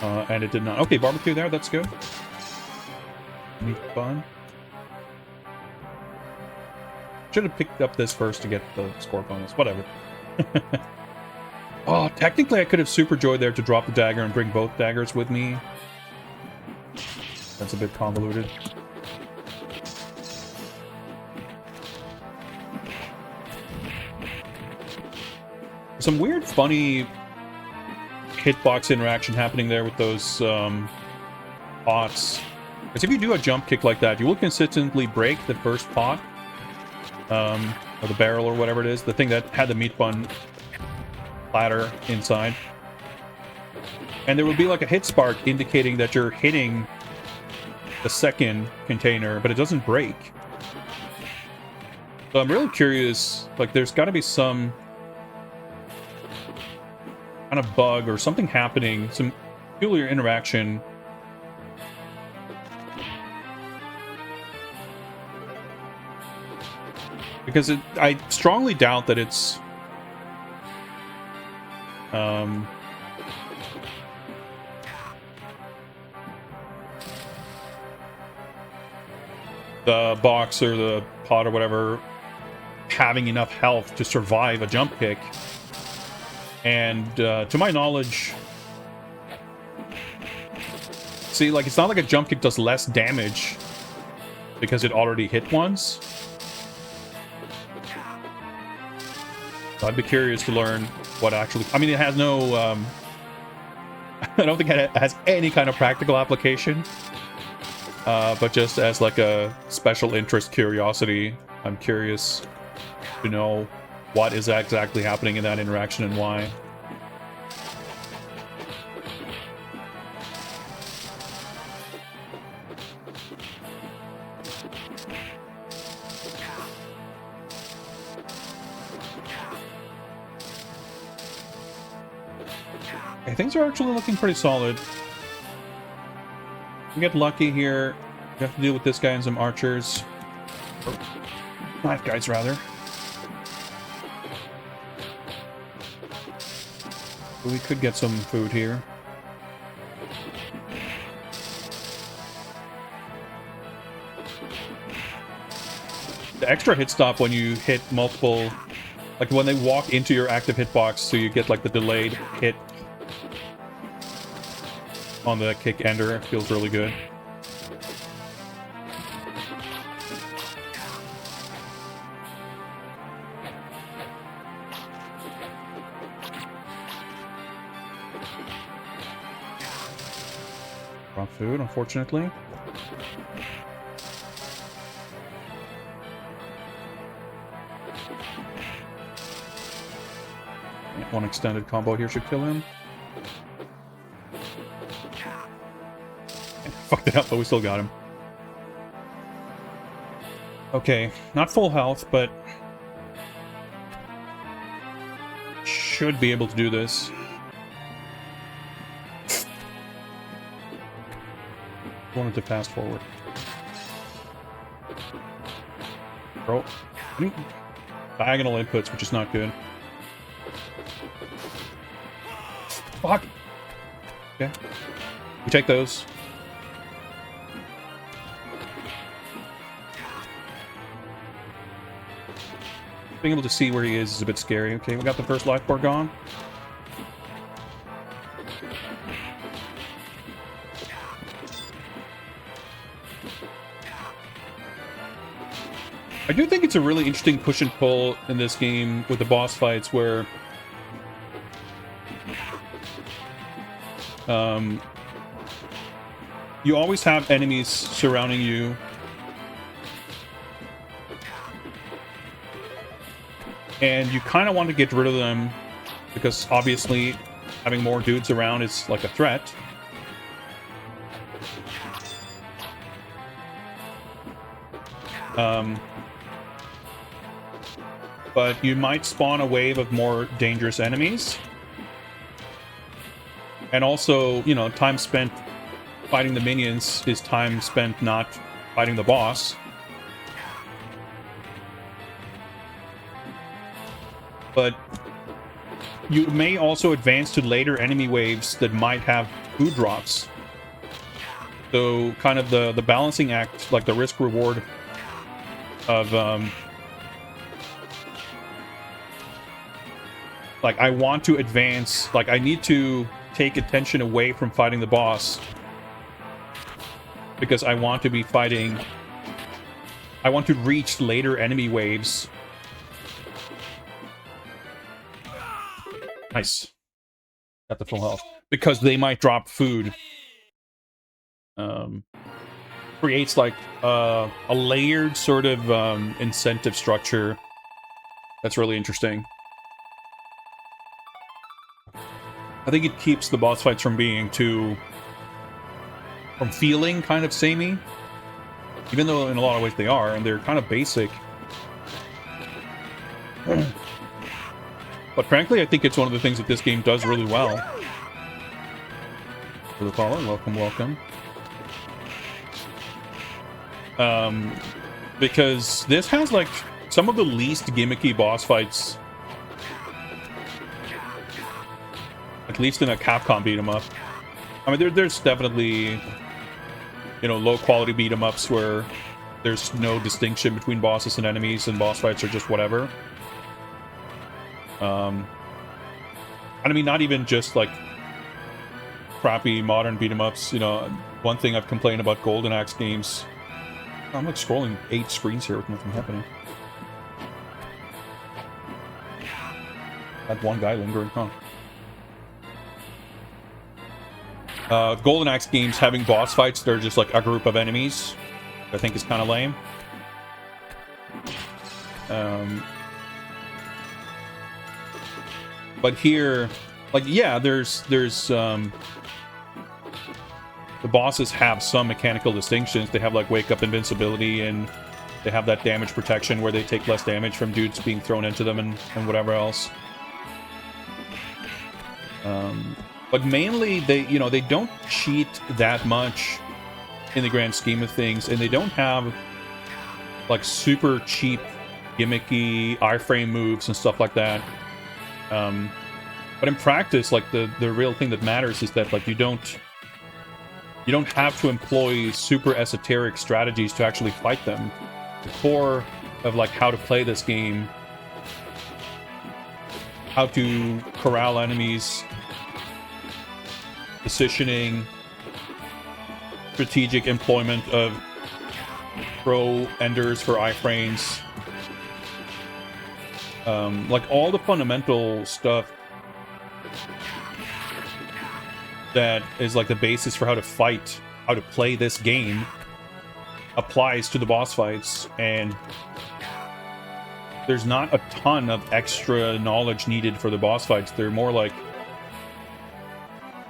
And it did not. Okay, barbecue there, that's good. Meat bun. Should have picked up this first to get the score bonus. Whatever. Oh, technically I could have super joyed there to drop the dagger and bring both daggers with me. That's a bit convoluted. Some weird, funny hitbox interaction happening there with those pots. Because if you do a jump kick like that, you will consistently break the first pot. Or the barrel or whatever it is. The thing that had the meat bun platter inside. And there will be like a hit spark indicating that you're hitting the second container, but it doesn't break. So I'm really curious, like there's got to be some kind of bug or something happening, some peculiar interaction. Because I strongly doubt that it's the box or the pot or whatever having enough health to survive a jump kick. And to my knowledge, see, like it's not like a jump kick does less damage because it already hit once. So I'd be curious to learn what actually... I mean, it has no... I don't think it has any kind of practical application. But just as like a special interest curiosity, I'm curious to know what is exactly happening in that interaction and why. Okay, things are actually looking pretty solid. We get lucky here. We have to deal with this guy and some archers. Or knife guys, rather. But we could get some food here. The extra hit stop when you hit multiple... Like when they walk into your active hitbox, so you get like the delayed hit on the kick ender. It feels really good. Wrong food, unfortunately. One extended combo here should kill him. Fucked it up, but we still got him. Okay, not full health, but should be able to do this. Wanted to fast forward. Bro, diagonal inputs, which is not good. Fuck. Okay, we take those. Being able to see where he is a bit scary. Okay, we got the first life bar gone. I do think it's a really interesting push and pull in this game with the boss fights where you always have enemies surrounding you. And you kind of want to get rid of them because obviously having more dudes around is like a threat. But you might spawn a wave of more dangerous enemies. And also, you know, time spent fighting the minions is time spent not fighting the boss. but you may also advance to later enemy waves that might have food drops. So kind of the balancing act, like the risk reward of like I want to advance, like I need to take attention away from fighting the boss because I want to be fighting, I want to reach later enemy waves. Nice. Got the full health. Because they might drop food. Creates like a layered sort of incentive structure that's really interesting. I think it keeps the boss fights from being from feeling kind of samey. Even though in a lot of ways they are, and they're kind of basic. But frankly, I think it's one of the things that this game does really well. For the caller, welcome, welcome. Because this has like some of the least gimmicky boss fights, at least in a Capcom beat 'em up. I mean, there's definitely, you know, low quality beat 'em ups where there's no distinction between bosses and enemies, and boss fights are just whatever. I mean, not even just like crappy modern beat 'em ups. You know, one thing I've complained about Golden Axe games. I'm like scrolling 8 screens here with nothing happening. That one guy lingering, huh? Golden Axe games having boss fights, they're just like a group of enemies. I think is kind of lame. But here, like, yeah, there's the bosses have some mechanical distinctions. They have like wake up invincibility, and they have that damage protection where they take less damage from dudes being thrown into them and whatever else. But mainly they don't cheat that much in the grand scheme of things, and they don't have like super cheap gimmicky iframe moves and stuff like that. But in practice, like the real thing that matters is that like you don't have to employ super esoteric strategies to actually fight them. The core of like how to play this game, how to corral enemies, positioning, strategic employment of throw enders for iframes, like all the fundamental stuff that is like the basis for how to fight, how to play this game, applies to the boss fights. And there's not a ton of extra knowledge needed for the boss fights. They're more like,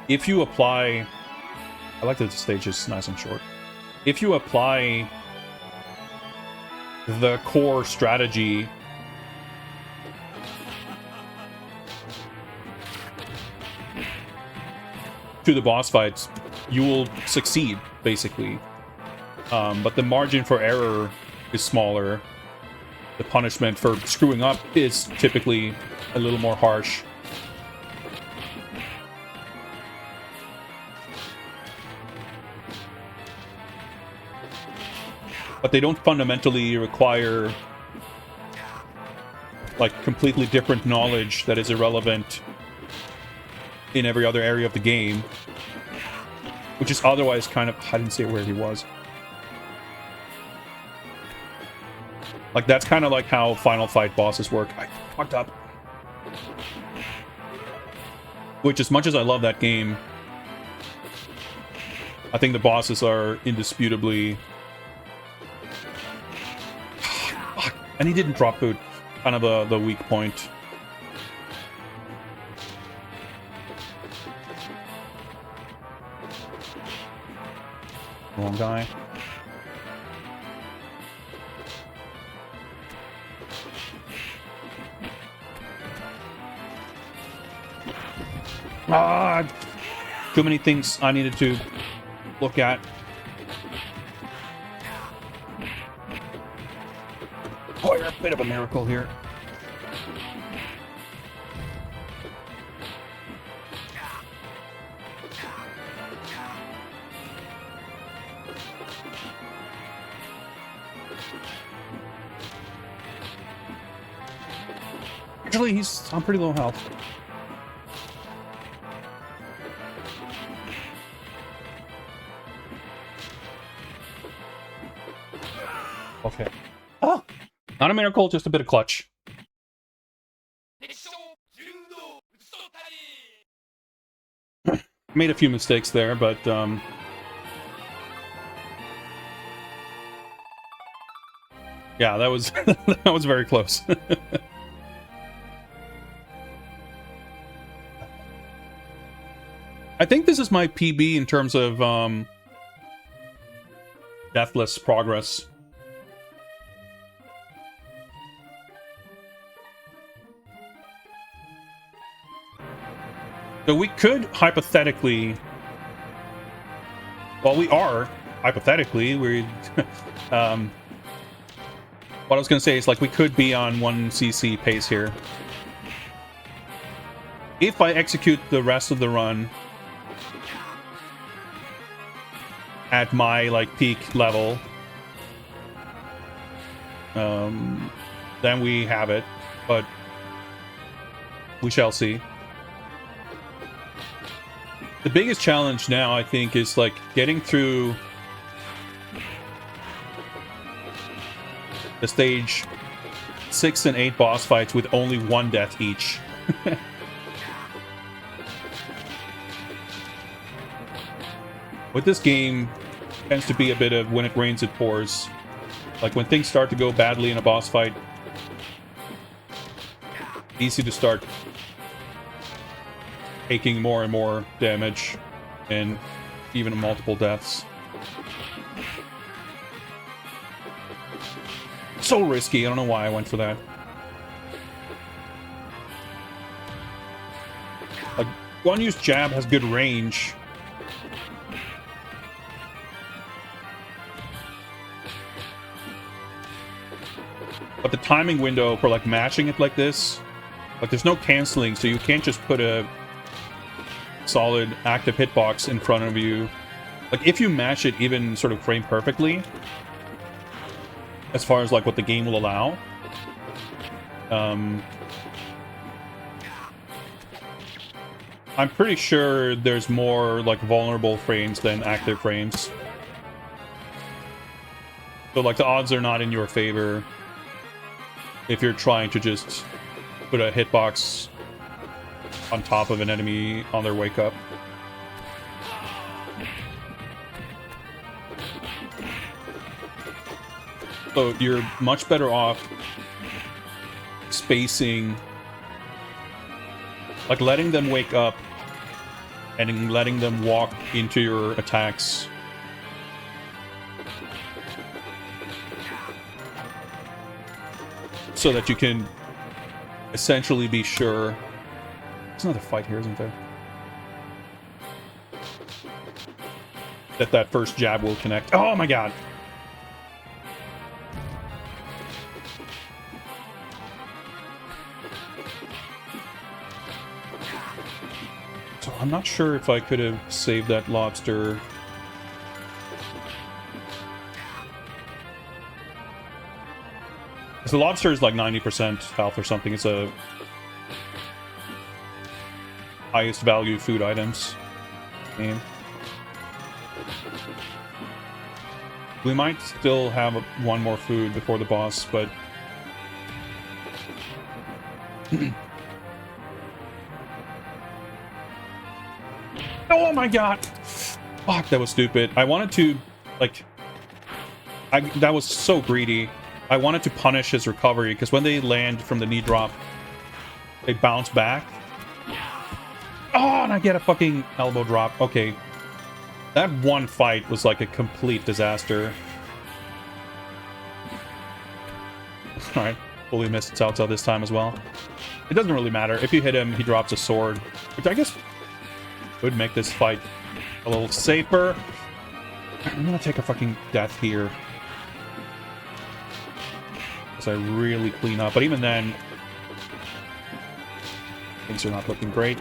if you apply, I like that the stage is nice and short. If you apply the core strategy to the boss fights, you will succeed, basically. But the margin for error is smaller. The punishment for screwing up is typically a little more harsh. But they don't fundamentally require like completely different knowledge that is irrelevant in every other area of the game, which is otherwise kind of, I didn't say where he was. Like that's kind of like how Final Fight bosses work. I fucked up. Which, as much as I love that game, I think the bosses are indisputably. Fuck. And he didn't drop food. Kind of the weak point. Wrong guy. Too many things I needed to look at. Oh, you're a bit of a miracle here. Actually, he's on pretty low health. Okay. Oh! Not a miracle, just a bit of clutch. Made a few mistakes there, but yeah, that was that was very close. I think this is my PB in terms of deathless progress. So we could hypothetically, well, we are hypothetically, what I was going to say is, like, we could be on 1cc pace here. If I execute the rest of the run at my, like, peak level, then we have it, but we shall see. The biggest challenge now, I think, is, like, getting through the stage 6 and 8 boss fights with only one death each. With this game, tends to be a bit of when it rains, it pours. Like, when things start to go badly in a boss fight, easy to start taking more and more damage, and even multiple deaths. So risky, I don't know why I went for that. Like, Guan Yu's jab has good range. But the timing window for, like, matching it like this, like, there's no canceling, so you can't just put a solid active hitbox in front of you. Like, if you match it even sort of frame perfectly, as far as, like, what the game will allow, I'm pretty sure there's more, like, vulnerable frames than active frames. So, like, the odds are not in your favor if you're trying to just put a hitbox on top of an enemy on their wake up. So you're much better off spacing, like letting them wake up and letting them walk into your attacks. So that you can essentially be sure. There's another fight here, isn't there? That first jab will connect. Oh my god! So I'm not sure if I could have saved that lobster. Because the lobster is like 90% health or something. It's a highest value food items game. We might still have one more food before the boss, but oh my god! Fuck, that was stupid. I wanted to, like, that was so greedy. I wanted to punish his recovery, because when they land from the knee drop, they bounce back. Oh, and I get a fucking elbow drop. Okay. That one fight was like a complete disaster. Alright, fully missed Cao Cao this time as well. It doesn't really matter. If you hit him, he drops a sword, which I guess would make this fight a little safer. I'm gonna take a fucking death here, because I really clean up. But even then, things are not looking great.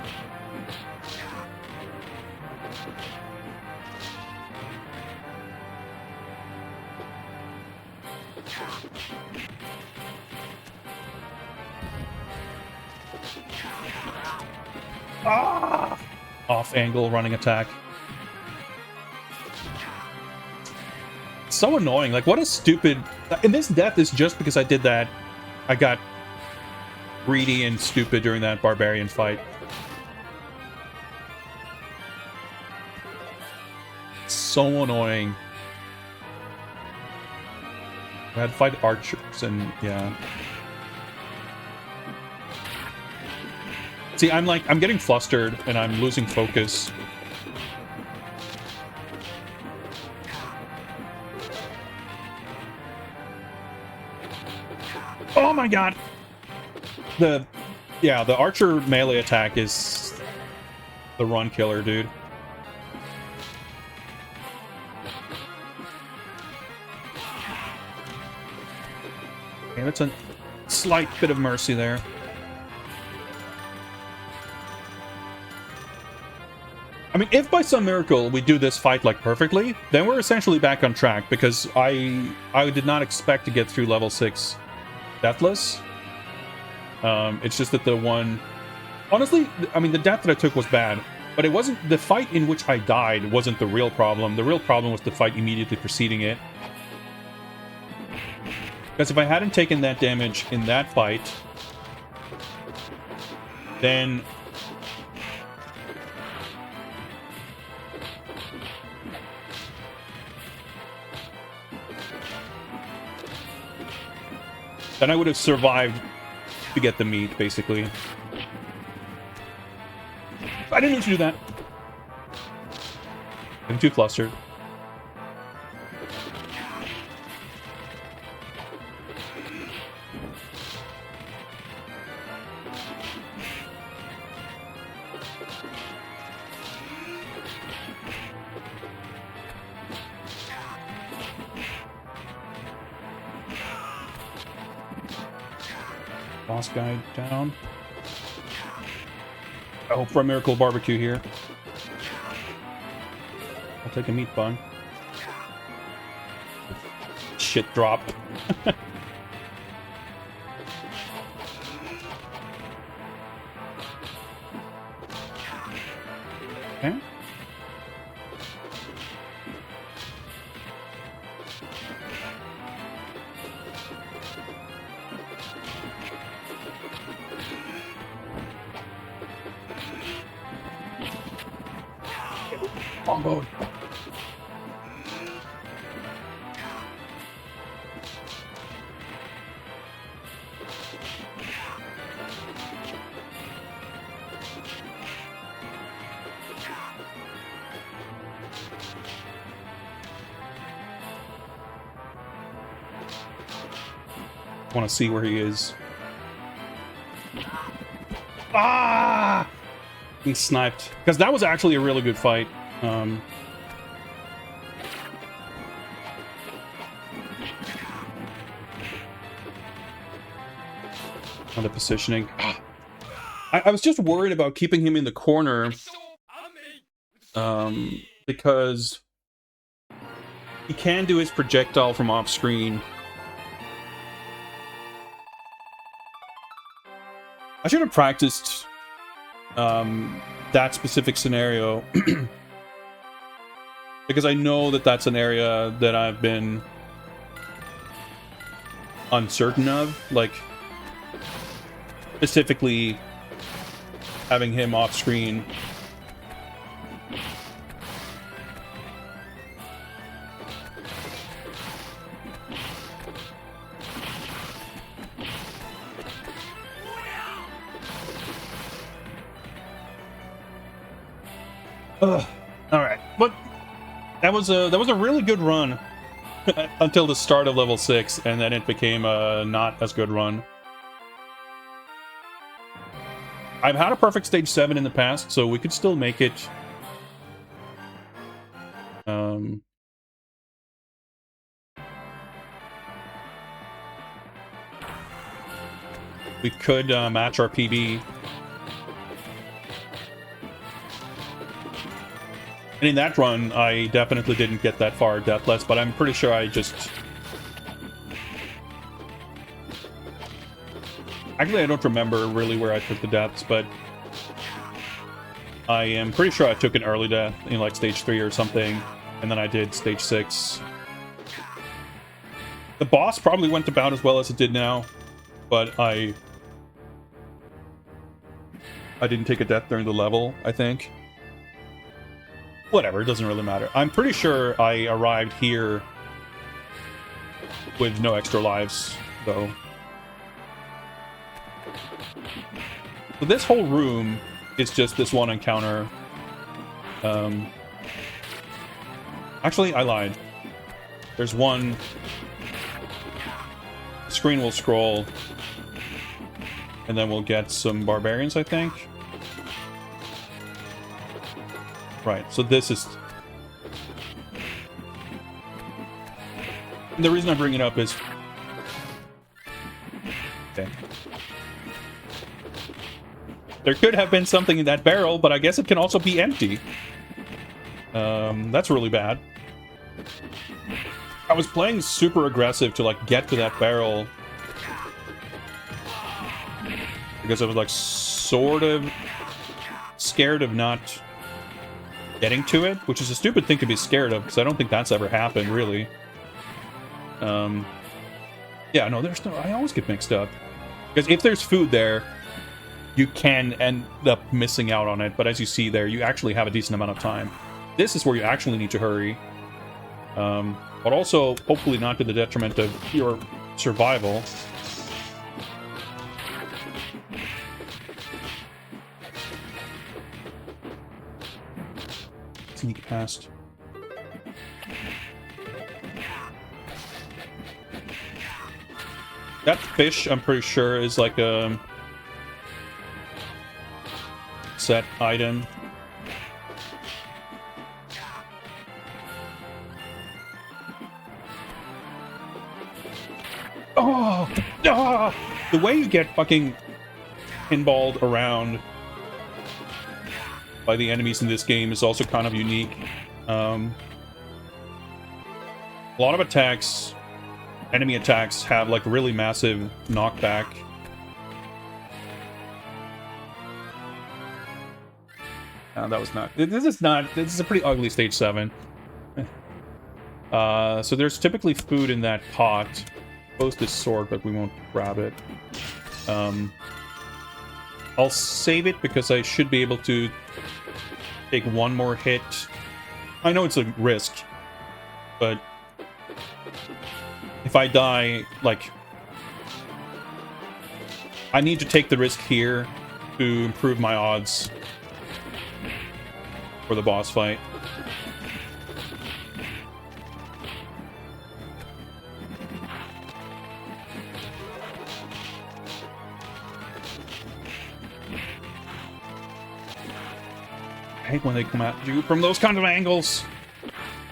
Ah! Off angle running attack. So annoying. Like, what a stupid... And this death is just because I did that. I got greedy and stupid during that barbarian fight. So annoying. I had to fight archers and yeah. See, I'm getting flustered and I'm losing focus. Oh my god! The archer melee attack is the run killer, dude. Okay, that's a slight bit of mercy there. I mean, if by some miracle we do this fight like perfectly, then we're essentially back on track, because I did not expect to get through level 6 deathless. It's just that the one... Honestly, I mean, the death that I took was bad, but it wasn't... The fight in which I died wasn't the real problem. The real problem was the fight immediately preceding it. Because if I hadn't taken that damage in that fight, then... then I would have survived to get the meat, basically. I didn't need to do that. I'm too flustered. Boss guy down. I hope for a miracle barbecue here. I'll take a meat bun. Shit drop. Okay. Comboed. I want to see where he is. Ah! He sniped. Because that was actually a really good fight. On the positioning. I was just worried about keeping him in the corner. Because he can do his projectile from off screen. I should have practiced that specific scenario. Because I know that that's an area that I've been uncertain of. Like, specifically having him off screen. All right, but that was a really good run until the start of level 6, and then it became a not as good run. I've had a perfect stage 7 in the past, so we could still make it. We could match our PB. And in that run, I definitely didn't get that far deathless, but I'm pretty sure I just... Actually, I don't remember really where I took the deaths, but... I am pretty sure I took an early death in like stage 3 or something, and then I did stage 6. The boss probably went about as well as it did now, but I didn't take a death during the level, I think. Whatever, it doesn't really matter. I'm pretty sure I arrived here with no extra lives, though. So this whole room is just this one encounter. Actually, I lied. There's one... Screen will scroll, and then we'll get some barbarians, I think. Right, so this is... The reason I bring it up is... Okay. There could have been something in that barrel, but I guess it can also be empty. That's really bad. I was playing super aggressive to, like, get to that barrel. Because I was, like, sort of scared of not getting to it, which is a stupid thing to be scared of, because I don't think that's ever happened, really. Yeah, no, there's no... I always get mixed up. Because if there's food there, you can end up missing out on it, but as you see there, you actually have a decent amount of time. This is where you actually need to hurry. But also, hopefully not to the detriment of your survival. Sneak past. That fish, I'm pretty sure, is like a set item. Oh! Ah! The way you get fucking pinballed around by the enemies in this game is also kind of unique. A lot of attacks, enemy attacks, have like really massive knockback. That was not... This is a pretty ugly stage 7. So there's typically food in that pot. Post this sword, but we won't grab it. I'll save it because I should be able to take one more hit. I know it's a risk, but if I die, like... I need to take the risk here to improve my odds for the boss fight. I hate when they come at you from those kind of angles.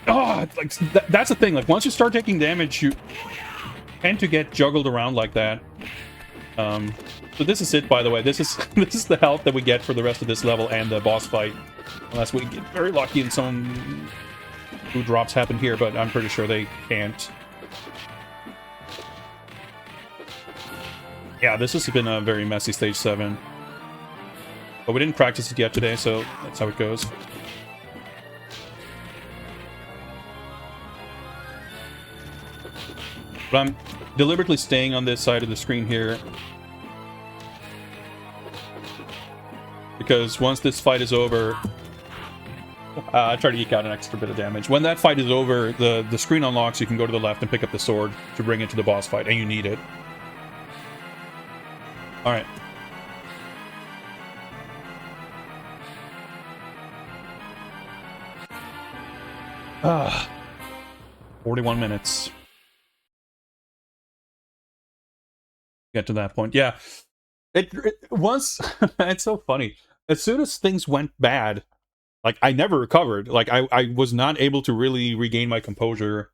Oh, like that's the thing. Like once you start taking damage, you tend to get juggled around like that. So this is it, by the way. This is the health that we get for the rest of this level and the boss fight, unless we get very lucky and some food drops happen here. But I'm pretty sure they can't. Yeah, this has been a very messy stage 7. But we didn't practice it yet today, so that's how it goes. But I'm deliberately staying on this side of the screen here. Because once this fight is over... I try to eke out an extra bit of damage. When that fight is over, the screen unlocks, you can go to the left and pick up the sword to bring it to the boss fight, and you need it. Alright. Ah, 41 minutes. Get to that point. Yeah. It once... It's so funny. As soon as things went bad, like, I never recovered. Like, I was not able to really regain my composure.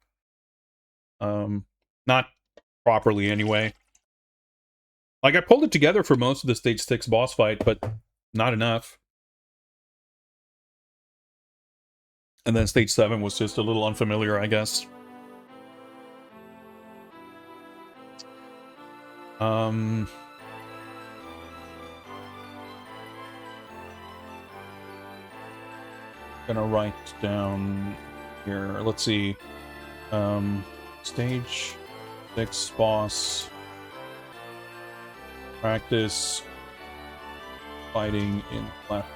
Not properly, anyway. Like, I pulled it together for most of the stage 6 boss fight, but not enough. And then stage 7 was just a little unfamiliar, I guess. gonna write down here. Let's see. Stage 6 boss. Practice fighting in left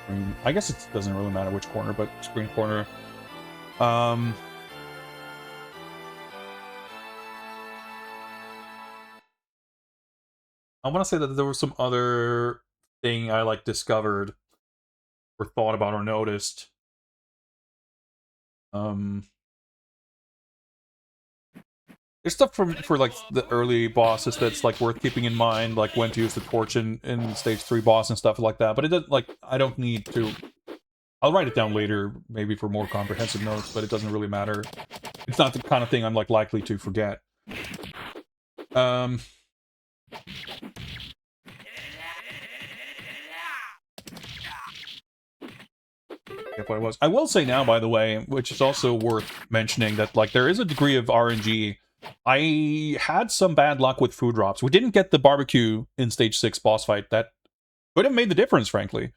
screen. I guess it doesn't really matter which corner, but screen corner. I want to say that there was some other thing I like discovered or thought about or noticed. There's stuff for like the early bosses that's like worth keeping in mind, like when to use the torch in stage 3 boss and stuff like that. But it doesn't, like, I don't need to. I'll write it down later, maybe for more comprehensive notes, but it doesn't really matter. It's not the kind of thing I'm like likely to forget. What it was. I will say now, by the way, which is also worth mentioning, that like there is a degree of RNG. I had some bad luck with food drops. We didn't get the barbecue in stage 6 boss fight. That could have made the difference, frankly.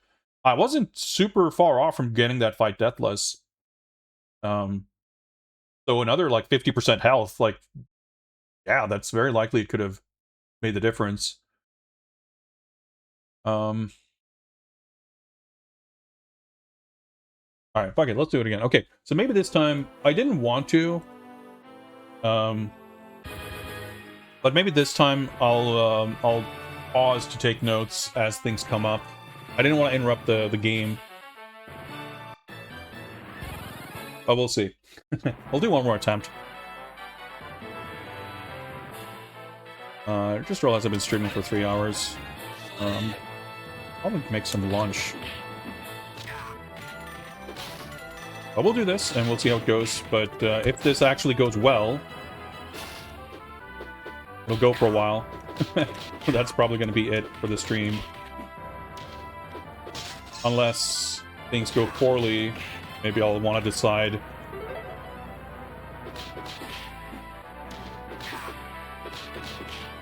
I wasn't super far off from getting that fight deathless. So another like 50% health, like, yeah, that's very likely it could have made the difference. Alright, fuck it, let's do it again. Okay, so maybe this time, I didn't want to, but maybe this time I'll pause to take notes as things come up. I didn't want to interrupt the game. But we'll see. We'll do one more attempt. Just realized I've been streaming for 3 hours. Probably make some lunch. But we'll do this, and we'll see how it goes. But if this actually goes well, it'll go for a while. That's probably going to be it for the stream. Unless things go poorly, maybe I'll want to decide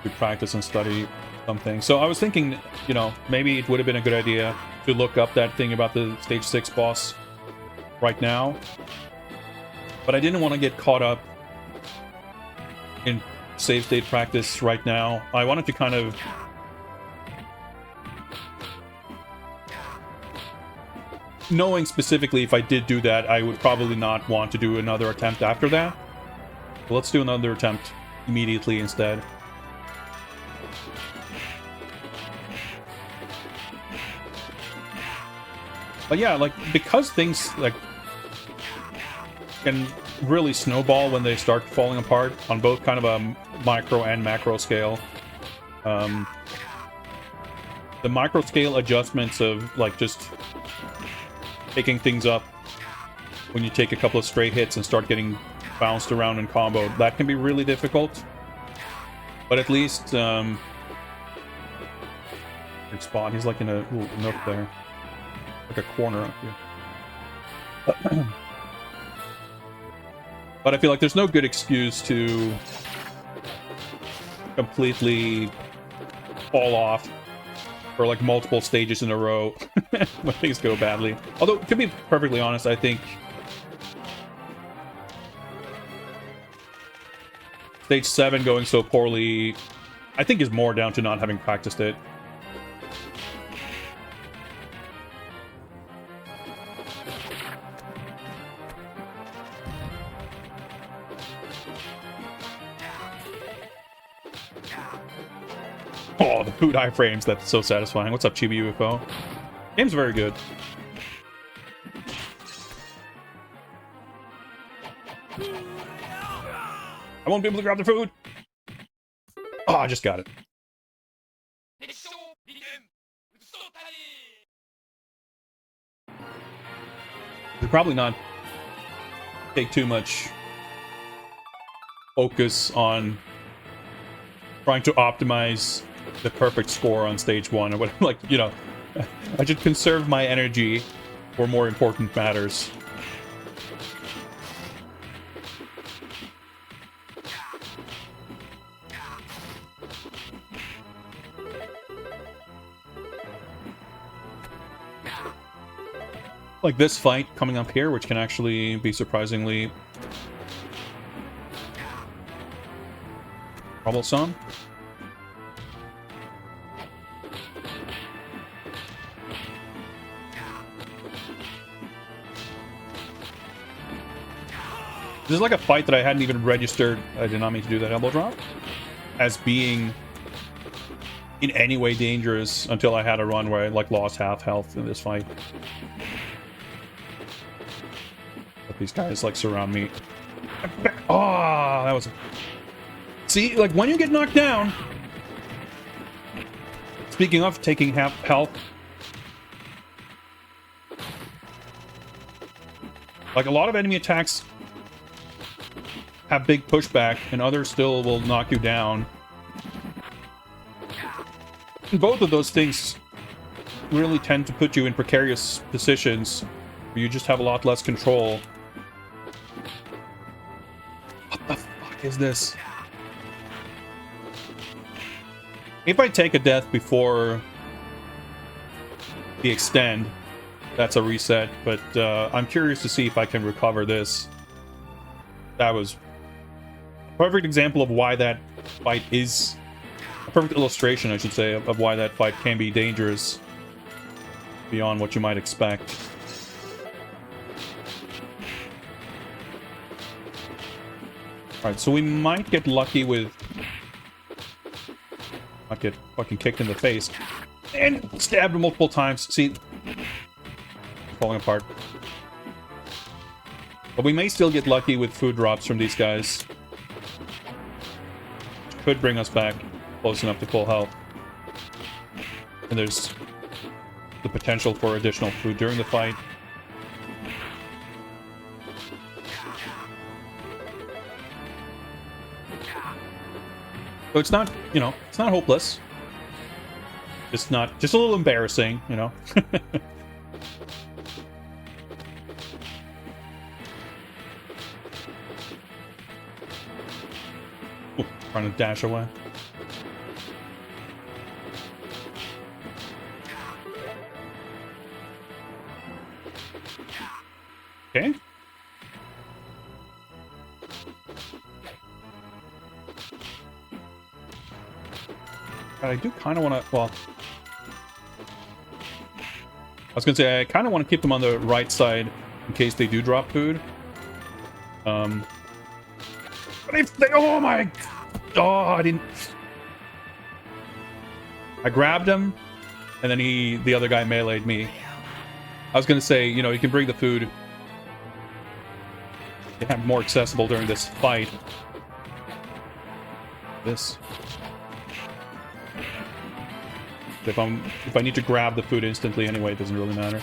to practice and study something. So I was thinking, you know, maybe it would have been a good idea to look up that thing about the stage 6 boss right now, but I didn't want to get caught up in save state practice right now. I wanted to kind of knowing specifically if I did do that, I would probably not want to do another attempt after that. So let's do another attempt immediately instead. But yeah, like, because things like can really snowball when they start falling apart on both kind of a micro and macro scale. The micro scale adjustments of like just picking things up when you take a couple of stray hits and start getting bounced around in combo, that can be really difficult. But at least good spot. He's like in a little nook there. Like a corner up here. But I feel like there's no good excuse to completely fall off for like multiple stages in a row when things go badly. Although, to be perfectly honest, I think stage 7 going so poorly, I think is more down to not having practiced it. Oh, the food iframes, that's so satisfying. What's up, Chibi UFO? Game's very good. I won't be able to grab the food! Oh, I just got it. Should probably not take too much focus on trying to optimize the perfect score on stage 1 or whatever. Like, you know, I should conserve my energy for more important matters. like this fight coming up here, which can actually be surprisingly troublesome. This is like a fight that I hadn't even registered. I did not mean to do that elbow drop as being in any way dangerous until I had a run where I like lost half health in this fight. But these guys like surround me. Oh, that was. See, like when you get knocked down. Speaking of taking half health, like a lot of enemy attacks have big pushback, and others still will knock you down. And both of those things really tend to put you in precarious positions where you just have a lot less control. What the fuck is this? If I take a death before the extend, that's a reset, but I'm curious to see if I can recover this. That was a perfect example of why that fight is... a perfect illustration, I should say, of why that fight can be dangerous beyond what you might expect. Alright, so we might get lucky with... not get fucking kicked in the face. And stabbed multiple times. See? Falling apart. But we may still get lucky with food drops from these guys. Which could bring us back close enough to full health. And there's the potential for additional food during the fight. So it's not, you know, it's not hopeless. Just not, just a little embarrassing, you know. Ooh, trying to dash away. Okay. But I do kind of want to, well... I was going to say, I kind of want to keep them on the right side in case they do drop food. But if they... oh my... oh, I didn't... I grabbed him, and then the other guy meleeed me. I was going to say, you know, you can bring the food... you have more accessible during this fight. This... if I need to grab the food instantly anyway, it doesn't really matter.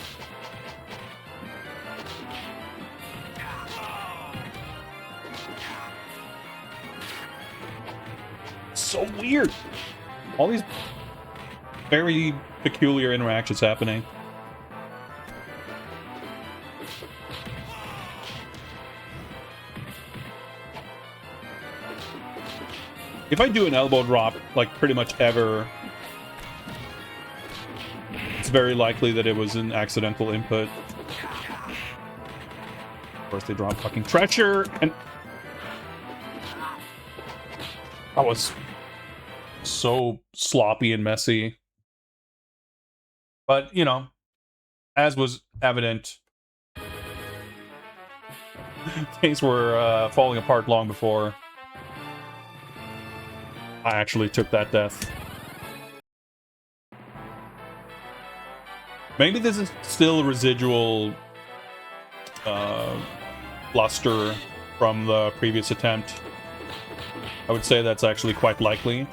So weird. All these very peculiar interactions happening. If I do an elbow drop, like pretty much ever, it's very likely that it was an accidental input. Of course, they drop fucking treasure, and that was so sloppy and messy. But, you know, as was evident, things were falling apart long before I actually took that death. Maybe this is still residual bluster from the previous attempt. I would say that's actually quite likely.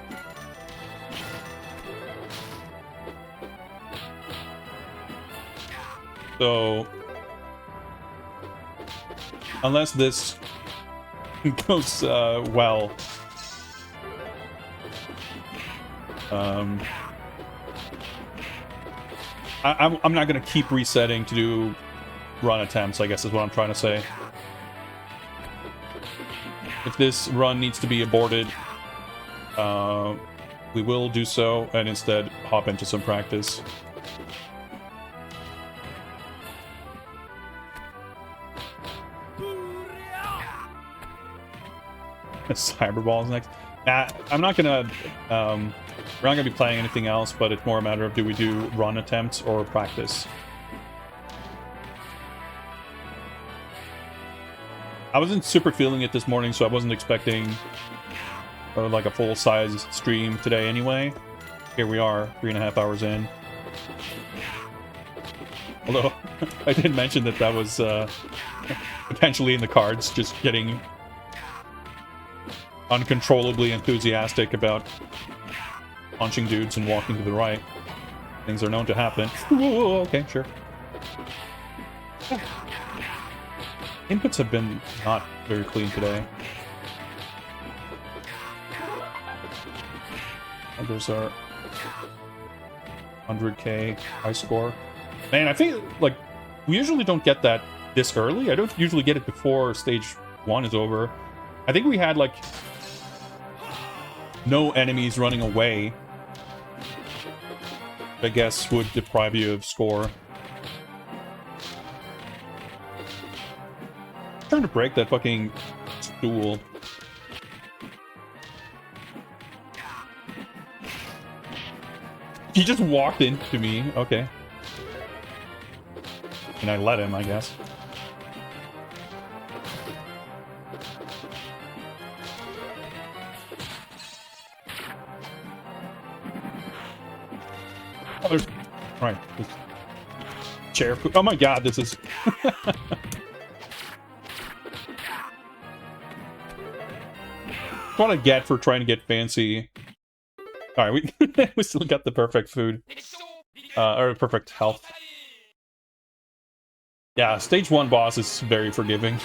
So, unless this goes well, I'm not going to keep resetting to do run attempts, I guess is what I'm trying to say. If this run needs to be aborted, we will do so and instead hop into some practice. Cyberball's next. I'm not gonna. We're not gonna be playing anything else, but it's more a matter of do we do run attempts or practice. I wasn't super feeling it this morning, so I wasn't expecting like a full-size stream today anyway. Here we are, 3.5 hours in. Although, I did mention that that was potentially in the cards, just getting uncontrollably enthusiastic about punching dudes and walking to the right. Things are known to happen. Ooh, okay, sure. Inputs have been not very clean today. And there's our 100k high score. Man, I think, like, we usually don't get that this early. I don't usually get it before stage 1 is over. I think we had, like, no enemies running away. I guess would deprive you of score. I'm trying to break that fucking stool. He just walked into me. Okay. And I let him, I guess. Oh, there's... Right. This chair... Oh my god, this is... What I get for trying to get fancy. Alright, we still got the perfect food. Or perfect health. Yeah, stage 1 boss is very forgiving.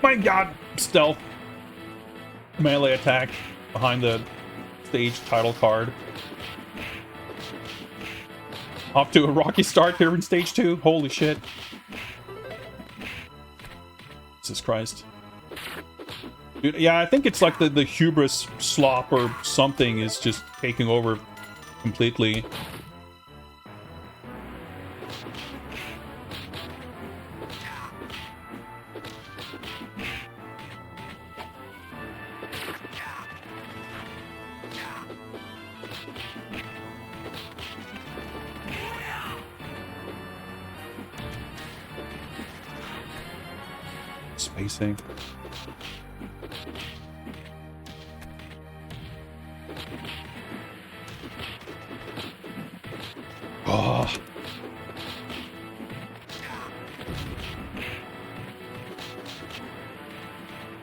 My god! Stealth. Melee attack behind the stage title card. Off to a rocky start here in stage 2. Holy shit. Jesus Christ. Dude, yeah, I think it's like the hubris slop or something is just taking over completely. Spacing. Oh.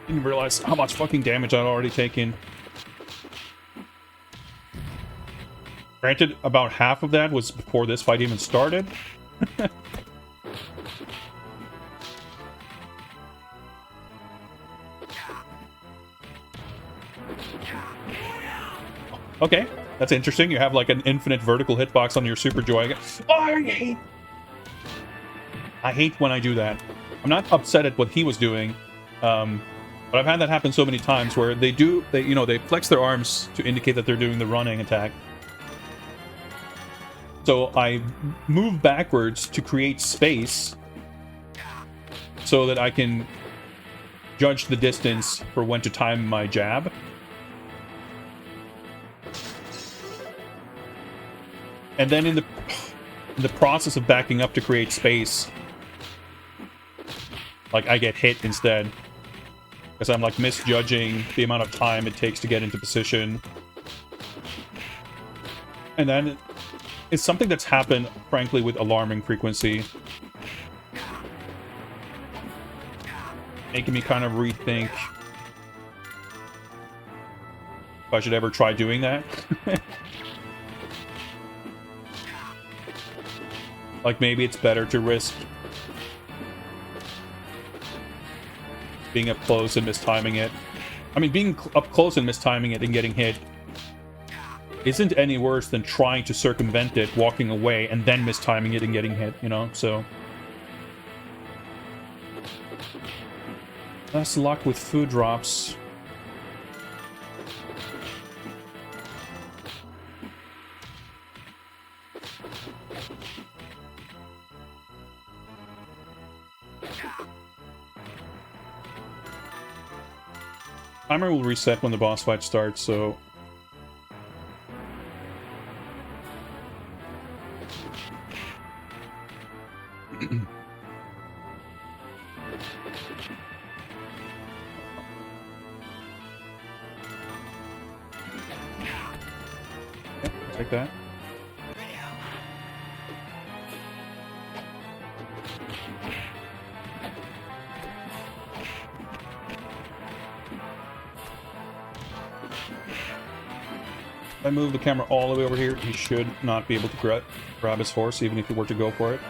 Didn't realize how much fucking damage I'd already taken. Granted, about half of that was before this fight even started. Okay, that's interesting. You have like an infinite vertical hitbox on your Super Joy. Oh, I hate when I do that. I'm not upset at what he was doing, but I've had that happen so many times where they flex their arms to indicate that they're doing the running attack. So I move backwards to create space so that I can judge the distance for when to time my jab. And then in the process of backing up to create space, like, I get hit instead. Because I'm, like, misjudging the amount of time it takes to get into position. And then it's something that's happened, frankly, with alarming frequency. Making me kind of rethink if I should ever try doing that. Like, maybe it's better to risk being up close and mistiming it. I mean, being up close and mistiming it and getting hit isn't any worse than trying to circumvent it, walking away, and then mistiming it and getting hit, you know? So... Less luck with food drops. Timer will reset when the boss fight starts, so... Take that. If I move the camera all the way over here, he should not be able to grab his horse, even if he were to go for it.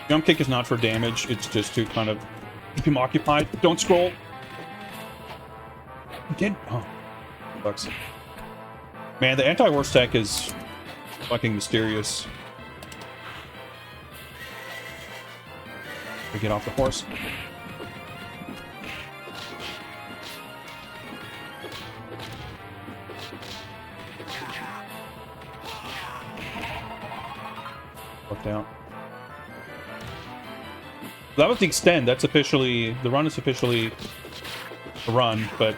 Jump kick is not for damage, it's just to kind of keep him occupied. Don't scroll! Get... Oh. Sucks. Man, the anti-horse tech is fucking mysterious. We get off the horse. Fucked out. That was the extend. That's officially... The run is officially a run, but...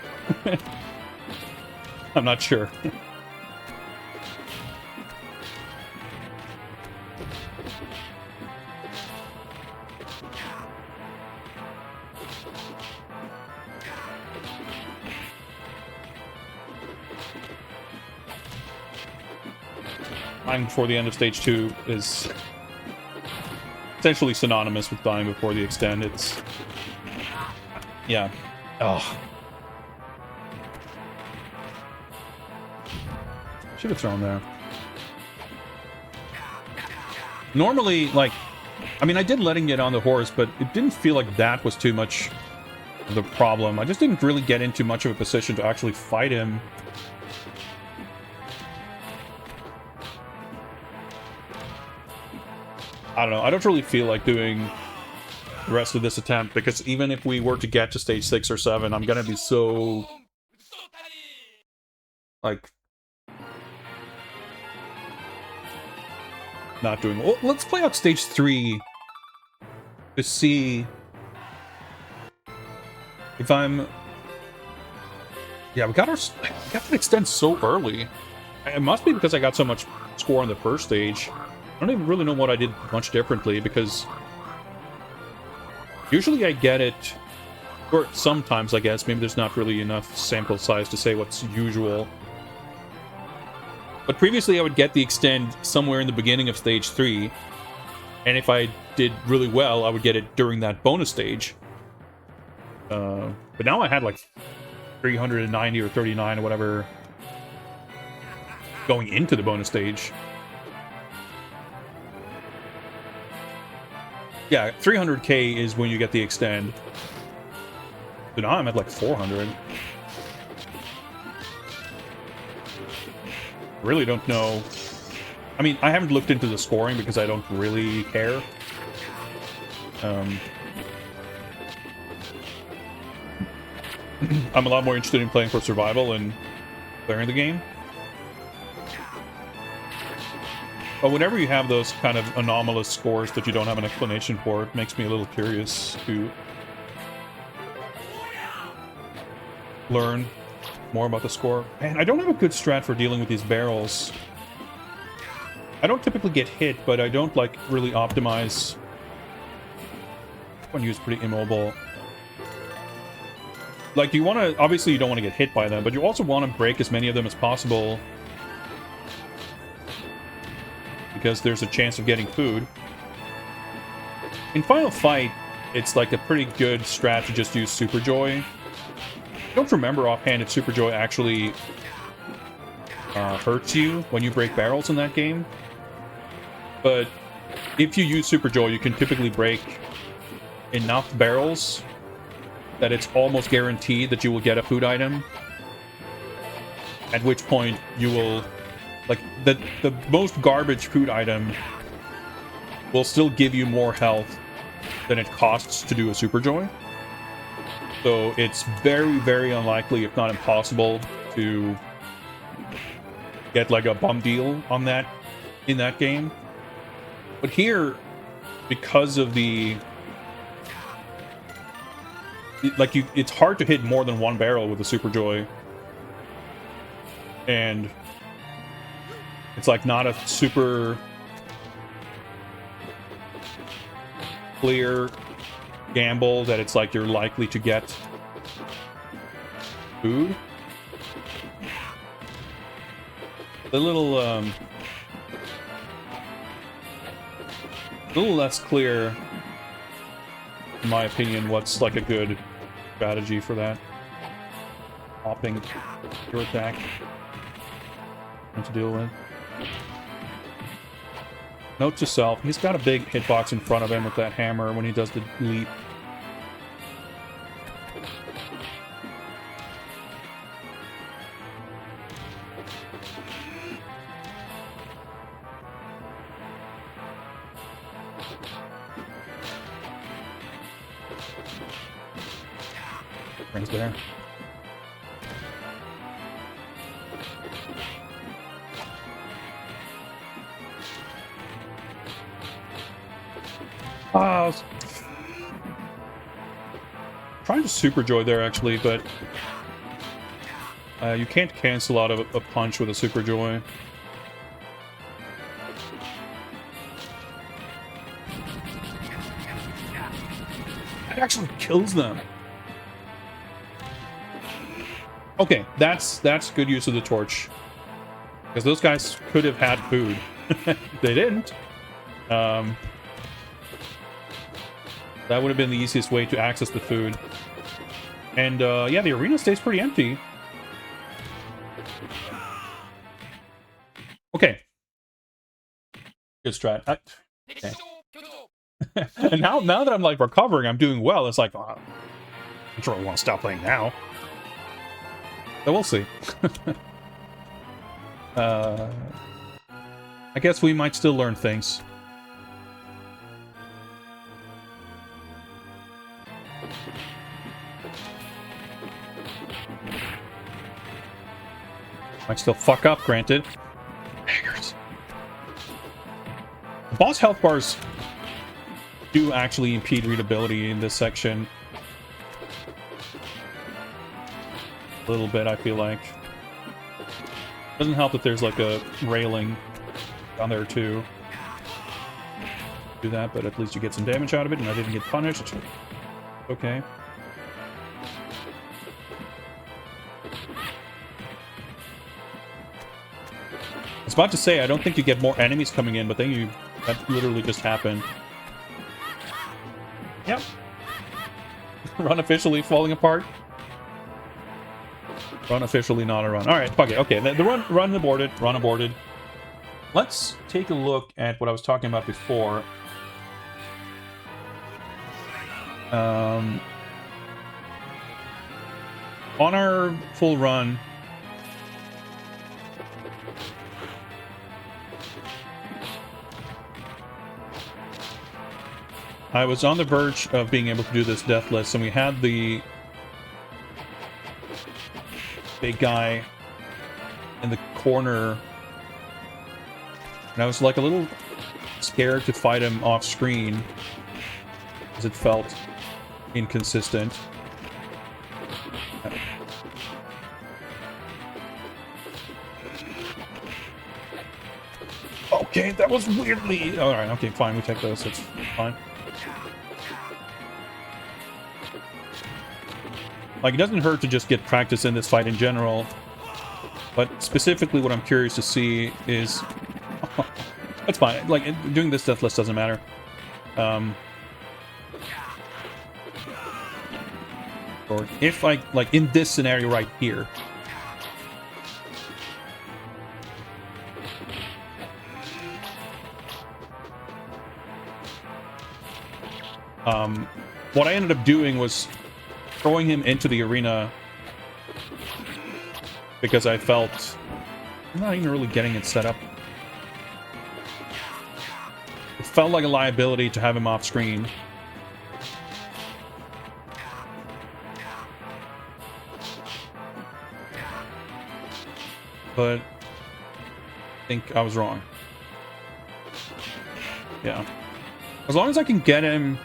I'm not sure. Dying before the end of stage 2 is essentially synonymous with dying before the extend. It's... Yeah. Oh. Should have thrown there. Normally, like... I mean, I did let him get on the horse, but it didn't feel like that was too much of the problem. I just didn't really get into much of a position to actually fight him. I don't know. I don't really feel like doing the rest of this attempt, because even if we were to get to stage 6 or 7, I'm gonna be so... like... not doing... Well, let's play out stage 3 to see if I'm... Yeah, we got to extend so early. It must be because I got so much score on the first stage. I don't even really know what I did much differently, because usually I get it, or sometimes I guess, maybe there's not really enough sample size to say what's usual. But previously I would get the extend somewhere in the beginning of stage 3, and if I did really well, I would get it during that bonus stage. But now I had like 390 or 39 or whatever going into the bonus stage. Yeah, 300k is when you get the extend. So now I'm at like 400. Really don't know. I mean, I haven't looked into the scoring because I don't really care. I'm a lot more interested in playing for survival and clearing the game. But whenever you have those kind of anomalous scores that you don't have an explanation for, it makes me a little curious to learn more about the score. Man, I don't have a good strat for dealing with these barrels. I don't typically get hit, but I don't, like, really optimize. Guan Yu is pretty immobile. Like, you want to... Obviously, you don't want to get hit by them, but you also want to break as many of them as possible, because there's a chance of getting food. In Final Fight, it's like a pretty good strat to just use Super Joy. I don't remember offhand if Super Joy actually hurts you when you break barrels in that game. But if you use Super Joy, you can typically break enough barrels that it's almost guaranteed that you will get a food item. At which point you will... Like, the most garbage food item will still give you more health than it costs to do a Super Joy. So it's very, very unlikely, if not impossible, to get, like, a bum deal on that in that game. But here, because of the it's hard to hit more than one barrel with a Super Joy. And it's like not a super clear gamble that it's like you're likely to get food. A little less clear, in my opinion, what's like a good strategy for that. Hopping your attack to deal with. Note to self, he's got a big hitbox in front of him with that hammer when he does the leap. Rings there. I was trying to Super Joy there, actually, but you can't cancel out of a punch with a Super Joy. It actually kills them. Okay, that's good use of the torch. Because those guys could have had food. They didn't. That would have been the easiest way to access the food. And, yeah, the arena stays pretty empty. Okay. Good strat. Okay. And now that I'm, like, recovering, I'm doing well. It's like, oh, I'm sure I want to stop playing now. So we'll see. I guess we might still learn things. Might still fuck up, granted. Haggers. The boss health bars do actually impede readability in this section. A little bit, I feel like. Doesn't help that there's like a railing down there too. Do that, but at least you get some damage out of it, and I didn't get punished. Okay. I was about to say, I don't think you get more enemies coming in, but then that literally just happened. Yep. Run officially falling apart. Run officially not a run. Alright, fuck it. Okay, the run aborted. Run aborted. Let's take a look at what I was talking about before. On our full run, I was on the verge of being able to do this deathless, and we had the big guy in the corner, and I was like a little scared to fight him off screen because it felt inconsistent. Okay, that was weirdly... Alright, okay, fine, we take those, it's fine. Like, it doesn't hurt to just get practice in this fight in general, but specifically what I'm curious to see is... That's fine, like, doing this deathless doesn't matter. Or if I, like, in this scenario right here, what I ended up doing was throwing him into the arena because I felt I'm not even really getting it set up. It felt like a liability to have him off screen. But I think I was wrong. Yeah. As long as I can get him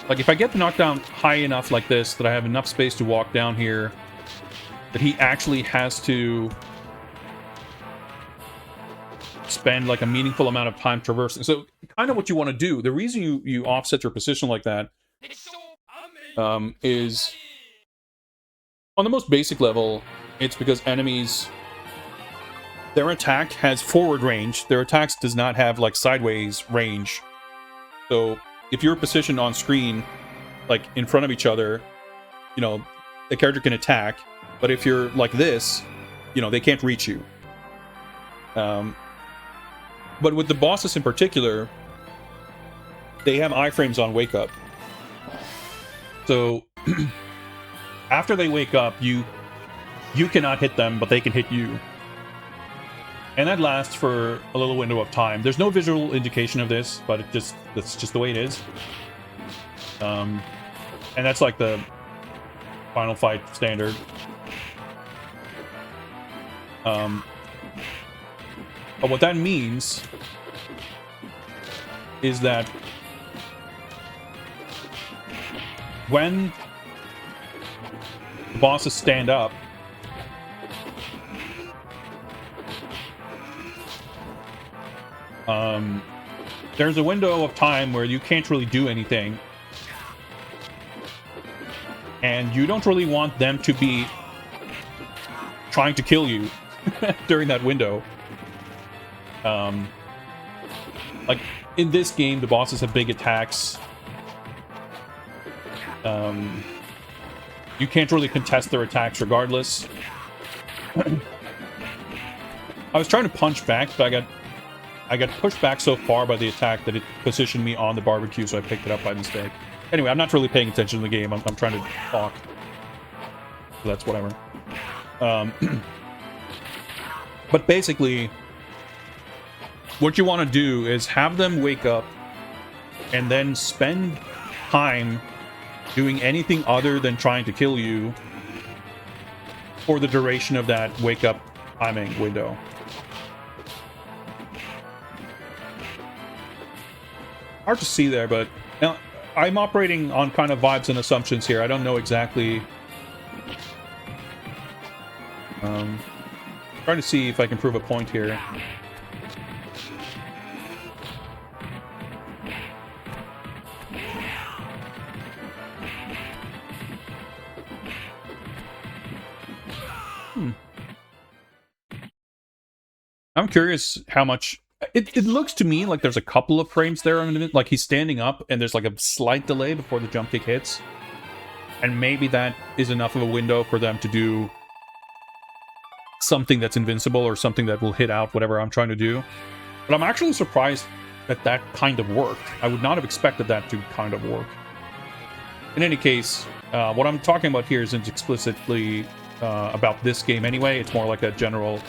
Like, if I get the knockdown high enough like this, that I have enough space to walk down here, that he actually has to spend, like, a meaningful amount of time traversing. So, kind of what you want to do, the reason you offset your position like that, is, on the most basic level, it's because enemies, their attack has forward range. Their attacks does not have, like, sideways range. So, if you're positioned on screen, like, in front of each other, you know, the character can attack. But if you're like this, you know, they can't reach you. But with the bosses in particular, they have iframes on wake up. So, after they wake up, you cannot hit them, but they can hit you. And that lasts for a little window of time. There's no visual indication of this, but that's just the way it is. And that's like the Final Fight standard. But what that means is that when the bosses stand up, there's a window of time where you can't really do anything. And you don't really want them to be trying to kill you during that window. Like, in this game, the bosses have big attacks. You can't really contest their attacks regardless. I was trying to punch back, but I got pushed back so far by the attack that it positioned me on the barbecue, so I picked it up by mistake. Anyway, I'm not really paying attention to the game. I'm trying to talk. So that's whatever. But basically, what you want to do is have them wake up and then spend time doing anything other than trying to kill you for the duration of that wake up timing window. Hard to see there, but now I'm operating on kind of vibes and assumptions here. I don't know exactly. Trying to see if I can prove a point here. I'm curious how much. It looks to me like there's a couple of frames there, like he's standing up and there's like a slight delay before the jump kick hits. And maybe that is enough of a window for them to do something that's invincible or something that will hit out whatever I'm trying to do. But I'm actually surprised that that kind of worked. I would not have expected that to kind of work. In any case, what I'm talking about here isn't explicitly about this game anyway. It's more like a general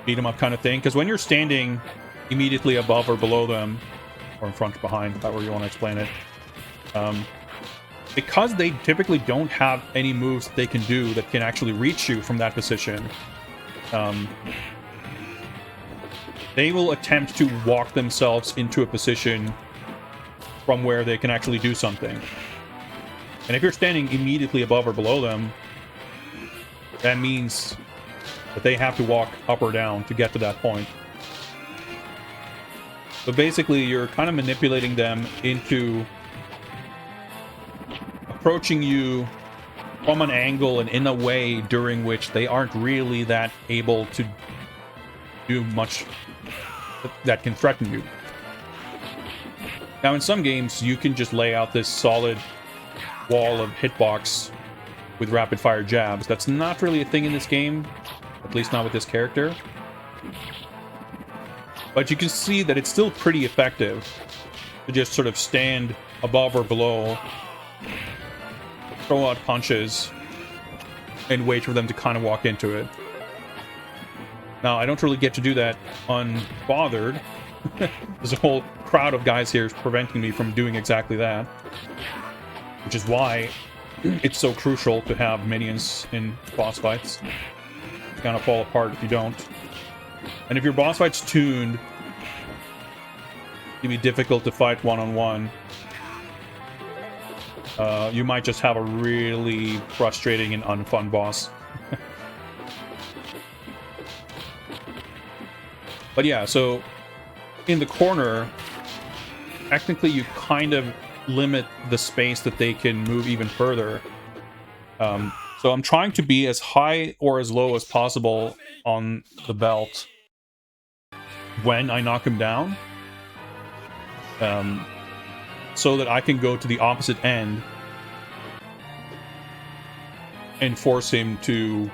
beat 'em up kind of thing. Because when you're standing immediately above or below them, or in front or behind, however you want to explain it, because they typically don't have any moves that they can do that can actually reach you from that position, they will attempt to walk themselves into a position from where they can actually do something. And if you're standing immediately above or below them, that means that they have to walk up or down to get to that point. So basically, you're kind of manipulating them into approaching you from an angle and in a way during which they aren't really that able to do much that can threaten you. Now, in some games, you can just lay out this solid wall of hitbox with rapid-fire jabs. That's not really a thing in this game, at least not with this character. But you can see that it's still pretty effective to just sort of stand above or below, throw out punches, and wait for them to kind of walk into it. Now, I don't really get to do that unbothered. There's a whole crowd of guys here preventing me from doing exactly that. Which is why it's so crucial to have minions in boss fights. It's gonna fall apart if you don't. And if your boss fight's tuned It'd be difficult to fight one-on-one. You might just have a really frustrating and unfun boss. But yeah, so in the corner, technically you kind of limit the space that they can move even further. So I'm trying to be as high or as low as possible on the belt when I knock him down. So that I can go to the opposite end and force him to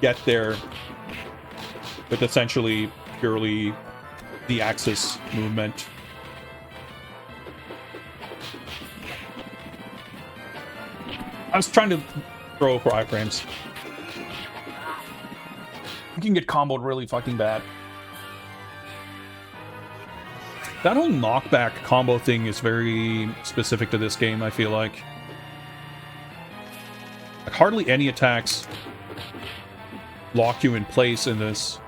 get there with essentially purely the axis movement. I was trying to throw for iframes. You can get comboed really fucking bad. That whole knockback combo thing is very specific to this game, I feel like. Hardly any attacks lock you in place in this.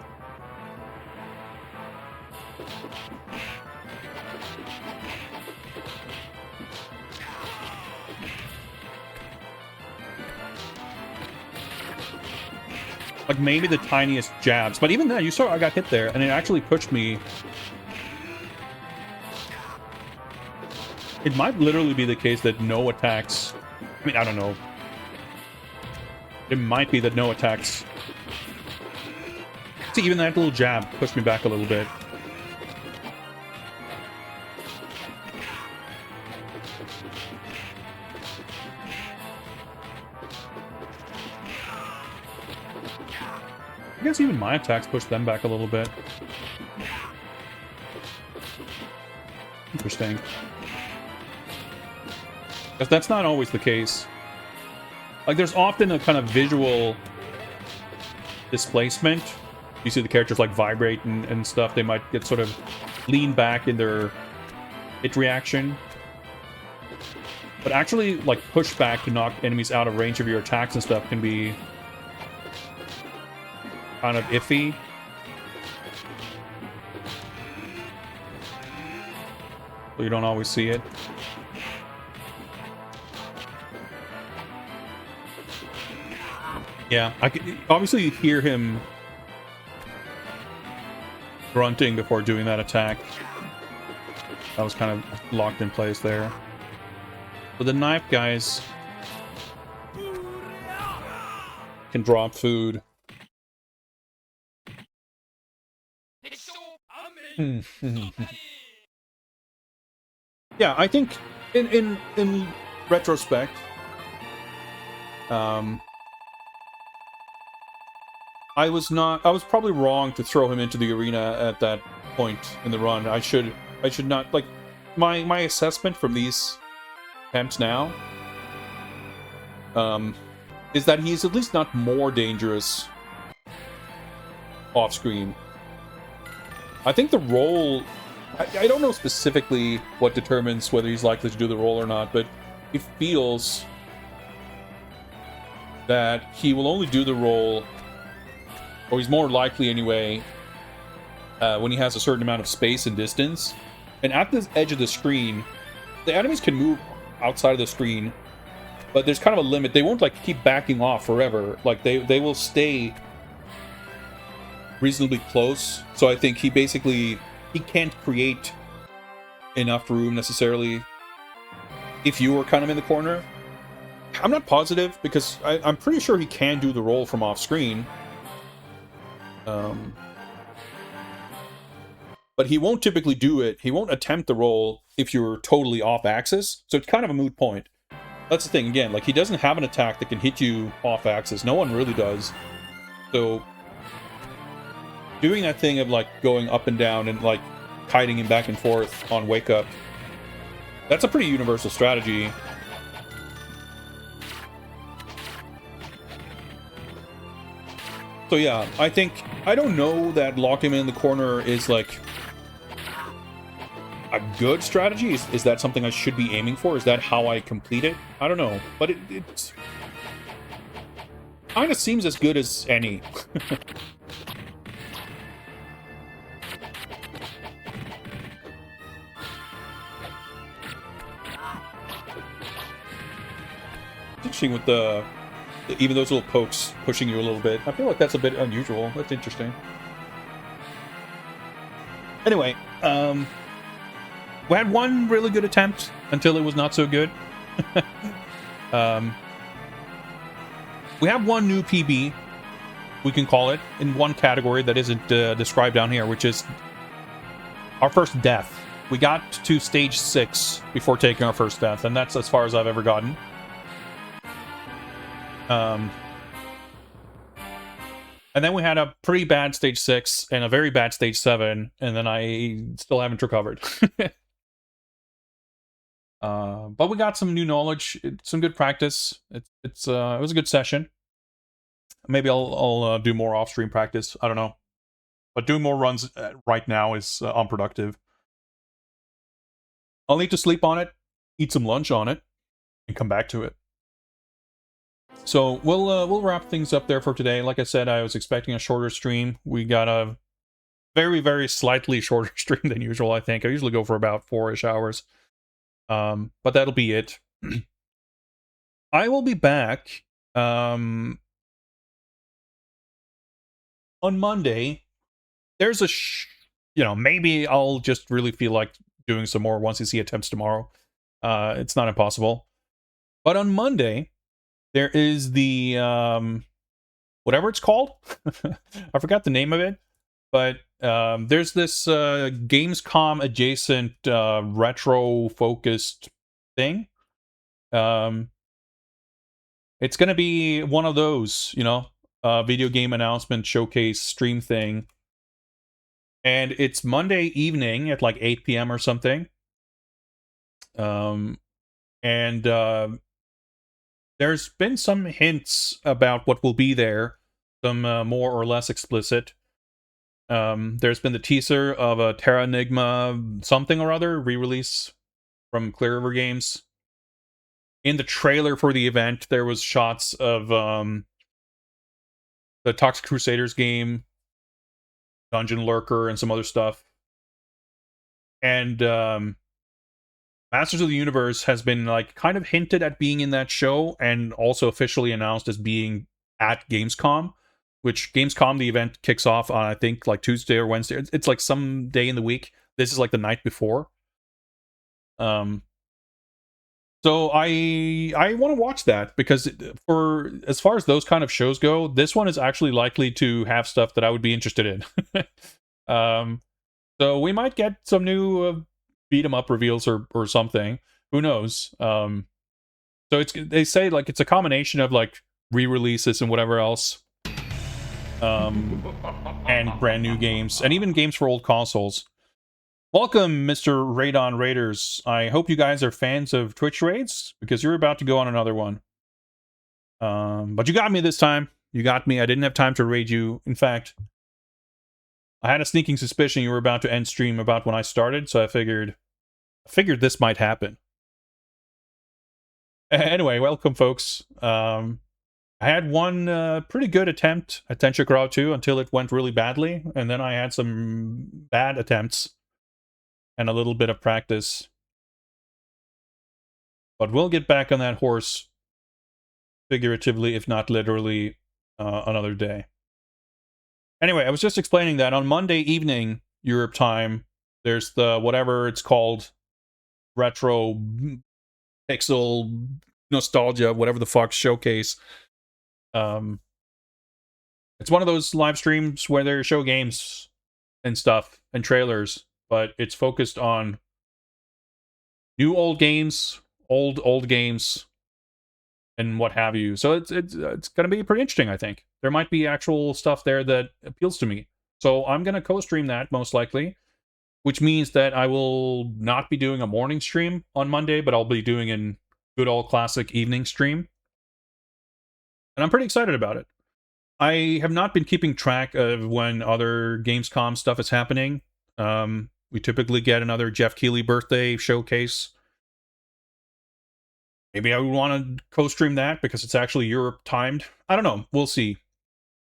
Like maybe the tiniest jabs, but even then, you saw I got hit there, and it actually pushed me. It might literally be the case that no attacks... I mean, I don't know. It might be that no attacks... See, even that little jab pushed me back a little bit. I guess even my attacks pushed them back a little bit. Interesting. Because that's not always the case. Like, there's often a kind of visual displacement. You see the characters, like, vibrate and stuff. They might get sort of lean back in their hit reaction. But actually, like, push back to knock enemies out of range of your attacks and stuff can be kind of iffy. So you don't always see it. Yeah, I could obviously hear him grunting before doing that attack. That was kind of locked in place there. But the knife guys can drop food. Yeah, I think in retrospect, I was probably wrong to throw him into the arena at that point in the run. I should not, like, my assessment from these attempts now is that he's at least not more dangerous off screen. I think the roll, I don't know specifically what determines whether he's likely to do the roll or not, but it feels that he will only do the roll, or he's more likely anyway, when he has a certain amount of space and distance. And at the edge of the screen, the enemies can move outside of the screen, but there's kind of a limit. They won't, like, keep backing off forever. Like, they will stay reasonably close. So I think he can't create enough room necessarily if you were kind of in the corner. I'm not positive, because I'm pretty sure he can do the roll from off screen. But he won't typically do it. He won't attempt the roll if you're totally off axis. So it's kind of a moot point. That's the thing, again, like, he doesn't have an attack that can hit you off axis. No one really does. So doing that thing of, like, going up and down and, like, kiting him back and forth on wake up, that's a pretty universal strategy. So yeah, I don't know that locking him in the corner is, like, a good strategy. Is that something I should be aiming for? Is that how I complete it? I don't know, but it kind of seems as good as any. interesting with the even those little pokes pushing you a little bit. I feel like that's a bit unusual. That's interesting. Anyway, we had one really good attempt until it was not so good. We have one new PB, we can call it, in one category that isn't described down here, which is our first death. We got to stage 6 before taking our first death, and that's as far as I've ever gotten. And then we had a pretty bad stage 6 and a very bad stage 7, and then I still haven't recovered. But we got some new knowledge, some good practice. It was a good session. Maybe I'll do more off-stream practice. I don't know. But doing more runs right now is unproductive. I'll need to sleep on it, eat some lunch on it, and come back to it. So we'll wrap things up there for today. Like I said, I was expecting a shorter stream. We got a very, very slightly shorter stream than usual, I think. I usually go for about 4-ish hours. But that'll be it. I will be back on Monday. There's a maybe I'll just really feel like doing some more 1cc attempts tomorrow. It's not impossible. But on Monday, there is the whatever it's called. I forgot the name of it. But there's this Gamescom adjacent retro focused thing. It's gonna be one of those, video game announcement showcase stream thing. And it's Monday evening at like 8 p.m. or something. There's been some hints about what will be there, some more or less explicit. There's been the teaser of a Terra Enigma something or other re-release from Clear River Games. In the trailer for the event, there was shots of the Toxic Crusaders game, Dungeon Lurker, and some other stuff. And Masters of the Universe has been like kind of hinted at being in that show, and also officially announced as being at Gamescom. Which Gamescom, the event kicks off on, I think, like Tuesday or Wednesday. It's like some day in the week. This is like the night before. So I want to watch that, because for as far as those kind of shows go, this one is actually likely to have stuff that I would be interested in. So we might get some new beat 'em up reveals or something. Who knows? So they say like it's a combination of like re-releases and whatever else. And brand new games, and even games for old consoles. Welcome, Mr. Raidon Raiders. I hope you guys are fans of Twitch raids, because you're about to go on another one. But you got me this time. You got me. I didn't have time to raid you. In fact, I had a sneaking suspicion you were about to end stream about when I started, so I figured this might happen. Anyway, welcome, folks. I had one pretty good attempt at Tenchi Kurau 2 until it went really badly, and then I had some bad attempts and a little bit of practice. But we'll get back on that horse, figuratively, if not literally, another day. Anyway, I was just explaining that on Monday evening, Europe time, there's the, whatever it's called, retro, pixel, nostalgia, whatever the fuck, showcase. It's one of those live streams where they show games and stuff and trailers, but it's focused on new old games, old games, and what have you. So it's gonna be pretty interesting, I think. There might be actual stuff there that appeals to me. So I'm gonna co-stream that most likely, which means that I will not be doing a morning stream on Monday, but I'll be doing a good old classic evening stream. And I'm pretty excited about it. I have not been keeping track of when other Gamescom stuff is happening. We typically get another Jeff Keighley birthday showcase. Maybe I would want to co-stream that because it's actually Europe timed. I don't know. We'll see.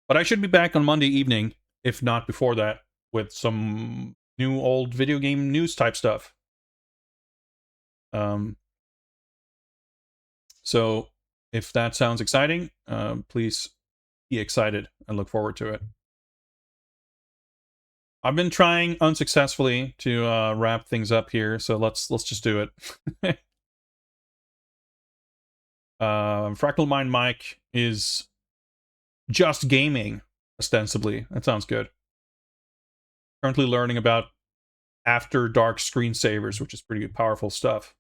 But I should be back on Monday evening, if not before that, with some new old video game news type stuff. So if that sounds exciting, please be excited and look forward to it. I've been trying unsuccessfully to wrap things up here, so let's just do it. Fractal Mind Mike is just gaming, ostensibly. That sounds good. Currently learning about After Dark screensavers, which is pretty powerful stuff.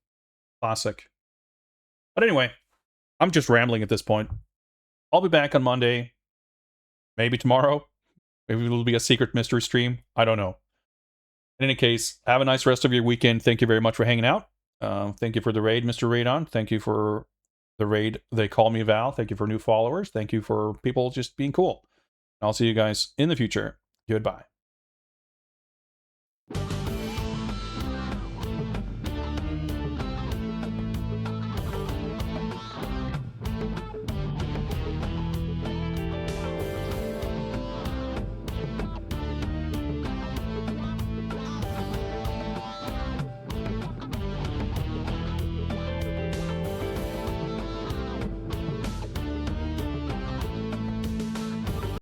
Classic. But anyway, I'm just rambling at this point. I'll be back on Monday. Maybe tomorrow. Maybe it'll be a secret mystery stream. I don't know. In any case, have a nice rest of your weekend. Thank you very much for hanging out. Thank you for the raid, Mr. Raidon. Thank you for the raid. They call me Val. Thank you for new followers. Thank you for people just being cool. I'll see you guys in the future. Goodbye.